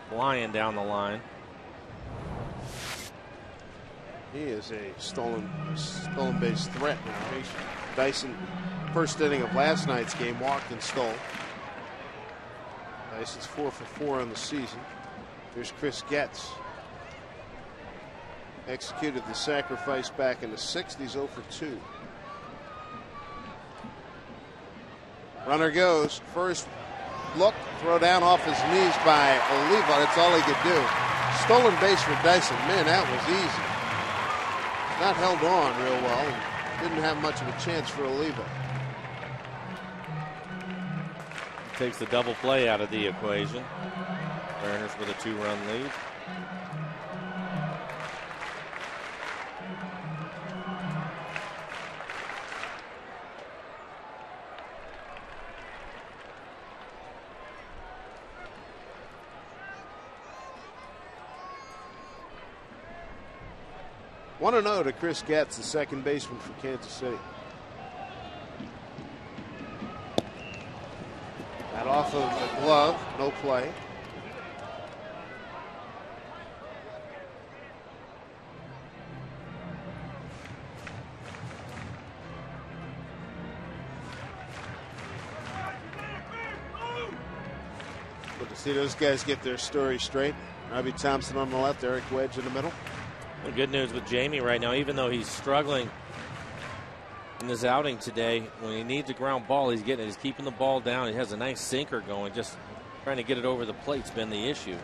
flying down the line. He is a stolen base threat now. Dyson, first inning of last night's game, walked and stole. Dyson's 4 for 4 on the season. Here's Chris Getz. Executed the sacrifice back in the 6th. He's 0 for 2. Runner goes. First look, throw down off his knees by Oliva. That's all he could do. Stolen base for Dyson. Man, that was easy. Not held on real well. And didn't have much of a chance for Oliva. Takes the double play out of the equation. Mariners with a 2-run lead. One 1-0 to Chris Getz, the second baseman for Kansas City. That off of the glove, no play. Good to see those guys get their story straight. Robbie Thompson on the left, Eric Wedge in the middle. The good news with Jamie right now, even though he's struggling in this outing today, when he needs a ground ball, he's getting it. He's keeping the ball down. He has a nice sinker going. Just trying to get it over the plate's been the issue.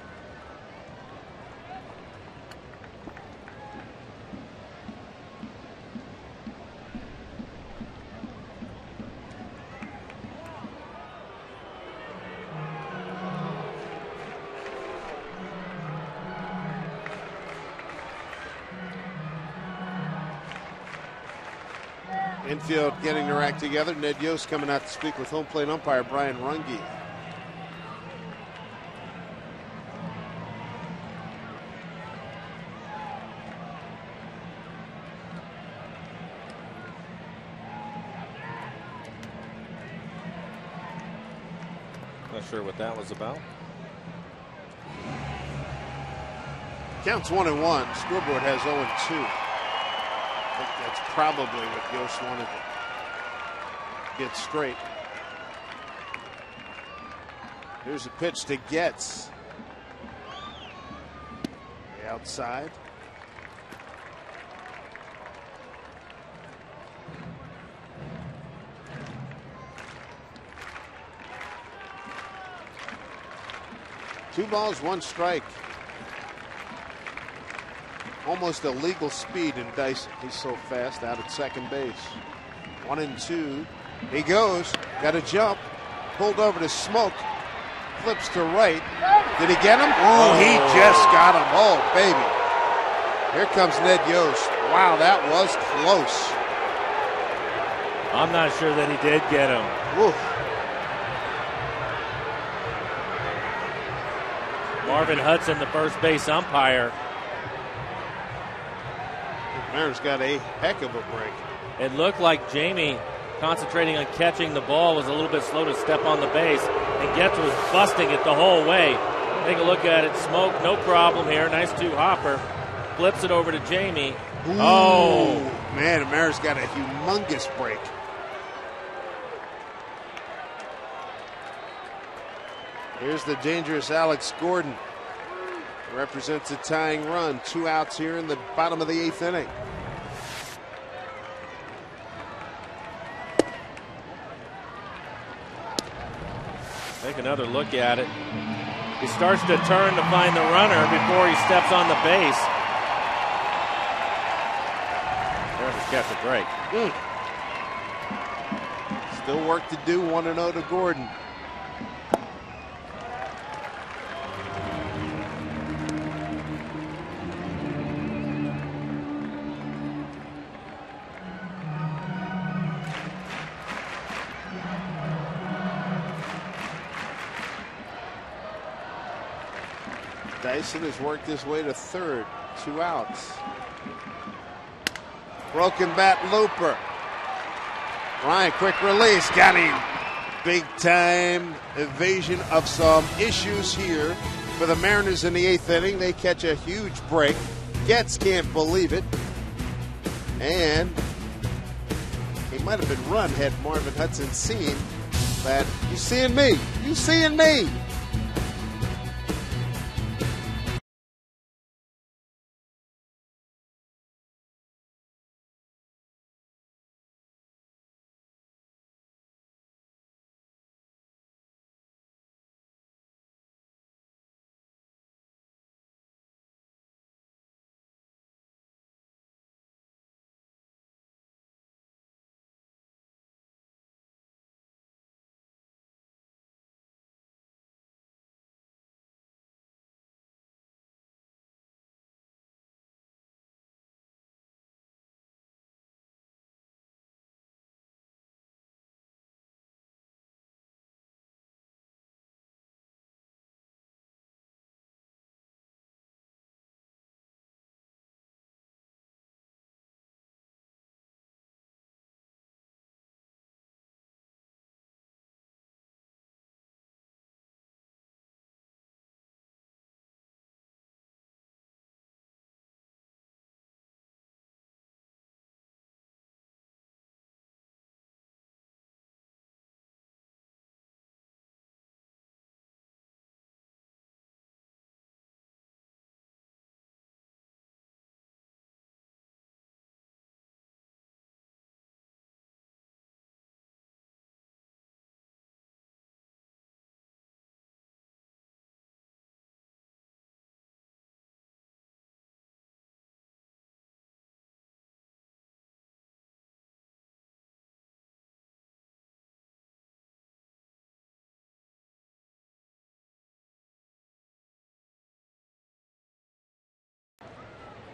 Infield getting their act together. Ned Yost coming out to speak with home plate umpire Brian Runge. Not sure what that was about. Counts 1-1. Scoreboard has 0-2. I think that's probably what Yost wanted to get straight. Here's a pitch to Getz. The outside. Two balls, one strike. Almost illegal speed in Dyson. He's so fast out at second base. 1-2. He goes. Got a jump. Pulled over to Smoke. Flips to right. Did he get him? Oh, he just got him. Oh, baby. Here comes Ned Yost. Wow, that was close. I'm not sure that he did get him. Oof. Marvin Hudson, the first base umpire. Mariners got a heck of a break. It looked like Jamie, concentrating on catching the ball, was a little bit slow to step on the base, and Getz was busting it the whole way. Take a look at it. Smoke, no problem here. Nice two-hopper. Flips it over to Jamie. Ooh, oh! Man, the Mariners got a humongous break. Here's the dangerous Alex Gordon. Represents a tying run. 2 outs here in the bottom of the 8th inning. Take another look at it. He starts to turn to find the runner before he steps on the base. Mariners catch a break. Still work to do. 1-0 to Gordon. Dyson has worked his way to third. 2 outs. Broken bat looper. Ryan, quick release. Got him. Big time evasion of some issues here for the Mariners in the 8th inning. They catch a huge break. Getz can't believe it. And he might have been run had Marvin Hudson seen that. You seeing me? You seeing me?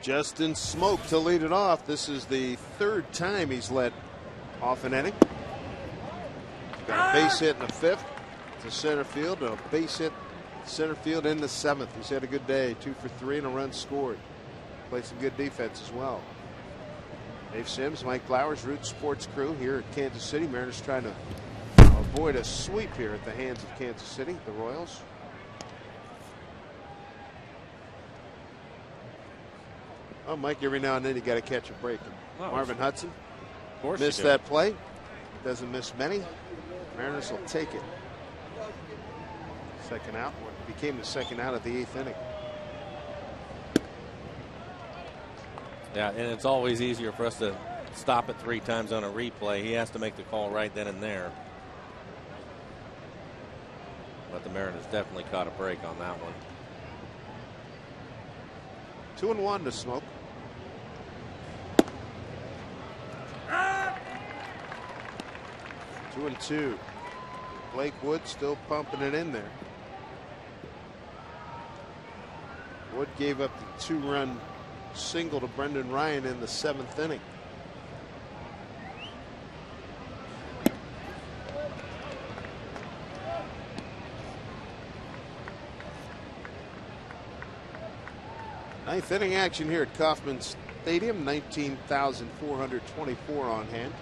Justin Smoke to lead it off. This is the 3rd time he's led off an inning. Got a base hit in the 5th to center field, and a base hit center field in the 7th. He's had a good day. 2 for 3 and a run scored. Played some good defense as well. Dave Sims, Mike Flowers, Root Sports crew here at Kansas City. Mariners trying to avoid a sweep here at the hands of Kansas City, the Royals. Oh, Mike, every now and then you got to catch a break. Marvin Hudson missed that play. Doesn't miss many. Mariners will take it. Second out. What became the second out of the 8th inning. Yeah, and it's always easier for us to stop it 3 times on a replay. He has to make the call right then and there. But the Mariners definitely caught a break on that one. 2-1 to Smoke. Two and 2. Blake Wood still pumping it in there. Wood gave up the 2-run single to Brendan Ryan in the 7th inning. Ninth inning action here at Kauffman Stadium. 19,424 on hand.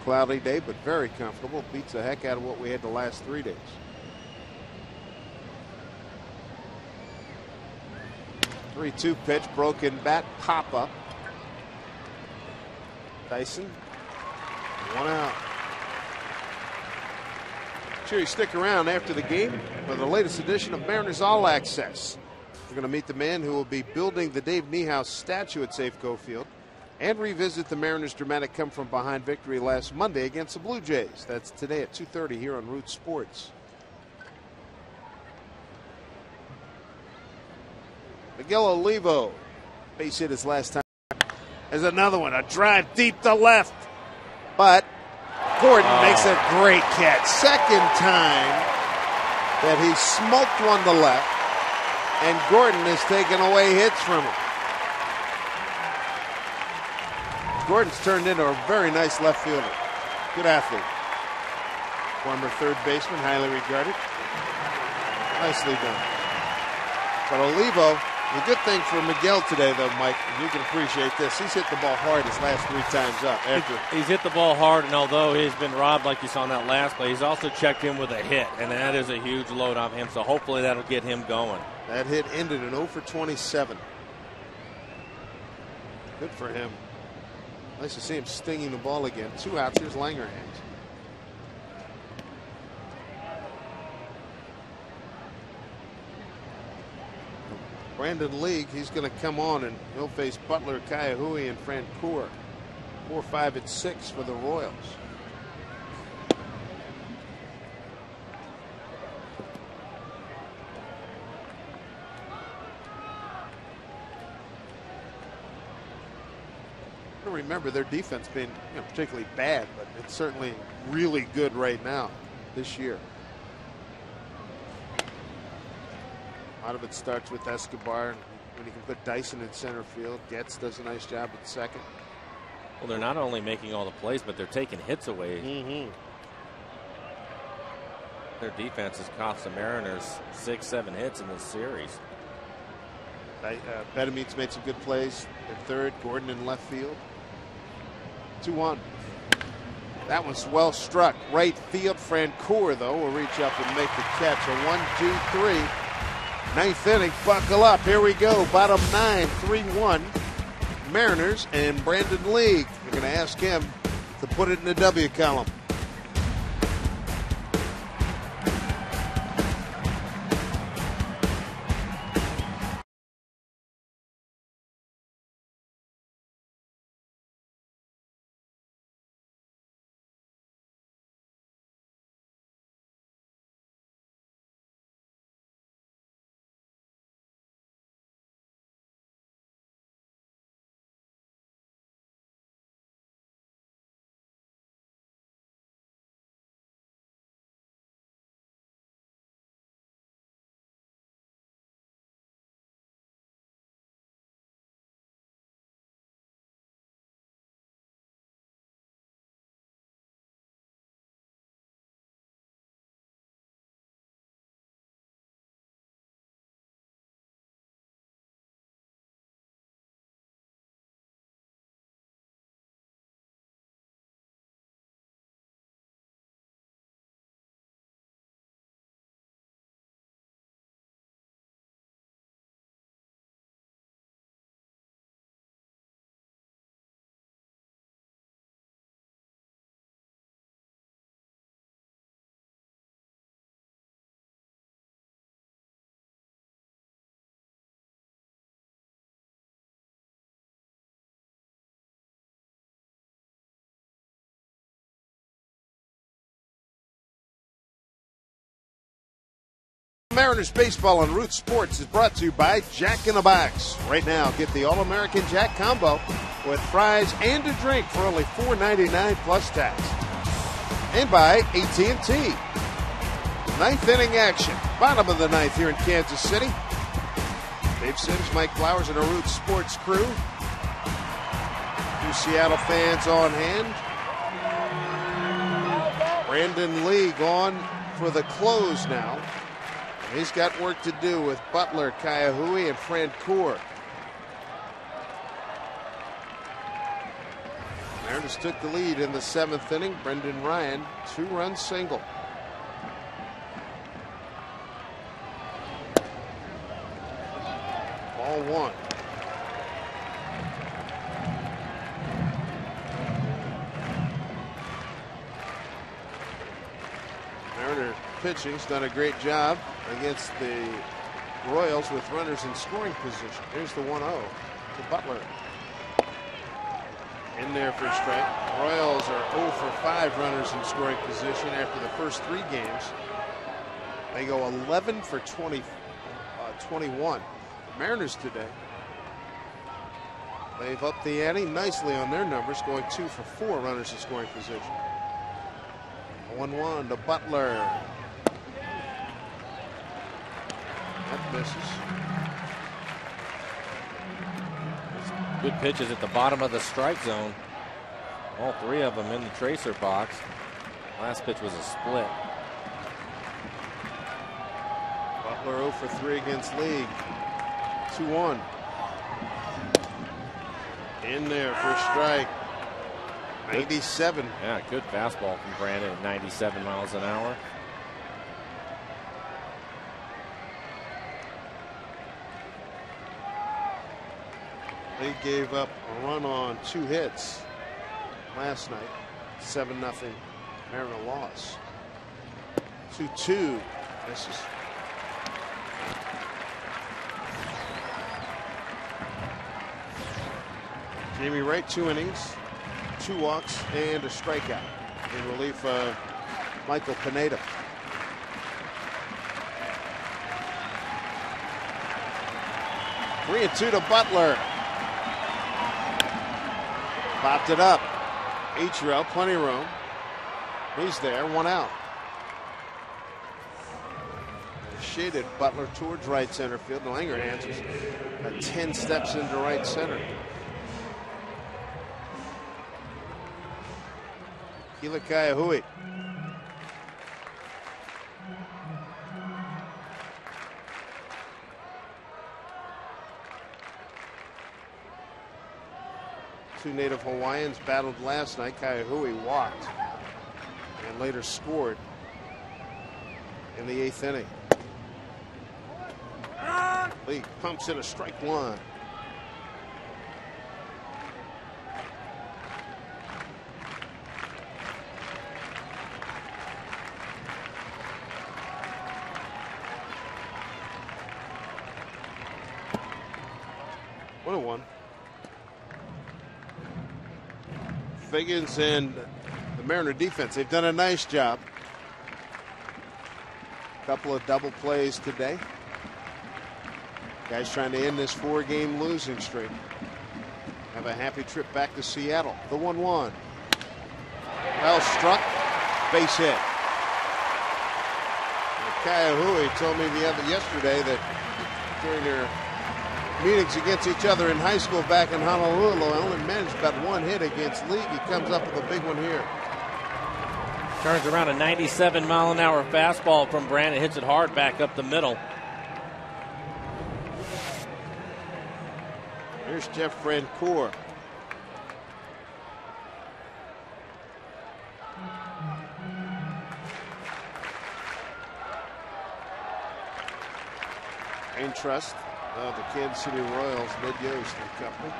Cloudy day, but very comfortable. Beats the heck out of what we had the last 3 days. Three-two pitch, broken bat, pop up. Dyson, 1 out. Sure, you stick around after the game for the latest edition of Mariners All Access. We're going to meet the man who will be building the Dave Niehaus statue at Safeco Field and revisit the Mariners' dramatic come-from-behind victory last Monday against the Blue Jays. That's today at 2:30 here on Root Sports. Miguel Olivo, base hit his last time. There's another one, a drive deep to left. But Gordon makes a great catch. Second time that he smoked one to left. And Gordon has taken away hits from him. Gordon's turned into a very nice left fielder. Good athlete. Former third baseman, highly regarded. Nicely done. But Olivo, the good thing for Miguel today, though, Mike, you can appreciate this. He's hit the ball hard his last 3 times up. He's hit the ball hard, and although he's been robbed like you saw in that last play, he's also checked in with a hit, and that is a huge load on him, so hopefully that'll get him going. That hit ended in 0 for 27. Good for him. Nice to see him stinging the ball again. 2 outs. Here's Langerhans. Brandon League, he's going to come on and he'll face Butler, Kaihui, and Francoeur. 4, 5, and 6 for the Royals. Remember their defense being particularly bad, but it's certainly really good right now this year. A lot of it starts with Escobar. When you can put Dyson in center field, Getz does a nice job at second. Well, they're not only making all the plays, but they're taking hits away. Their defense has cost the Mariners 6, 7 hits in this series. Bedemeat's made some good plays at third. Gordon in left field. 2-1. That one's well struck. Right field. Francoeur, though, will reach up and make the catch. A 1-2-3. 9th inning. Buckle up. Here we go. Bottom 9. 3-1. Mariners and Brandon League. We're going to ask him to put it in the W column. Mariners baseball on Root Sports is brought to you by Jack in the Box. Right now, get the All-American Jack combo with fries and a drink for only $4.99 plus tax. And by AT. 9th inning action. Bottom of the 9th here in Kansas City. Dave Sims, Mike Flowers, and a Root Sports crew. 2 Seattle fans on hand. Brandon League on for the close now. He's got work to do with Butler, Kaihui, and Francoeur. Mariners took the lead in the 7th inning. Brendan Ryan, 2-run single. Ball 1. Mariner pitching's done a great job against the Royals with runners in scoring position. Here's the 1-0 to Butler. In there for a strike. Royals are 0 for 5 runners in scoring position after the first 3 games. They go 11 for 21. Mariners today. They've upped the ante nicely on their numbers, going 2 for 4 runners in scoring position. 1-1 to Butler. That misses. Good pitches at the bottom of the strike zone. All 3 of them in the tracer box. Last pitch was a split. Butler 0 for 3 against League. 2-1. In there for a strike. 97. Yeah, good fastball from Brandon at 97 miles an hour. They gave up a run on 2 hits last night. 7-0 Mariner loss. 2-2. This is Jamie Wright, 2 innings, 2 walks, and a strikeout in relief of Michael Pineda. Three and 2 to Butler. Popped it up. Ichiro, plenty of room. He's there, 1 out. Shaded Butler towards right center field. Langer answers 10 steps into right center. Keila Kaiahui. Two native Hawaiians battled last night. Kaiahui walked and later scored in the 8th inning. League pumps in a strike 1. Figgins and the Mariner defense, they've done a nice job. A couple of double plays today. Guys trying to end this 4-game losing streak. Have a happy trip back to Seattle. The 1-1. Well struck, base hit. Kaiahui told me yesterday that during their meetings against each other in high school back in Honolulu, I only managed about 1 hit against League. He comes up with a big one here. Turns around a 97-mile-an-hour fastball from Brandon. Hits it hard back up the middle. Here's Jeff Francoeur. Main Trust of the Kansas City Royals, Ned Yost and company.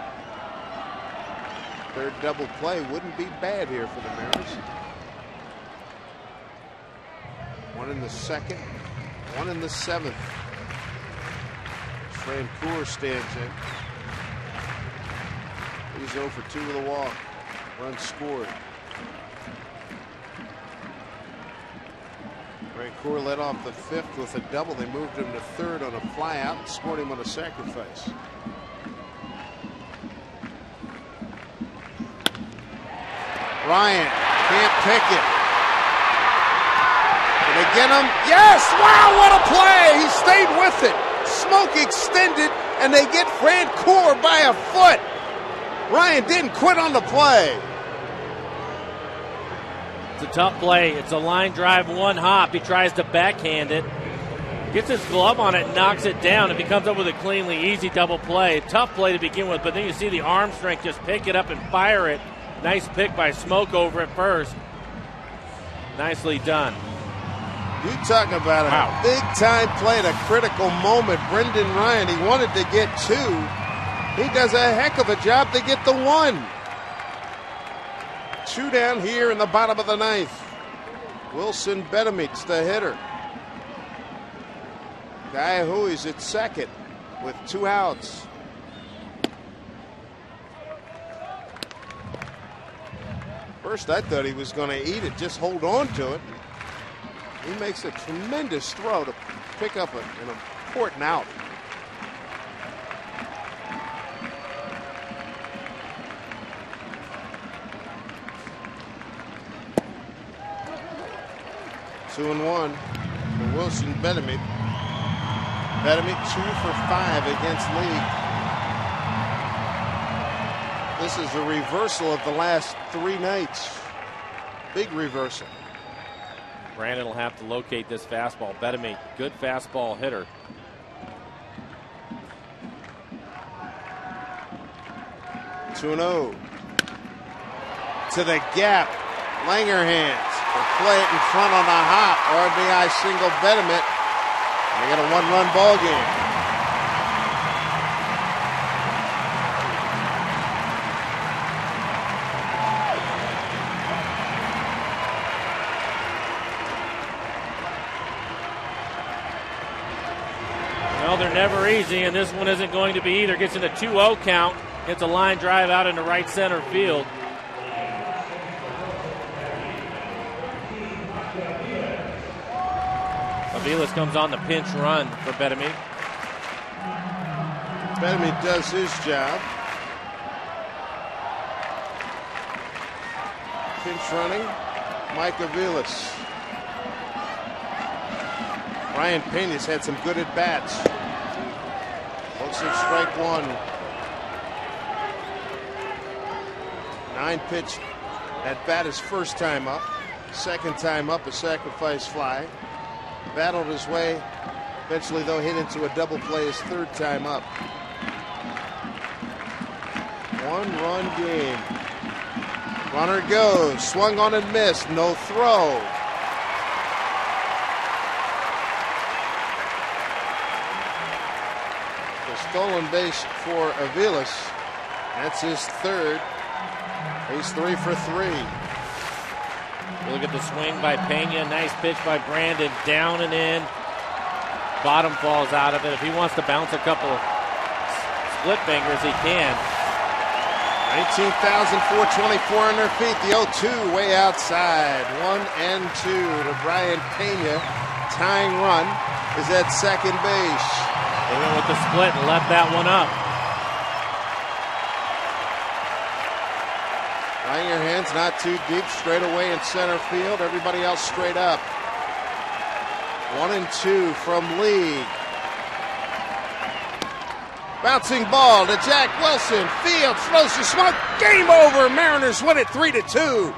Third double play wouldn't be bad here for the Mariners. 1 in the 2nd, 1 in the 7th. Francoeur stands in. He's 0 for 2 with a walk. Run scored. Francoeur led off the 5th with a double. They moved him to 3rd on a flyout and scored him on a sacrifice. Ryan can't pick it. Did they get him? Yes! Wow, what a play! He stayed with it. Smoke extended, and they get Francoeur by a foot. Ryan didn't quit on the play. It's a tough play. It's a line drive, 1 hop. He tries to backhand it. Gets his glove on it and knocks it down. If he comes up with a cleanly easy double play, tough play to begin with, but then you see the arm strength just pick it up and fire it. Nice pick by Smoke over at first. Nicely done. You talk about a big-time play at a critical moment. Brendan Ryan, he wanted to get 2. He does a heck of a job to get the 1. 2 down here in the bottom of the 9th. Wilson Betemeets the hitter. Kaiahui's at 2nd with 2 outs. First, I thought he was going to eat it, just hold on to it. He makes a tremendous throw to pick up an important out. 2-1 for Wilson Bedemy. Bedemy 2 for 5 against League. This is a reversal of the last 3 nights. Big reversal. Brandon will have to locate this fastball. Bedemy, good fastball hitter. Tuno to the gap. Langerhans will play it in front on a hop. RBI single Bedemy. They got a 1-run ball game. Well, they're never easy, and this one isn't going to be either. Gets in a 2-0 count. Gets a line drive out into right center field. Aviles comes on the pinch run for Bedemy. Bedemy does his job. Pinch running, Mike Aviles. Ryan Pena's had some good at-bats. 0-6 strike 1. 9-pitch at-bat his first time up. Second time up, a sacrifice fly. Battled his way. Eventually, though, hit into a double play his third time up. 1-run game. Runner goes. Swung on and missed. No throw. The stolen base for Aviles. That's his third. He's 3 for 3. Look at the swing by Pena. Nice pitch by Brandon. Down and in. Bottom falls out of it. If he wants to bounce a couple of split fingers, he can. 19,424 on their feet. The 0-2 way outside. 1-2 to Brian Pena. Tying run is at second base. They went with the split and left that one up. Langerhans not too deep, straight away in center field. Everybody else straight up. 1-2 from League. Bouncing ball to Jack Wilson. Field throws the smoke. Game over. Mariners win it 3-2.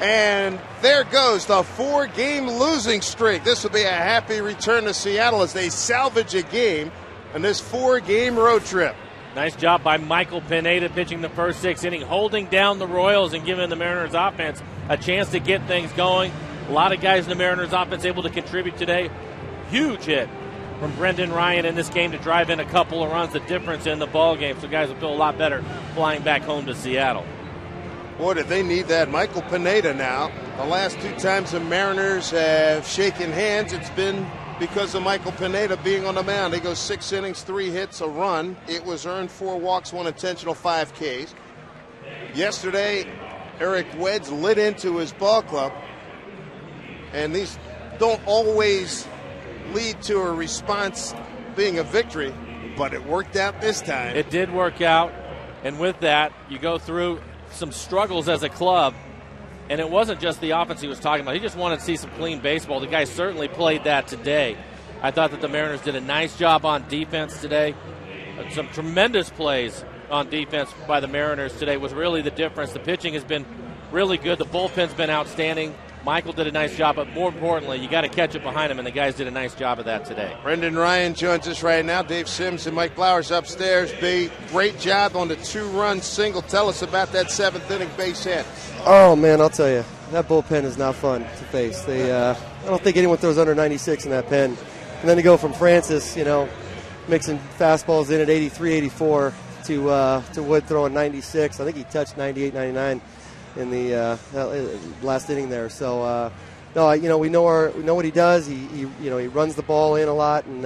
And there goes the 4-game losing streak. This will be a happy return to Seattle as they salvage a game in this 4-game road trip. Nice job by Michael Pineda pitching the first 6 innings, holding down the Royals and giving the Mariners offense a chance to get things going. A lot of guys in the Mariners offense able to contribute today. Huge hit from Brendan Ryan in this game to drive in a couple of runs, the difference in the ball game. So guys will feel a lot better flying back home to Seattle. Boy, did they need that. Michael Pineda now. The last 2 times the Mariners have shaken hands, it's been because of Michael Pineda being on the mound. He goes 6 innings, 3 hits, a run. It was earned, 4 walks, 1 intentional, 5 Ks. Yesterday, Eric Wedge lit into his ball club. And these don't always lead to a response being a victory, but it worked out this time. It did work out. And with that, you go through some struggles as a club. And it wasn't just the offense he was talking about. He just wanted to see some clean baseball. The guys certainly played that today. I thought that the Mariners did a nice job on defense today. Some tremendous plays on defense by the Mariners today was really the difference. The pitching has been really good. The bullpen's been outstanding. Michael did a nice job, but more importantly, you got to catch it behind him, and the guys did a nice job of that today. Brendan Ryan joins us right now. Dave Sims and Mike Blowers upstairs. Great job on the 2-run single. Tell us about that 7th inning base hit. Oh, man, I'll tell you. That bullpen is not fun to face. I don't think anyone throws under 96 in that pen. And then to go from Francis, mixing fastballs in at 83, 84 to Wood throwing 96. I think he touched 98, 99 in the last inning there. So, we know what he does. He runs the ball in a lot and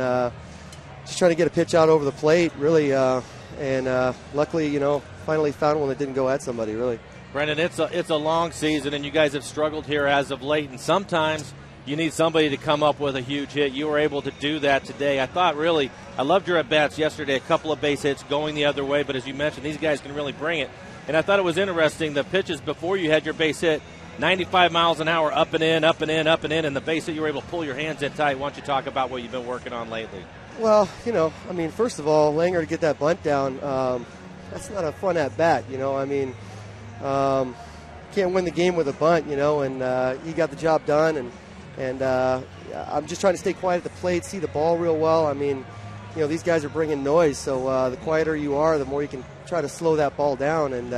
just trying to get a pitch out over the plate, really. And luckily, finally found one that didn't go at somebody, really. Brendan, it's a long season, and you guys have struggled here as of late, and sometimes you need somebody to come up with a huge hit. You were able to do that today. I loved your at-bats yesterday, a couple of base hits going the other way, but as you mentioned, these guys can really bring it. And I thought it was interesting, the pitches before you had your base hit, 95 miles an hour, up and in, up and in, up and in, and the base that you were able to pull your hands in tight. Why don't you talk about what you've been working on lately? Well, first of all, Langer to get that bunt down, that's not a fun at bat, can't win the game with a bunt, and he got the job done, and I'm just trying to stay quiet at the plate, see the ball real well. These guys are bringing noise, so the quieter you are, the more you can try to slow that ball down, and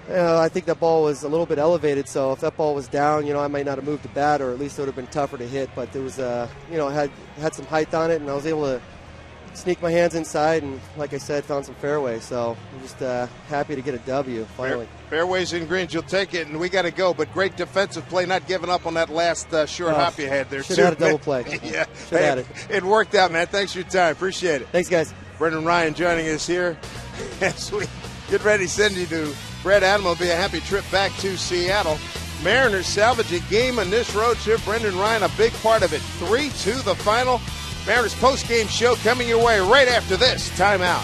I think that ball was a little bit elevated, so if that ball was down, I might not have moved the bat, or at least it would have been tougher to hit, but there was, had some height on it, and I was able to sneak my hands inside, and like I said, found some fairway, so I'm just happy to get a W, finally. Fairways and greens, you'll take it, and we got to go, but great defensive play, not giving up on that last short hop you had there, should have had a double play. Yeah. Should have had it. It worked out, man. Thanks for your time. Appreciate it. Thanks, guys. Brendan Ryan joining us here as we get ready to send you to Brett Adam. Will be a happy trip back to Seattle. Mariners salvage a game on this road trip. Brendan Ryan, a big part of it. 3-2 the final. Mariners post-game show coming your way right after this timeout.